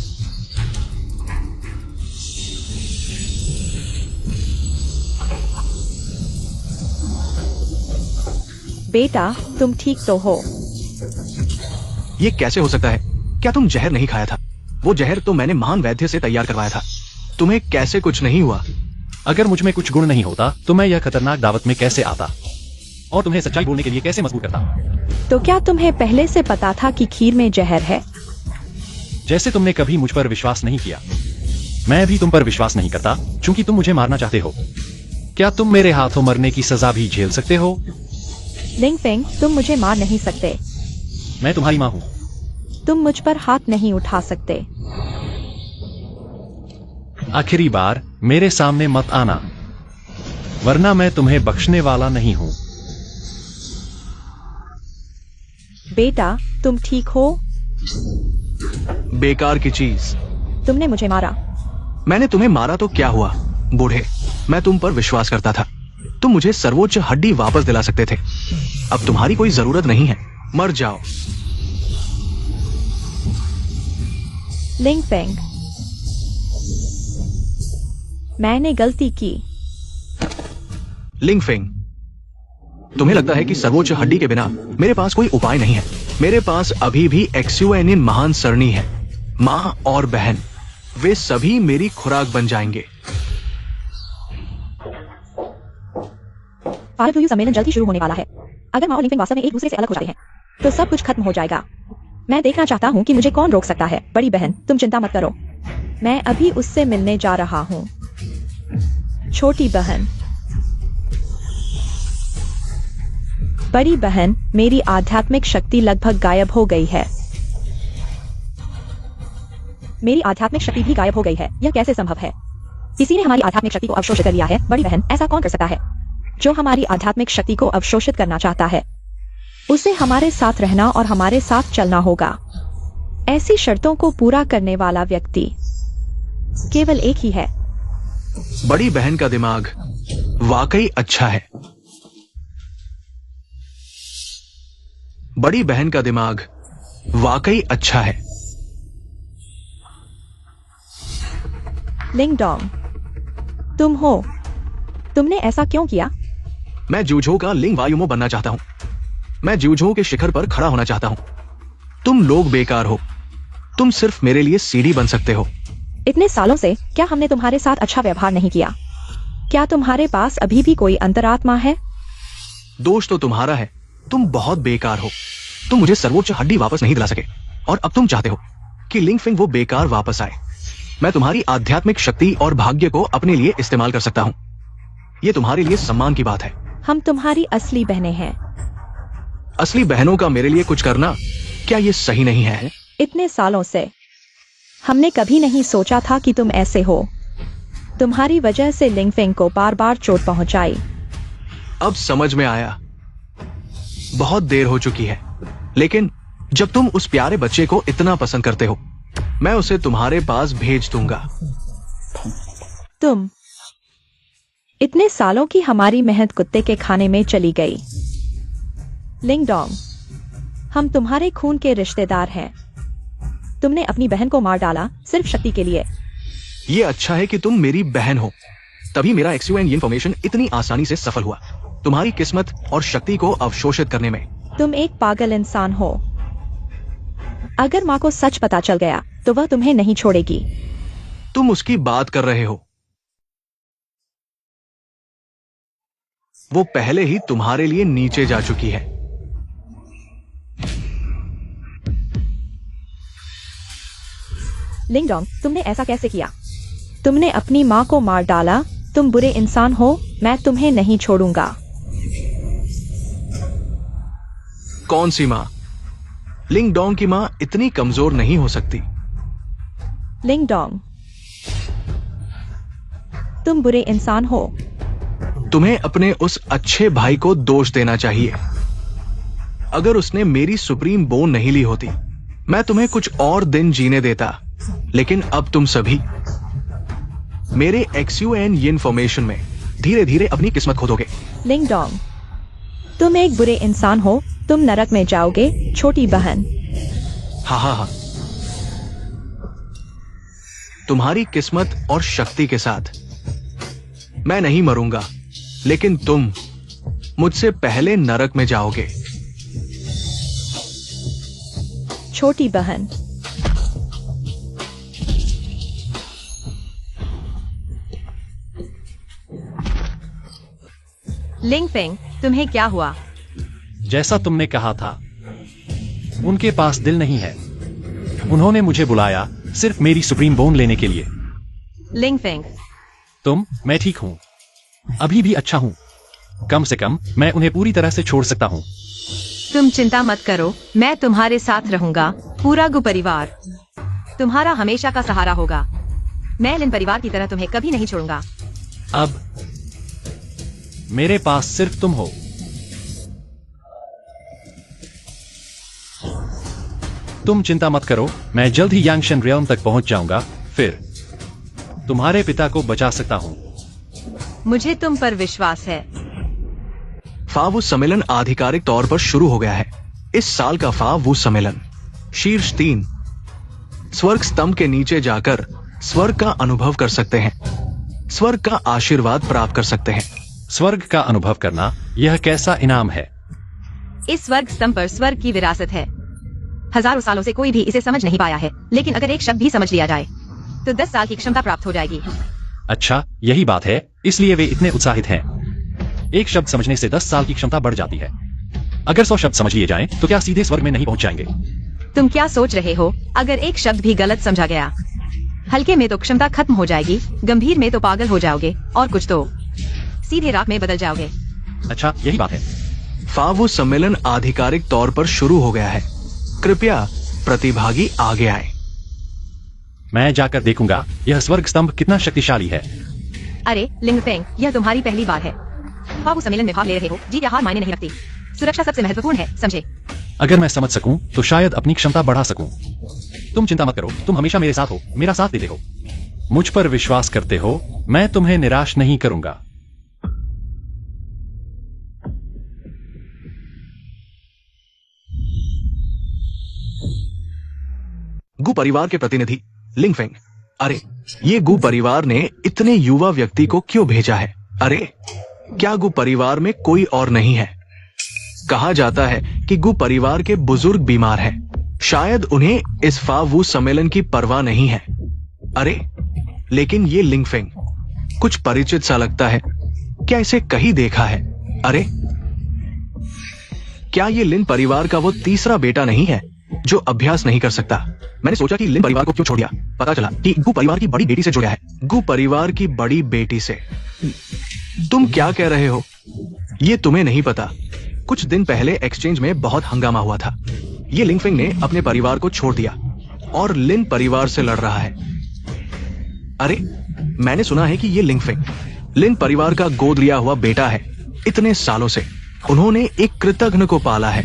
बेटा, तुम ठीक तो हो? ये कैसे हो सकता है? क्या तुम जहर नहीं खाया था? वो जहर तो मैंने महान वैद्य से तैयार करवाया था। तुम्हें कैसे कुछ नहीं हुआ? अगर मुझ में कुछ गुण नहीं होता तो मैं यह खतरनाक दावत में कैसे आता और तुम्हें सच्चाई बोलने के लिए कैसे मजबूर करता? तो क्या तुम्हें पहले से पता था कि खीर में जहर है? जैसे तुमने कभी मुझ पर विश्वास नहीं किया, मैं भी तुम पर विश्वास नहीं करता, क्योंकि तुम मुझे मारना चाहते हो। क्या तुम मेरे हाथों मरने की सजा भी झेल सकते हो? लिंगफेंग, तुम मुझे मार नहीं सकते। मैं तुम्हारी माँ हूँ। तुम मुझ पर हाथ नहीं उठा सकते। आखिरी बार मेरे सामने मत आना, वरना मैं तुम्हें बख्शने वाला नहीं हूँ। बेटा, तुम ठीक हो? बेकार की चीज। तुमने मुझे मारा। मैंने तुम्हें मारा तो क्या हुआ? बूढ़े, मैं तुम पर विश्वास करता था। तुम मुझे सर्वोच्च हड्डी वापस दिला सकते थे। अब तुम्हारी कोई जरूरत नहीं है, मर जाओ। लिंगफेंग, मैंने गलती की। लिंगफेंग, तुम्हें लगता है कि सर्वोच्च हड्डी के बिना मेरे पास कोई उपाय नहीं है। मेरे पास अभी भी एक्सुएनिन महान सरणी है। माँ और बहन, वे सभी मेरी खुराक बन जाएंगे। पार्वती सम्मेलन जल्द ही शुरू होने वाला है। अगर माँ और लिंगफेंग वास्तव में एक दूसरे से अलग हो जाते हैं तो सब कुछ खत्म हो जाएगा। मैं देखना चाहता हूँ कि मुझे कौन रोक सकता है। बड़ी बहन, तुम चिंता मत करो, मैं अभी उससे मिलने जा रहा हूँ। छोटी बहन, बड़ी बहन, मेरी आध्यात्मिक शक्ति लगभग गायब हो गई है। मेरी आध्यात्मिक शक्ति भी गायब हो गई है। यह कैसे संभव है? किसी ने हमारी आध्यात्मिक शक्ति को अवशोषित कर लिया है। बड़ी बहन, ऐसा कौन कर सकता है? जो हमारी आध्यात्मिक शक्ति को अवशोषित करना चाहता है, उसे हमारे साथ रहना और हमारे साथ चलना होगा। ऐसी शर्तों को पूरा करने वाला व्यक्ति केवल एक ही है। बड़ी बहन का दिमाग वाकई अच्छा है। बड़ी बहन का दिमाग वाकई अच्छा है। लिंगडोंग, तुम हो। तुमने ऐसा क्यों किया? मैं जूझो का लिंग वायुमो बनना चाहता हूं। मैं जूझो के शिखर पर खड़ा होना चाहता हूं। तुम लोग बेकार हो। तुम सिर्फ मेरे लिए सीढ़ी बन सकते हो। इतने सालों से क्या हमने तुम्हारे साथ अच्छा व्यवहार नहीं किया? क्या तुम्हारे पास अभी भी कोई अंतरात्मा है? दोष तो तुम्हारा है। तुम बहुत बेकार हो। तुम मुझे सर्वोच्च हड्डी वापस नहीं दिला सके और अब तुम चाहते हो कि लिंगफिंग वो बेकार वापस आए। मैं तुम्हारी आध्यात्मिक शक्ति और भाग्य को अपने लिए इस्तेमाल कर सकता हूं। यह तुम्हारे लिए सम्मान की बात है। हम तुम्हारी असली बहनें हैं। असली बहनों का मेरे लिए कुछ करना, क्या यह सही नहीं है? इतने सालों से हमने कभी नहीं सोचा था कि तुम ऐसे हो। तुम्हारी वजह से लिंगफिंग को बार बार चोट पहुंचाई। अब समझ में आया। बहुत देर हो चुकी है, लेकिन जब तुम उस प्यारे बच्चे को इतना पसंद करते हो, मैं उसे तुम्हारे पास भेज दूंगा। तुम इतने सालों की हमारी मेहनत कुत्ते के खाने में चली गई। लिंगडोंग, हम तुम्हारे खून के रिश्तेदार हैं। तुमने अपनी बहन को मार डाला सिर्फ शक्ति के लिए। यह अच्छा है कि तुम मेरी बहन हो, तभी मेरा एक्सयूएन इन्फॉर्मेशन इतनी आसानी से सफल हुआ, तुम्हारी किस्मत और शक्ति को अवशोषित करने में। तुम एक पागल इंसान हो। अगर माँ को सच पता चल गया तो वह तुम्हें नहीं छोड़ेगी। तुम उसकी बात कर रहे हो। वो पहले ही तुम्हारे लिए नीचे जा चुकी है। लिंगडोंग, तुमने ऐसा कैसे किया? तुमने अपनी माँ को मार डाला। तुम बुरे इंसान हो। मैं तुम्हें नहीं छोड़ूंगा। कौन सी माँ? लिंगडोंग की माँ इतनी कमजोर नहीं हो सकती। लिंगडोंग, तुम बुरे इंसान हो। तुम्हें अपने उस अच्छे भाई को दोष देना चाहिए। अगर उसने मेरी सुप्रीम बोन नहीं ली होती, मैं तुम्हें कुछ और दिन जीने देता। लेकिन अब तुम सभी मेरे एक्सयूएन इन्फॉर्मेशन में धीरे धीरे अपनी किस्मत खोदोगे। लिंगडोंग, तुम एक बुरे इंसान हो। तुम नरक में जाओगे, छोटी बहन। हाँ हाँ हाँ, तुम्हारी किस्मत और शक्ति के साथ मैं नहीं मरूंगा, लेकिन तुम मुझसे पहले नरक में जाओगे। छोटी बहन, लिंगफेंग, तुम्हें क्या हुआ? जैसा तुमने कहा था, उनके पास दिल नहीं है। उन्होंने मुझे बुलाया सिर्फ मेरी सुप्रीम बोन लेने के लिए। लिंगफेंग, मैं ठीक हूं, अभी भी अच्छा हूं। कम से कम मैं उन्हें पूरी तरह से छोड़ सकता हूं। तुम चिंता मत करो, मैं तुम्हारे साथ रहूंगा। पूरा गु परिवार तुम्हारा हमेशा का सहारा होगा। मैं लिन परिवार की तरह तुम्हें कभी नहीं छोड़ूंगा। अब मेरे पास सिर्फ तुम हो। तुम चिंता मत करो, मैं जल्द ही यांगशन रियल्म तक पहुंच जाऊंगा। फिर तुम्हारे पिता को बचा सकता हूं। मुझे तुम पर विश्वास है। फावू सम्मेलन आधिकारिक तौर पर शुरू हो गया है। इस साल का फावू सम्मेलन शीर्ष 3 स्वर्ग स्तंभ के नीचे जाकर स्वर्ग का अनुभव कर सकते हैं, स्वर्ग का आशीर्वाद प्राप्त कर सकते हैं। स्वर्ग का अनुभव करना यह कैसा इनाम है? इस स्वर्ग स्तंभ पर स्वर्ग की विरासत है। हजारों सालों से कोई भी इसे समझ नहीं पाया है, लेकिन अगर एक शब्द भी समझ लिया जाए तो 10 साल की क्षमता प्राप्त हो जाएगी। अच्छा, यही बात है, इसलिए वे इतने उत्साहित हैं। एक शब्द समझने से 10 साल की क्षमता बढ़ जाती है। अगर 100 शब्द समझ लिए जाएं, तो क्या सीधे स्वर्ग में नहीं पहुंच जाएंगे? तुम क्या सोच रहे हो? अगर एक शब्द भी गलत समझा गया, हल्के में तो क्षमता खत्म हो जाएगी, गंभीर में तो पागल हो जाओगे, और कुछ तो सीधे राख में बदल जाओगे। अच्छा, यही बात है। फावू सम्मेलन आधिकारिक तौर पर शुरू हो गया है। कृपया प्रतिभागी आगे आए। मैं जाकर देखूंगा यह स्वर्ग स्तंभ कितना शक्तिशाली है। अरे लिंगफेंग, यह तुम्हारी पहली बार है। फावू सम्मेलन में भाग ले रहे हो, जीत या हार मायने नहीं रखती। सुरक्षा सबसे महत्वपूर्ण है, समझे? अगर मैं समझ सकूं तो शायद अपनी क्षमता बढ़ा सकूं। तुम चिंता मत करो, तुम हमेशा मेरे साथ हो, मेरा साथ देते हो, मुझ पर विश्वास करते हो, मैं तुम्हें निराश नहीं करूंगा। गु परिवार के प्रतिनिधि लिंगफेंग, अरे ये गु परिवार ने इतने युवा व्यक्ति को क्यों भेजा है? अरे क्या गु परिवार में कोई और नहीं है? कहा जाता है कि गु परिवार के बुजुर्ग बीमार हैं। शायद उन्हें इस फावू सम्मेलन की परवाह नहीं है। अरे लेकिन ये लिंगफेंग कुछ परिचित सा लगता है। क्या इसे कहीं देखा है? अरे क्या ये लिन परिवार का वो तीसरा बेटा नहीं है जो अभ्यास नहीं कर सकता? मैंने सोचा कि लिन परिवार को क्यों छोड़ दिया। पता चला कि गु परिवार की बड़ी बेटी से जुड़ा है। गु परिवार की बड़ी बेटी से? तुम क्या कह रहे हो? ये तुम्हें नहीं पता। कुछ दिन पहले एक्सचेंज में बहुत हंगामा हुआ था। ये लिंगफेंग ने अपने परिवार को छोड़ दिया और लिन परिवार से लड़ रहा है। अरे मैंने सुना है कि ये लिंगफेंग लिन परिवार का गोद लिया हुआ बेटा है। इतने सालों से उन्होंने एक कृतघ्न को पाला है।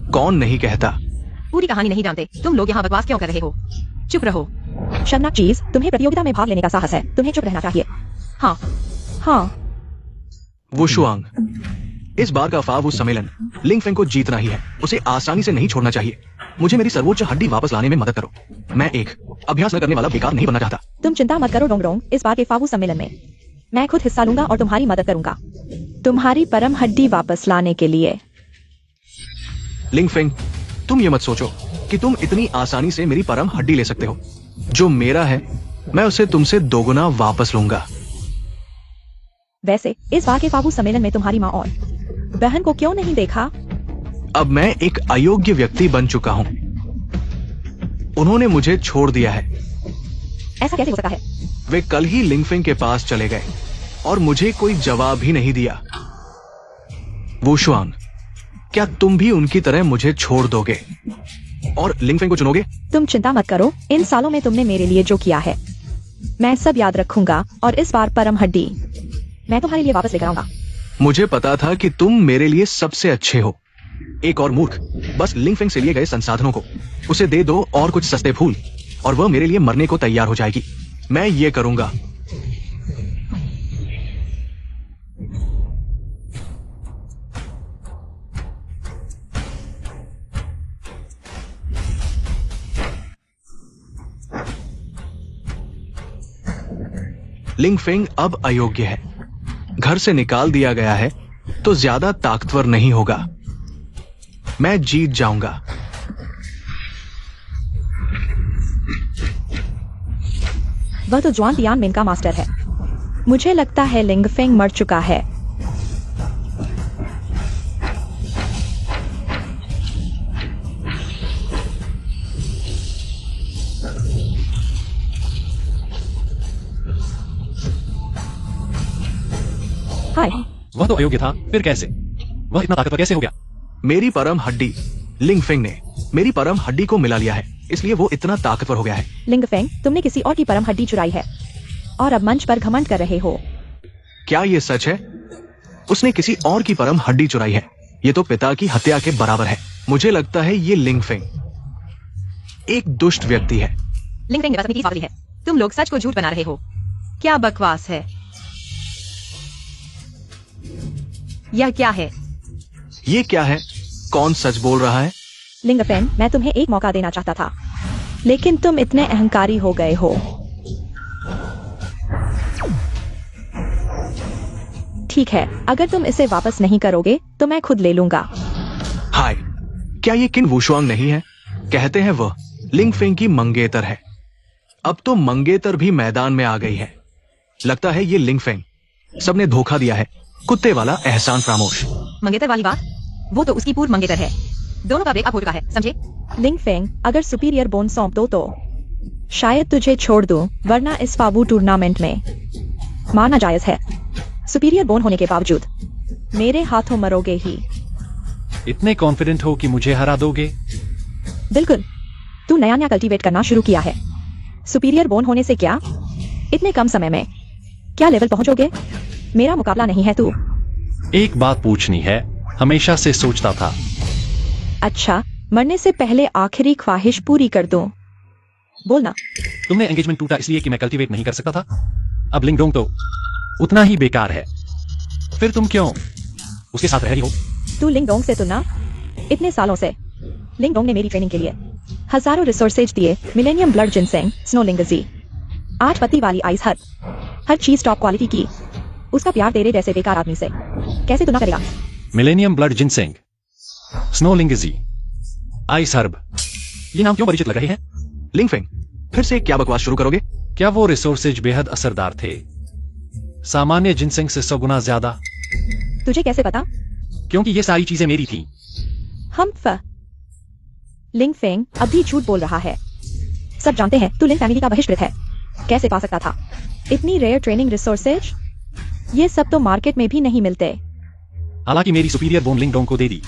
कौन नहीं कहता? पूरी कहानी नहीं जानते तुम लोग यहाँ बकवास क्यों कर रहे हो? चुप रहो। शर्मनाक चीज, तुम्हें प्रतियोगिता में भाग लेने का साहस है, तुम्हें चुप रहना चाहिए। हाँ, हाँ, वुशुआंग, इस बार का फावू सम्मेलन लिंगफेंग को जीतना ही है। उसे आसानी से नहीं छोड़ना चाहिए। मुझे मेरी सर्वोच्च हड्डी वापस लाने में मदद करो। मैं एक अभ्यास न करने वाला बेकार नहीं बनना चाहता। तुम चिंता मत करो डोंगरोंग, इस बार के फावू सम्मेलन में मैं खुद हिस्सा लूंगा और तुम्हारी मदद करूंगा, तुम्हारी परम हड्डी वापस लाने के लिए। लिंगफेंग, तुम ये मत सोचो कि तुम इतनी आसानी से मेरी परम हड्डी ले सकते हो। जो मेरा है मैं उसे तुमसे दोगुना वापस लूंगा। वैसे इस बार के फावू सम्मेलन में तुम्हारी माँ और बहन को क्यों नहीं देखा? अब मैं एक अयोग्य व्यक्ति बन चुका हूं। उन्होंने मुझे छोड़ दिया है। ऐसा कैसे हो सकता है? वे कल ही लिंगफेंग के पास चले गए और मुझे कोई जवाब ही नहीं दिया। वुशुआंग, क्या तुम भी उनकी तरह मुझे छोड़ दोगे और लिंगफेंग को चुनोगे? तुम चिंता मत करो, इन सालों में तुमने मेरे लिए जो किया है मैं सब याद रखूंगा, और इस बार परम हड्डी मैं तुम्हारे लिए वापस लेकर आऊंगा। मुझे पता था कि तुम मेरे लिए सबसे अच्छे हो। एक और मूर्ख बस लिंगफेंग से लिए गए संसाधनों को उसे दे दो और कुछ सस्ते फूल, और वह मेरे लिए मरने को तैयार हो जाएगी। मैं ये करूंगा। लिंगफेंग अब अयोग्य है। घर से निकाल दिया गया है तो ज्यादा ताकतवर नहीं होगा। मैं जीत जाऊंगा। वह तो जुआन तियानमेन का मास्टर है। मुझे लगता है लिंगफेंग मर चुका है। हाय, वह तो अयोग्य था, फिर कैसे? वह इतना ताकतवर कैसे हो गया? मेरी परम हड्डी लिंगफेंग ने मेरी परम हड्डी को मिला लिया है, इसलिए वो इतना ताकतवर हो गया है। लिंगफेंग, तुमने किसी और की परम हड्डी चुराई है और अब मंच पर घमंड कर रहे हो। क्या ये सच है? उसने किसी और की परम हड्डी चुराई है। ये तो पिता की हत्या के बराबर है। मुझे लगता है ये लिंगफेंग एक दुष्ट व्यक्ति है। लिंगफेंग के पास अपनी की है। तुम लोग सच को झूठ बना रहे हो। क्या बकवास है? यह क्या है? ये क्या है? कौन सच बोल रहा है? लिंगफेंग, मैं तुम्हें एक मौका देना चाहता था, लेकिन तुम इतने अहंकारी हो गए हो। ठीक है, अगर तुम इसे वापस नहीं करोगे तो मैं खुद ले लूंगा। हाय, क्या ये किन वुशुआंग नहीं है? कहते हैं वह लिंगफेंग की मंगेतर है। अब तो मंगेतर भी मैदान में आ गई है। लगता है ये लिंगफेंग सबने धोखा दिया है। कुत्ते वाला एहसान फरामोश। मंगेतर वाली बात? वो तो उसकी पूर्व मंगेतर है। दोनों का ब्रेकअप हो चुका है, समझे? लिंगफेंग, अगर सुपीरियर बोन सौंप दो तो शायद तुझे छोड़ दूं, वरना इस फाबू टूर्नामेंट में मारना जायज है। सुपीरियर बोन होने के बावजूद मेरे हाथों मरोगे ही। इतने कॉन्फिडेंट हो कि मुझे हरा दोगे? बिल्कुल। तू नया नया कल्टीवेट करना शुरू किया है। सुपीरियर बोन होने से क्या इतने कम समय में क्या लेवल पहुंचोगे? मेरा मुकाबला नहीं है तू। एक बात पूछनी है, हमेशा से सोचता था। अच्छा, मरने से पहले आखिरी ख्वाहिश पूरी कर दूं। बोलना। तुमने एंगेजमेंट टूटा इसलिए कि मैं कल्टीवेट नहीं कर सकता था? अब लिंगडोंग तो उतना ही बेकार है। फिर तुम क्यों उसके साथ रह रही हो? तू लिंगडोंग से तुलना? इतने सालों से लिंगडोंग ने मेरी ट्रेनिंग के लिए हजारों रिसोर्सेज दिए। मिलेनियम ब्लड जिनसेंग, स्नो लिंगजी, 8 पत्ती वाली आइस हर चीज टॉप क्वालिटी की। उसका प्यार तेरे जैसे बेकार आदमी से कैसे तुलना करेगा? Millennium blood ginseng, snow lingzhi, ice herb, ये नाम क्यों परिचित लग रहे हैं? लिंगफेंग, फिर से क्या बकवास शुरू करोगे? क्या वो रिसोर्सेज बेहद असरदार थे, सामान्य जिनसेंग से 100 गुना ज्यादा? तुझे कैसे पता? क्योंकि ये सारी चीजें मेरी थी। लिंगफेंग अब भी झूठ बोल रहा है। सब जानते हैं तू लिंग फैमिली का बहिष्कृत है। कैसे पा सकता था इतनी रेयर ट्रेनिंग रिसोर्सेज? ये सब तो मार्केट में भी नहीं मिलते। हालांकि मेरी सुपीरियर बोन लिंगडोंग को दे दी,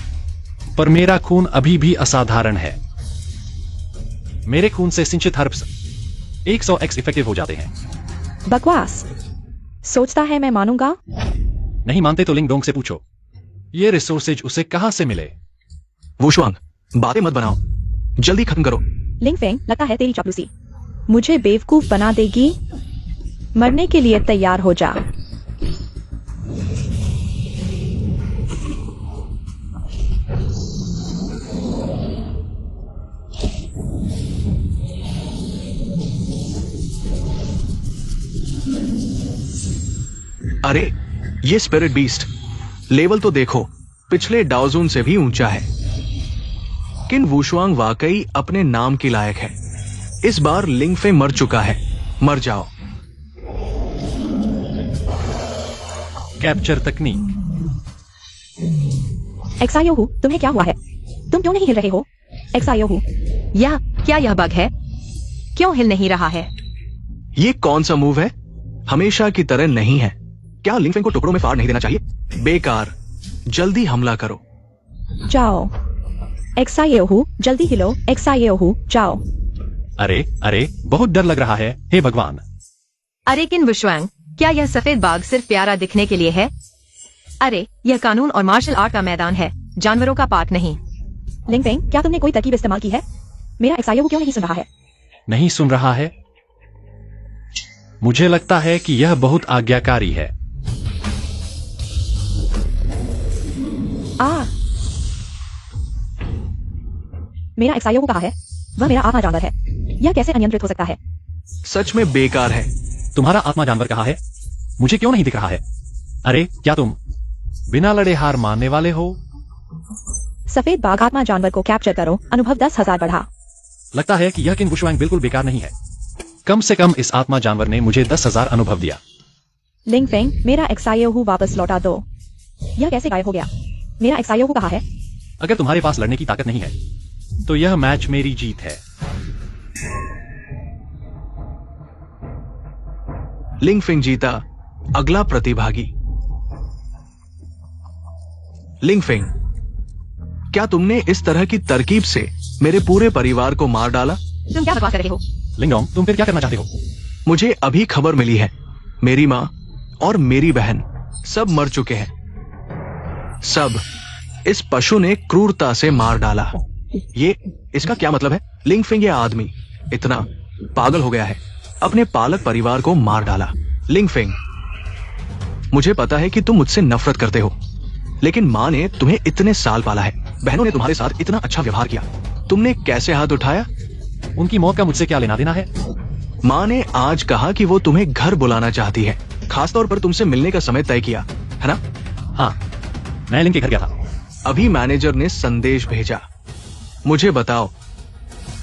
पर मेरा खून अभी भी असाधारण है। मेरे खून से सिंचित हर्ब्स 100x इफेक्टिव हो जाते हैं। बकवास। सोचता है मैं मानूंगा? नहीं मानते तो लिंगडोंग से पूछो। ये रिसोर्सेज उसे कहां से मिले? वुशुआंग, बातें मत बनाओ, जल्दी खत्म करो। लिंगफेंग, लगता है तेरी चापलूसी मुझे बेवकूफ बना देगी। मरने के लिए तैयार हो जा। अरे, ये स्पिरिट बीस्ट लेवल तो देखो, पिछले डाउजून से भी ऊंचा है। किन वुशुआंग वाकई अपने नाम की लायक है। इस बार लिंगफे मर चुका है। मर जाओ। कैप्चर तकनीक। एक्सायोहू, तुम्हें क्या हुआ है? तुम क्यों नहीं हिल रहे हो? एक्सायोहू, यह बग है? क्यों हिल नहीं रहा है? ये कौन सा मूव है? हमेशा की तरह नहीं है। क्या लिंगफेंग को टुकड़ों में फाड़ नहीं देना चाहिए? बेकार। जल्दी हमला करो। जाओ। एक्सायोहू, जल्दी हिलो। एक्सायोहू, जाओ। अरे, बहुत डर लग रहा है। हे भगवान। अरे किन वुशुआंग, क्या यह सफेद बाग सिर्फ प्यारा दिखने के लिए है? अरे, यह कानून और मार्शल आर्ट का मैदान है, जानवरों का पार्क नहीं। लिंगफेंग, क्या तुमने कोई तरकीब इस्तेमाल की है? मेरा एक्सायोहू क्यों नहीं सुन रहा है? नहीं सुन रहा है? मुझे लगता है कि यह बहुत आज्ञाकारी है। मेरा एक्सायोहू कहाँ है? वह मेरा आत्मा जानवर है। यह कैसे अनियंत्रित हो सकता है? सच में बेकार है। तुम्हारा आत्मा जानवर कहाँ है? मुझे क्यों नहीं दिख रहा है? अरे, क्या तुम बिना लड़े हार मानने वाले हो? सफेद बाघ आत्मा जानवर को कैप्चर करो, अनुभव 10,000 बढ़ा। लगता है कि यह किन वुशुआंग बिल्कुल बेकार नहीं है। कम से कम इस आत्मा जानवर ने मुझे 10,000 अनुभव दिया। लिंगफेंग, मेरा एक्सायोहू वापस लौटा दो। यह कैसे गायब हो गया? मेरा एक्सायोहू कहाँ है? अगर तुम्हारे पास लड़ने की ताकत नहीं है तो यह मैच मेरी जीत है। लिंगफिंग जीता। अगला प्रतिभागी। लिंगफिंग, क्या तुमने इस तरह की तरकीब से मेरे पूरे परिवार को मार डाला? तुम क्या बकवास कर रहे हो? लिंगडोंग, तुम फिर क्या करना चाहते हो? मुझे अभी खबर मिली है, मेरी माँ और मेरी बहन सब मर चुके हैं। सब इस पशु ने क्रूरता से मार डाला। ये इसका क्या मतलब है? लिंगफिंग, ये आदमी इतना पागल हो गया है, अपने पालक परिवार को मार डाला। लिंगफिंग, मुझे पता है कि तुम मुझसे नफरत करते हो, लेकिन माँ ने तुम्हें इतने साल पाला है, बहनों ने तुम्हारे साथ इतना अच्छा व्यवहार किया, तुमने कैसे हाथ उठाया? उनकी मौत का मुझसे क्या लेना देना है? माँ ने आज कहा कि वो तुम्हें घर बुलाना चाहती है, खासतौर पर तुमसे मिलने का समय तय किया, है ना? हाँ, मैं लिंग के घर गया था। अभी मैनेजर ने संदेश भेजा। मुझे बताओ,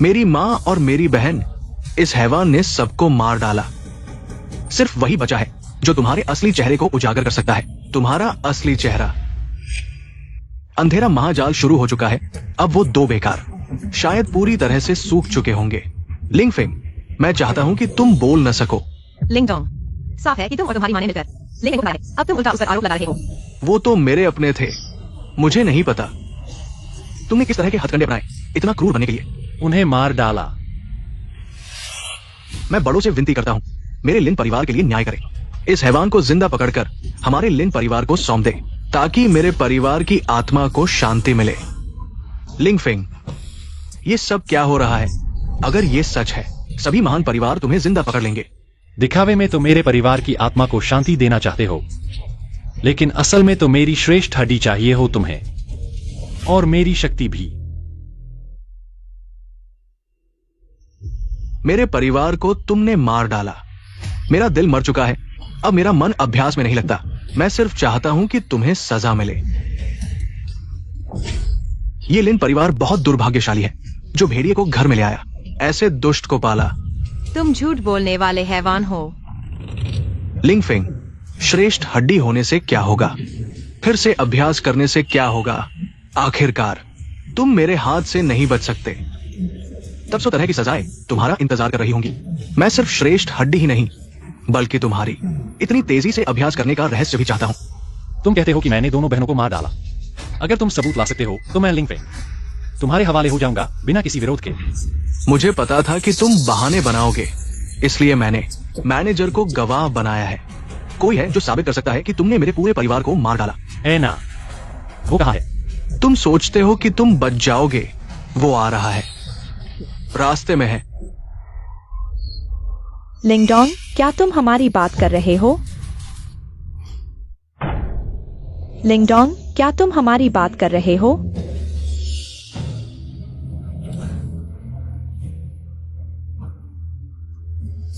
मेरी माँ और मेरी बहन, इस हैवान ने सबको मार डाला। सिर्फ वही बचा है जो तुम्हारे असली चेहरे को उजागर कर सकता है, तुम्हारा असली चेहरा। अंधेरा महाजाल शुरू हो चुका है, अब वो दो बेकार शायद पूरी तरह से सूख चुके होंगे। लिंगफिंग, मैं चाहता हूं कि तुम बोल न सको। लिंगडोंग, साफ है कि तुम और तुम्हारी मां ने मिलकर लिंग को मारा है। अब तुम उल्टा उस पर आरोप लगा रहे हो। वो तो मेरे अपने थे, मुझे नहीं पता तुमने किस तरह के हथकंडे अपनाए इतना क्रूर बनने के लिए। उन्हें मार डाला। मैं बड़ों से विनती करता हूं, मेरे लिन परिवार के लिए न्याय करें। इस हैवान को जिंदा पकड़कर हमारे लिन परिवार को सौंप दे, ताकि मेरे परिवार की आत्मा को शांति मिले। लिंगफिंग, ये सब क्या हो रहा है? अगर ये सच है, सभी महान परिवार तुम्हें जिंदा पकड़ लेंगे। दिखावे में तो मेरे परिवार की आत्मा को शांति देना चाहते हो, लेकिन असल में तो मेरी श्रेष्ठ हड्डी चाहिए हो तुम्हें, और मेरी शक्ति भी। मेरे परिवार को तुमने मार डाला, मेरा दिल मर चुका है, अब मेरा मन अभ्यास में नहीं लगता। मैं सिर्फ चाहता हूं कि तुम्हें सजा मिले। ये लिन परिवार बहुत दुर्भाग्यशाली है जो भेड़िए को घर में ले आया, ऐसे दुष्ट को पाला। तुम झूठ बोलने वाले हैवान हो। लिंगफिंग, श्रेष्ठ हड्डी होने से क्या होगा? फिर से अभ्यास करने से क्या होगा? आखिरकार तुम मेरे हाथ से नहीं बच सकते। तब सो तरह की सजाएं तुम्हारा इंतजार कर रही होंगी। मैं सिर्फ श्रेष्ठ हड्डी ही नहीं, बल्कि तुम्हारी इतनी तेजी से अभ्यास करने का रहस्य भी चाहता हूं। तुम कहते हो कि मैंने दोनों बहनों को मार डाला। अगर तुम सबूत ला सकते हो तो मैं लिंगफिंग तुम्हारे हवाले हो जाऊंगा बिना किसी विरोध के। मुझे पता था कि तुम बहाने बनाओगे, इसलिए मैंने मैनेजर को गवाह बनाया है। कोई है जो साबित कर सकता है कि तुमने मेरे पूरे परिवार को मार डाला। है ना? वो कहाँ है? तुम सोचते हो कि तुम बच जाओगे, वो आ रहा है, रास्ते में है। लिंगडोंग, क्या तुम हमारी बात कर रहे हो? लिंगडोंग, क्या तुम हमारी बात कर रहे हो?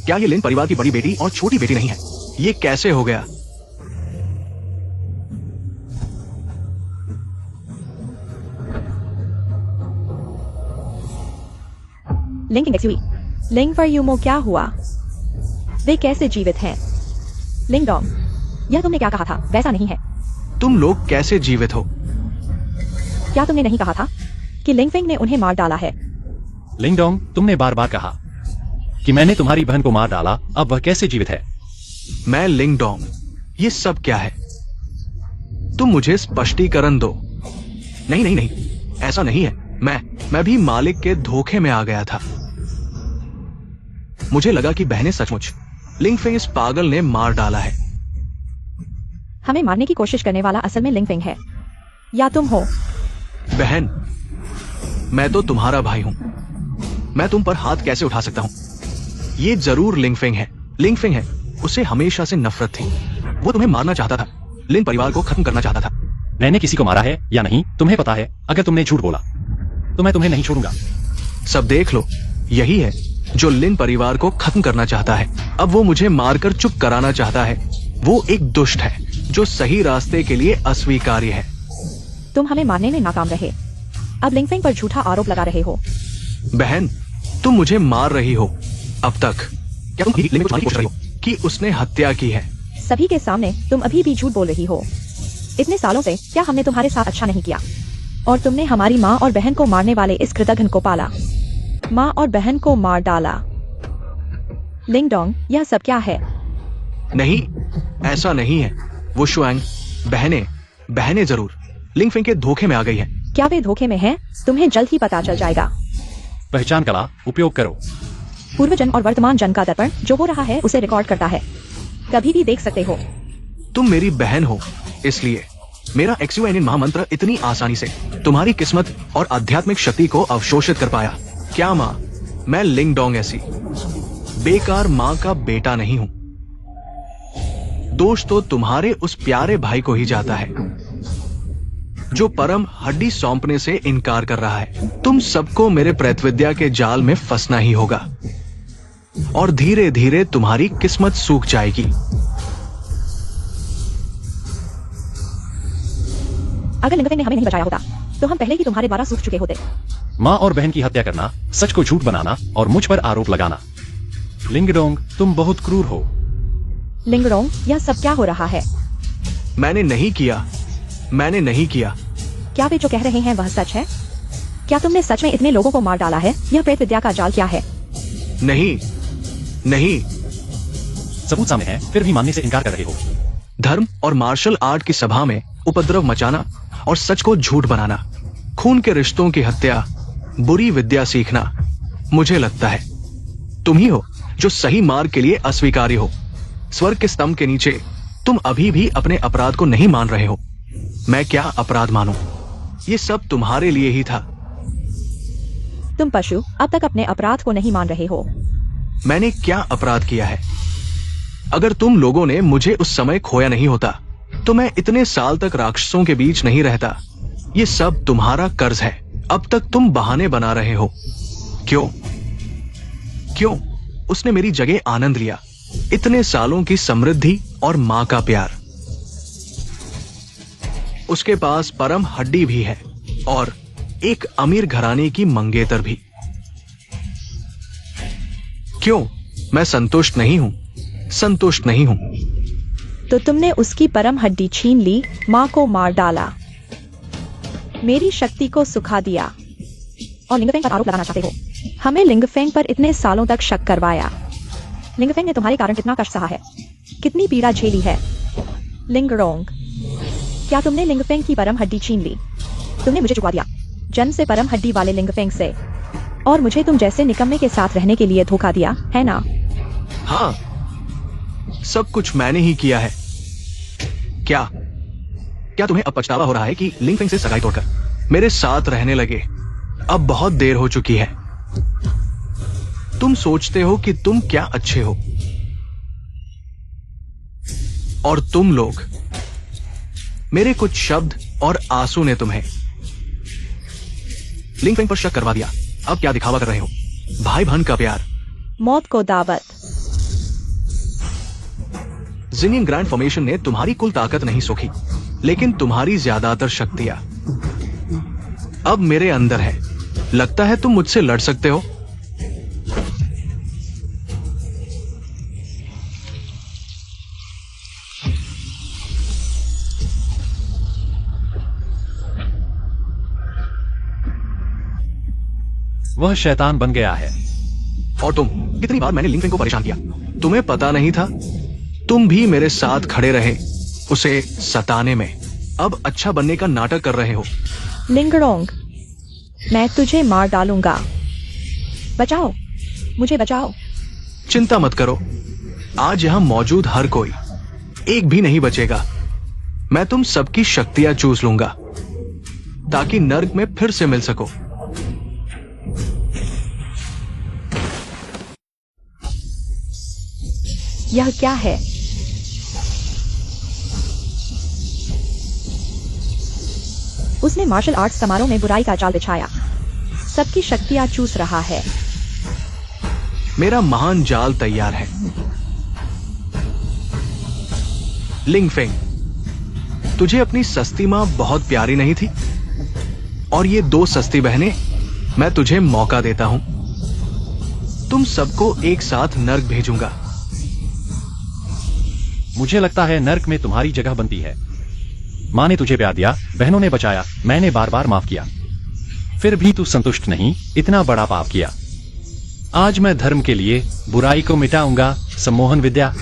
क्या ये लिन परिवार की बड़ी बेटी और छोटी बेटी नहीं है? ये कैसे हो गया? लिंग एक्सुई, लिंग फरयूमो, क्या हुआ? वे कैसे जीवित हैं? लिंगडोंग, यह तुमने क्या कहा था वैसा नहीं है। तुम लोग कैसे जीवित हो? क्या तुमने नहीं कहा था कि लिंगफिंग ने उन्हें मार डाला है? लिंगडोंग, तुमने बार बार कहा कि मैंने तुम्हारी बहन को मार डाला, अब वह कैसे जीवित है? मैं लिंगडोंग, ये सब क्या है? तुम मुझे स्पष्टीकरण दो। नहीं नहीं नहीं, ऐसा नहीं है। मैं भी मालिक के धोखे में आ गया था। मुझे लगा कि बहनें सचमुच लिंगफिंग इस पागल ने मार डाला है। हमें मारने की कोशिश करने वाला असल में लिंगफिंग है, या तुम हो? बहन, मैं तो तुम्हारा भाई हूं, मैं तुम पर हाथ कैसे उठा सकता हूं? ये जरूर लिंगफिंग है। लिंगफिंग है, उसे हमेशा से नफरत थी। वो तुम्हें मारना चाहता था, लिन परिवार को खत्म करना चाहता था। मैंने किसी को मारा है या नहीं तुम्हें पता है। अगर तुमने झूठ बोला तो मैं तुम्हें नहीं छोड़ूंगा। सब देख लो, यही है जो लिन परिवार को खत्म करना चाहता है। अब वो मुझे मारकर चुप कराना चाहता है। वो एक दुष्ट है जो सही रास्ते के लिए अस्वीकार्य है। तुम हमें मारने में नाकाम रहे, अब लिंगफिंग पर झूठा आरोप लगा रहे हो। बहन, तुम मुझे मार रही हो। अब तक क्या तुम लिंग को छुपाने की कोशिश कर रही हो कि उसने हत्या की है? सभी के सामने तुम अभी भी झूठ बोल रही हो। इतने सालों से क्या हमने तुम्हारे साथ अच्छा नहीं किया? और तुमने हमारी माँ और बहन को मारने वाले इस कृतघ्न को पाला, माँ और बहन को मार डाला। लिंगडोंग, यह सब क्या है? नहीं, ऐसा नहीं है। वो शुआंग, बहनें जरूर लिंगफिंग के धोखे में आ गई है। क्या वे धोखे में हैं? तुम्हें जल्द ही पता चल जाएगा। पहचान कला उपयोग करो। पूर्व जन्म और वर्तमान जन्म का दर्पण जो हो रहा है उसे रिकॉर्ड करता है, कभी भी देख सकते हो। तुम मेरी बहन हो, इसलिए मेरा एक्सयूएनएन महामंत्र इतनी आसानी से तुम्हारी किस्मत और आध्यात्मिक शक्ति को अवशोषित कर पाया। क्या माँ, मैं लिंगडोंग ऐसी बेकार माँ का बेटा नहीं हूं। दोष तो तुम्हारे उस प्यारे भाई को ही जाता है। जो परम हड्डी सौंपने से इनकार कर रहा है। तुम सबको मेरे प्रेत विद्या के जाल में फंसना ही होगा और धीरे धीरे तुम्हारी किस्मत सूख जाएगी। अगर लिंगफेंग ने हमें नहीं बचाया होता तो हम पहले ही तुम्हारे द्वारा सूख चुके होते। माँ और बहन की हत्या करना, सच को झूठ बनाना और मुझ पर आरोप लगाना। लिंगडोंग, तुम बहुत क्रूर हो। लिंगडोंग, यह सब क्या हो रहा है? मैंने नहीं किया। क्या वे जो कह रहे हैं वह सच है? क्या तुमने सच में इतने लोगों को मार डाला है? यह प्रेत विद्या का जाल क्या है? नहीं। सबूत सामने है, फिर भी मानने से इनकार कर रहे हो। धर्म और मार्शल आर्ट की सभा में उपद्रव मचाना और सच को झूठ बनाना, खून के रिश्तों की हत्या, बुरी विद्या सीखना। मुझे लगता है तुम ही हो जो सही मार्ग के लिए अस्वीकार्य हो। स्वर्ग के स्तंभ के नीचे तुम अभी भी अपने अपराध को नहीं मान रहे हो। मैं क्या अपराध मानूं? ये सब तुम्हारे लिए ही था। तुम पशु अब तक अपने अपराध को नहीं मान रहे हो। मैंने क्या अपराध किया है? अगर तुम लोगों ने मुझे उस समय खोया नहीं होता तो मैं इतने साल तक राक्षसों के बीच नहीं रहता। ये सब तुम्हारा कर्ज है। अब तक तुम बहाने बना रहे हो। क्यों? उसने मेरी जगह आनंद लिया। इतने सालों की समृद्धि और मां का प्यार। उसके पास परम हड्डी भी है और एक अमीर घराने की मंगेतर भी। क्यों? मैं संतुष्ट नहीं हूं। तो तुमने उसकी परम हड्डी छीन ली, माँ को मार डाला, मेरी शक्ति को सुखा दिया और लिंगफेंग पर आरोप लगाना चाहते हो। हमें लिंगफेंग पर इतने सालों तक शक करवाया। लिंगफेंग ने तुम्हारे कारण कितना कष्ट सहा है, कितनी पीड़ा झेली है। लिंगडोंग, क्या तुमने लिंगफेंग की परम हड्डी छीन ली? तुमने मुझे चुका दिया, जन्म से परम हड्डी वाले लिंगफेंग से, और मुझे तुम जैसे निकम्मे के साथ रहने के लिए धोखा दिया, है ना? हाँ, सब कुछ मैंने ही किया है। क्या तुम्हें अब पछतावा हो रहा है कि लिंगफेंग से सगाई तोड़कर मेरे साथ रहने लगे? अब बहुत देर हो चुकी है। तुम सोचते हो कि तुम क्या अच्छे हो, और तुम लोग, मेरे कुछ शब्द और आंसू ने तुम्हें लिंगफेंग पर शक करवा दिया। अब क्या दिखावा कर रहे हो? भाई बहन का प्यार, मौत को दावत। जिनियन ग्रैंड फॉर्मेशन ने तुम्हारी कुल ताकत नहीं सोखी, लेकिन तुम्हारी ज्यादातर शक्तियां अब मेरे अंदर है। लगता है तुम मुझसे लड़ सकते हो। वह शैतान बन गया है। और तुम, कितनी बार मैंने लिंगफेंग को परेशान किया, तुम्हें पता नहीं था? तुम भी मेरे साथ खड़े रहे उसे सताने में। अब अच्छा बनने का नाटक कर रहे हो। लिंगडोंग, मैं तुझे मार डालूंगा। बचाओ, मुझे बचाओ। चिंता मत करो, आज यहां मौजूद हर कोई, एक भी नहीं बचेगा। मैं तुम सबकी शक्तियां चूस लूंगा ताकि नर्क में फिर से मिल सको। यह क्या है? उसने मार्शल आर्ट्स समारोह में बुराई का जाल बिछाया, सबकी शक्तियां चूस रहा है। मेरा महान जाल तैयार है। लिंगफेंग, तुझे अपनी सस्ती मां बहुत प्यारी नहीं थी? और ये दो सस्ती बहनें, मैं तुझे मौका देता हूं। तुम सबको एक साथ नर्क भेजूंगा। मुझे लगता है नर्क में तुम्हारी जगह बनती है। माँ ने तुझे प्यार दिया, बहनों ने बचाया, मैंने बार बार माफ किया, फिर भी तू संतुष्ट नहीं। इतना बड़ा पाप किया। आज मैं धर्म के लिए बुराई को मिटाऊंगा। सम्मोहन विद्या।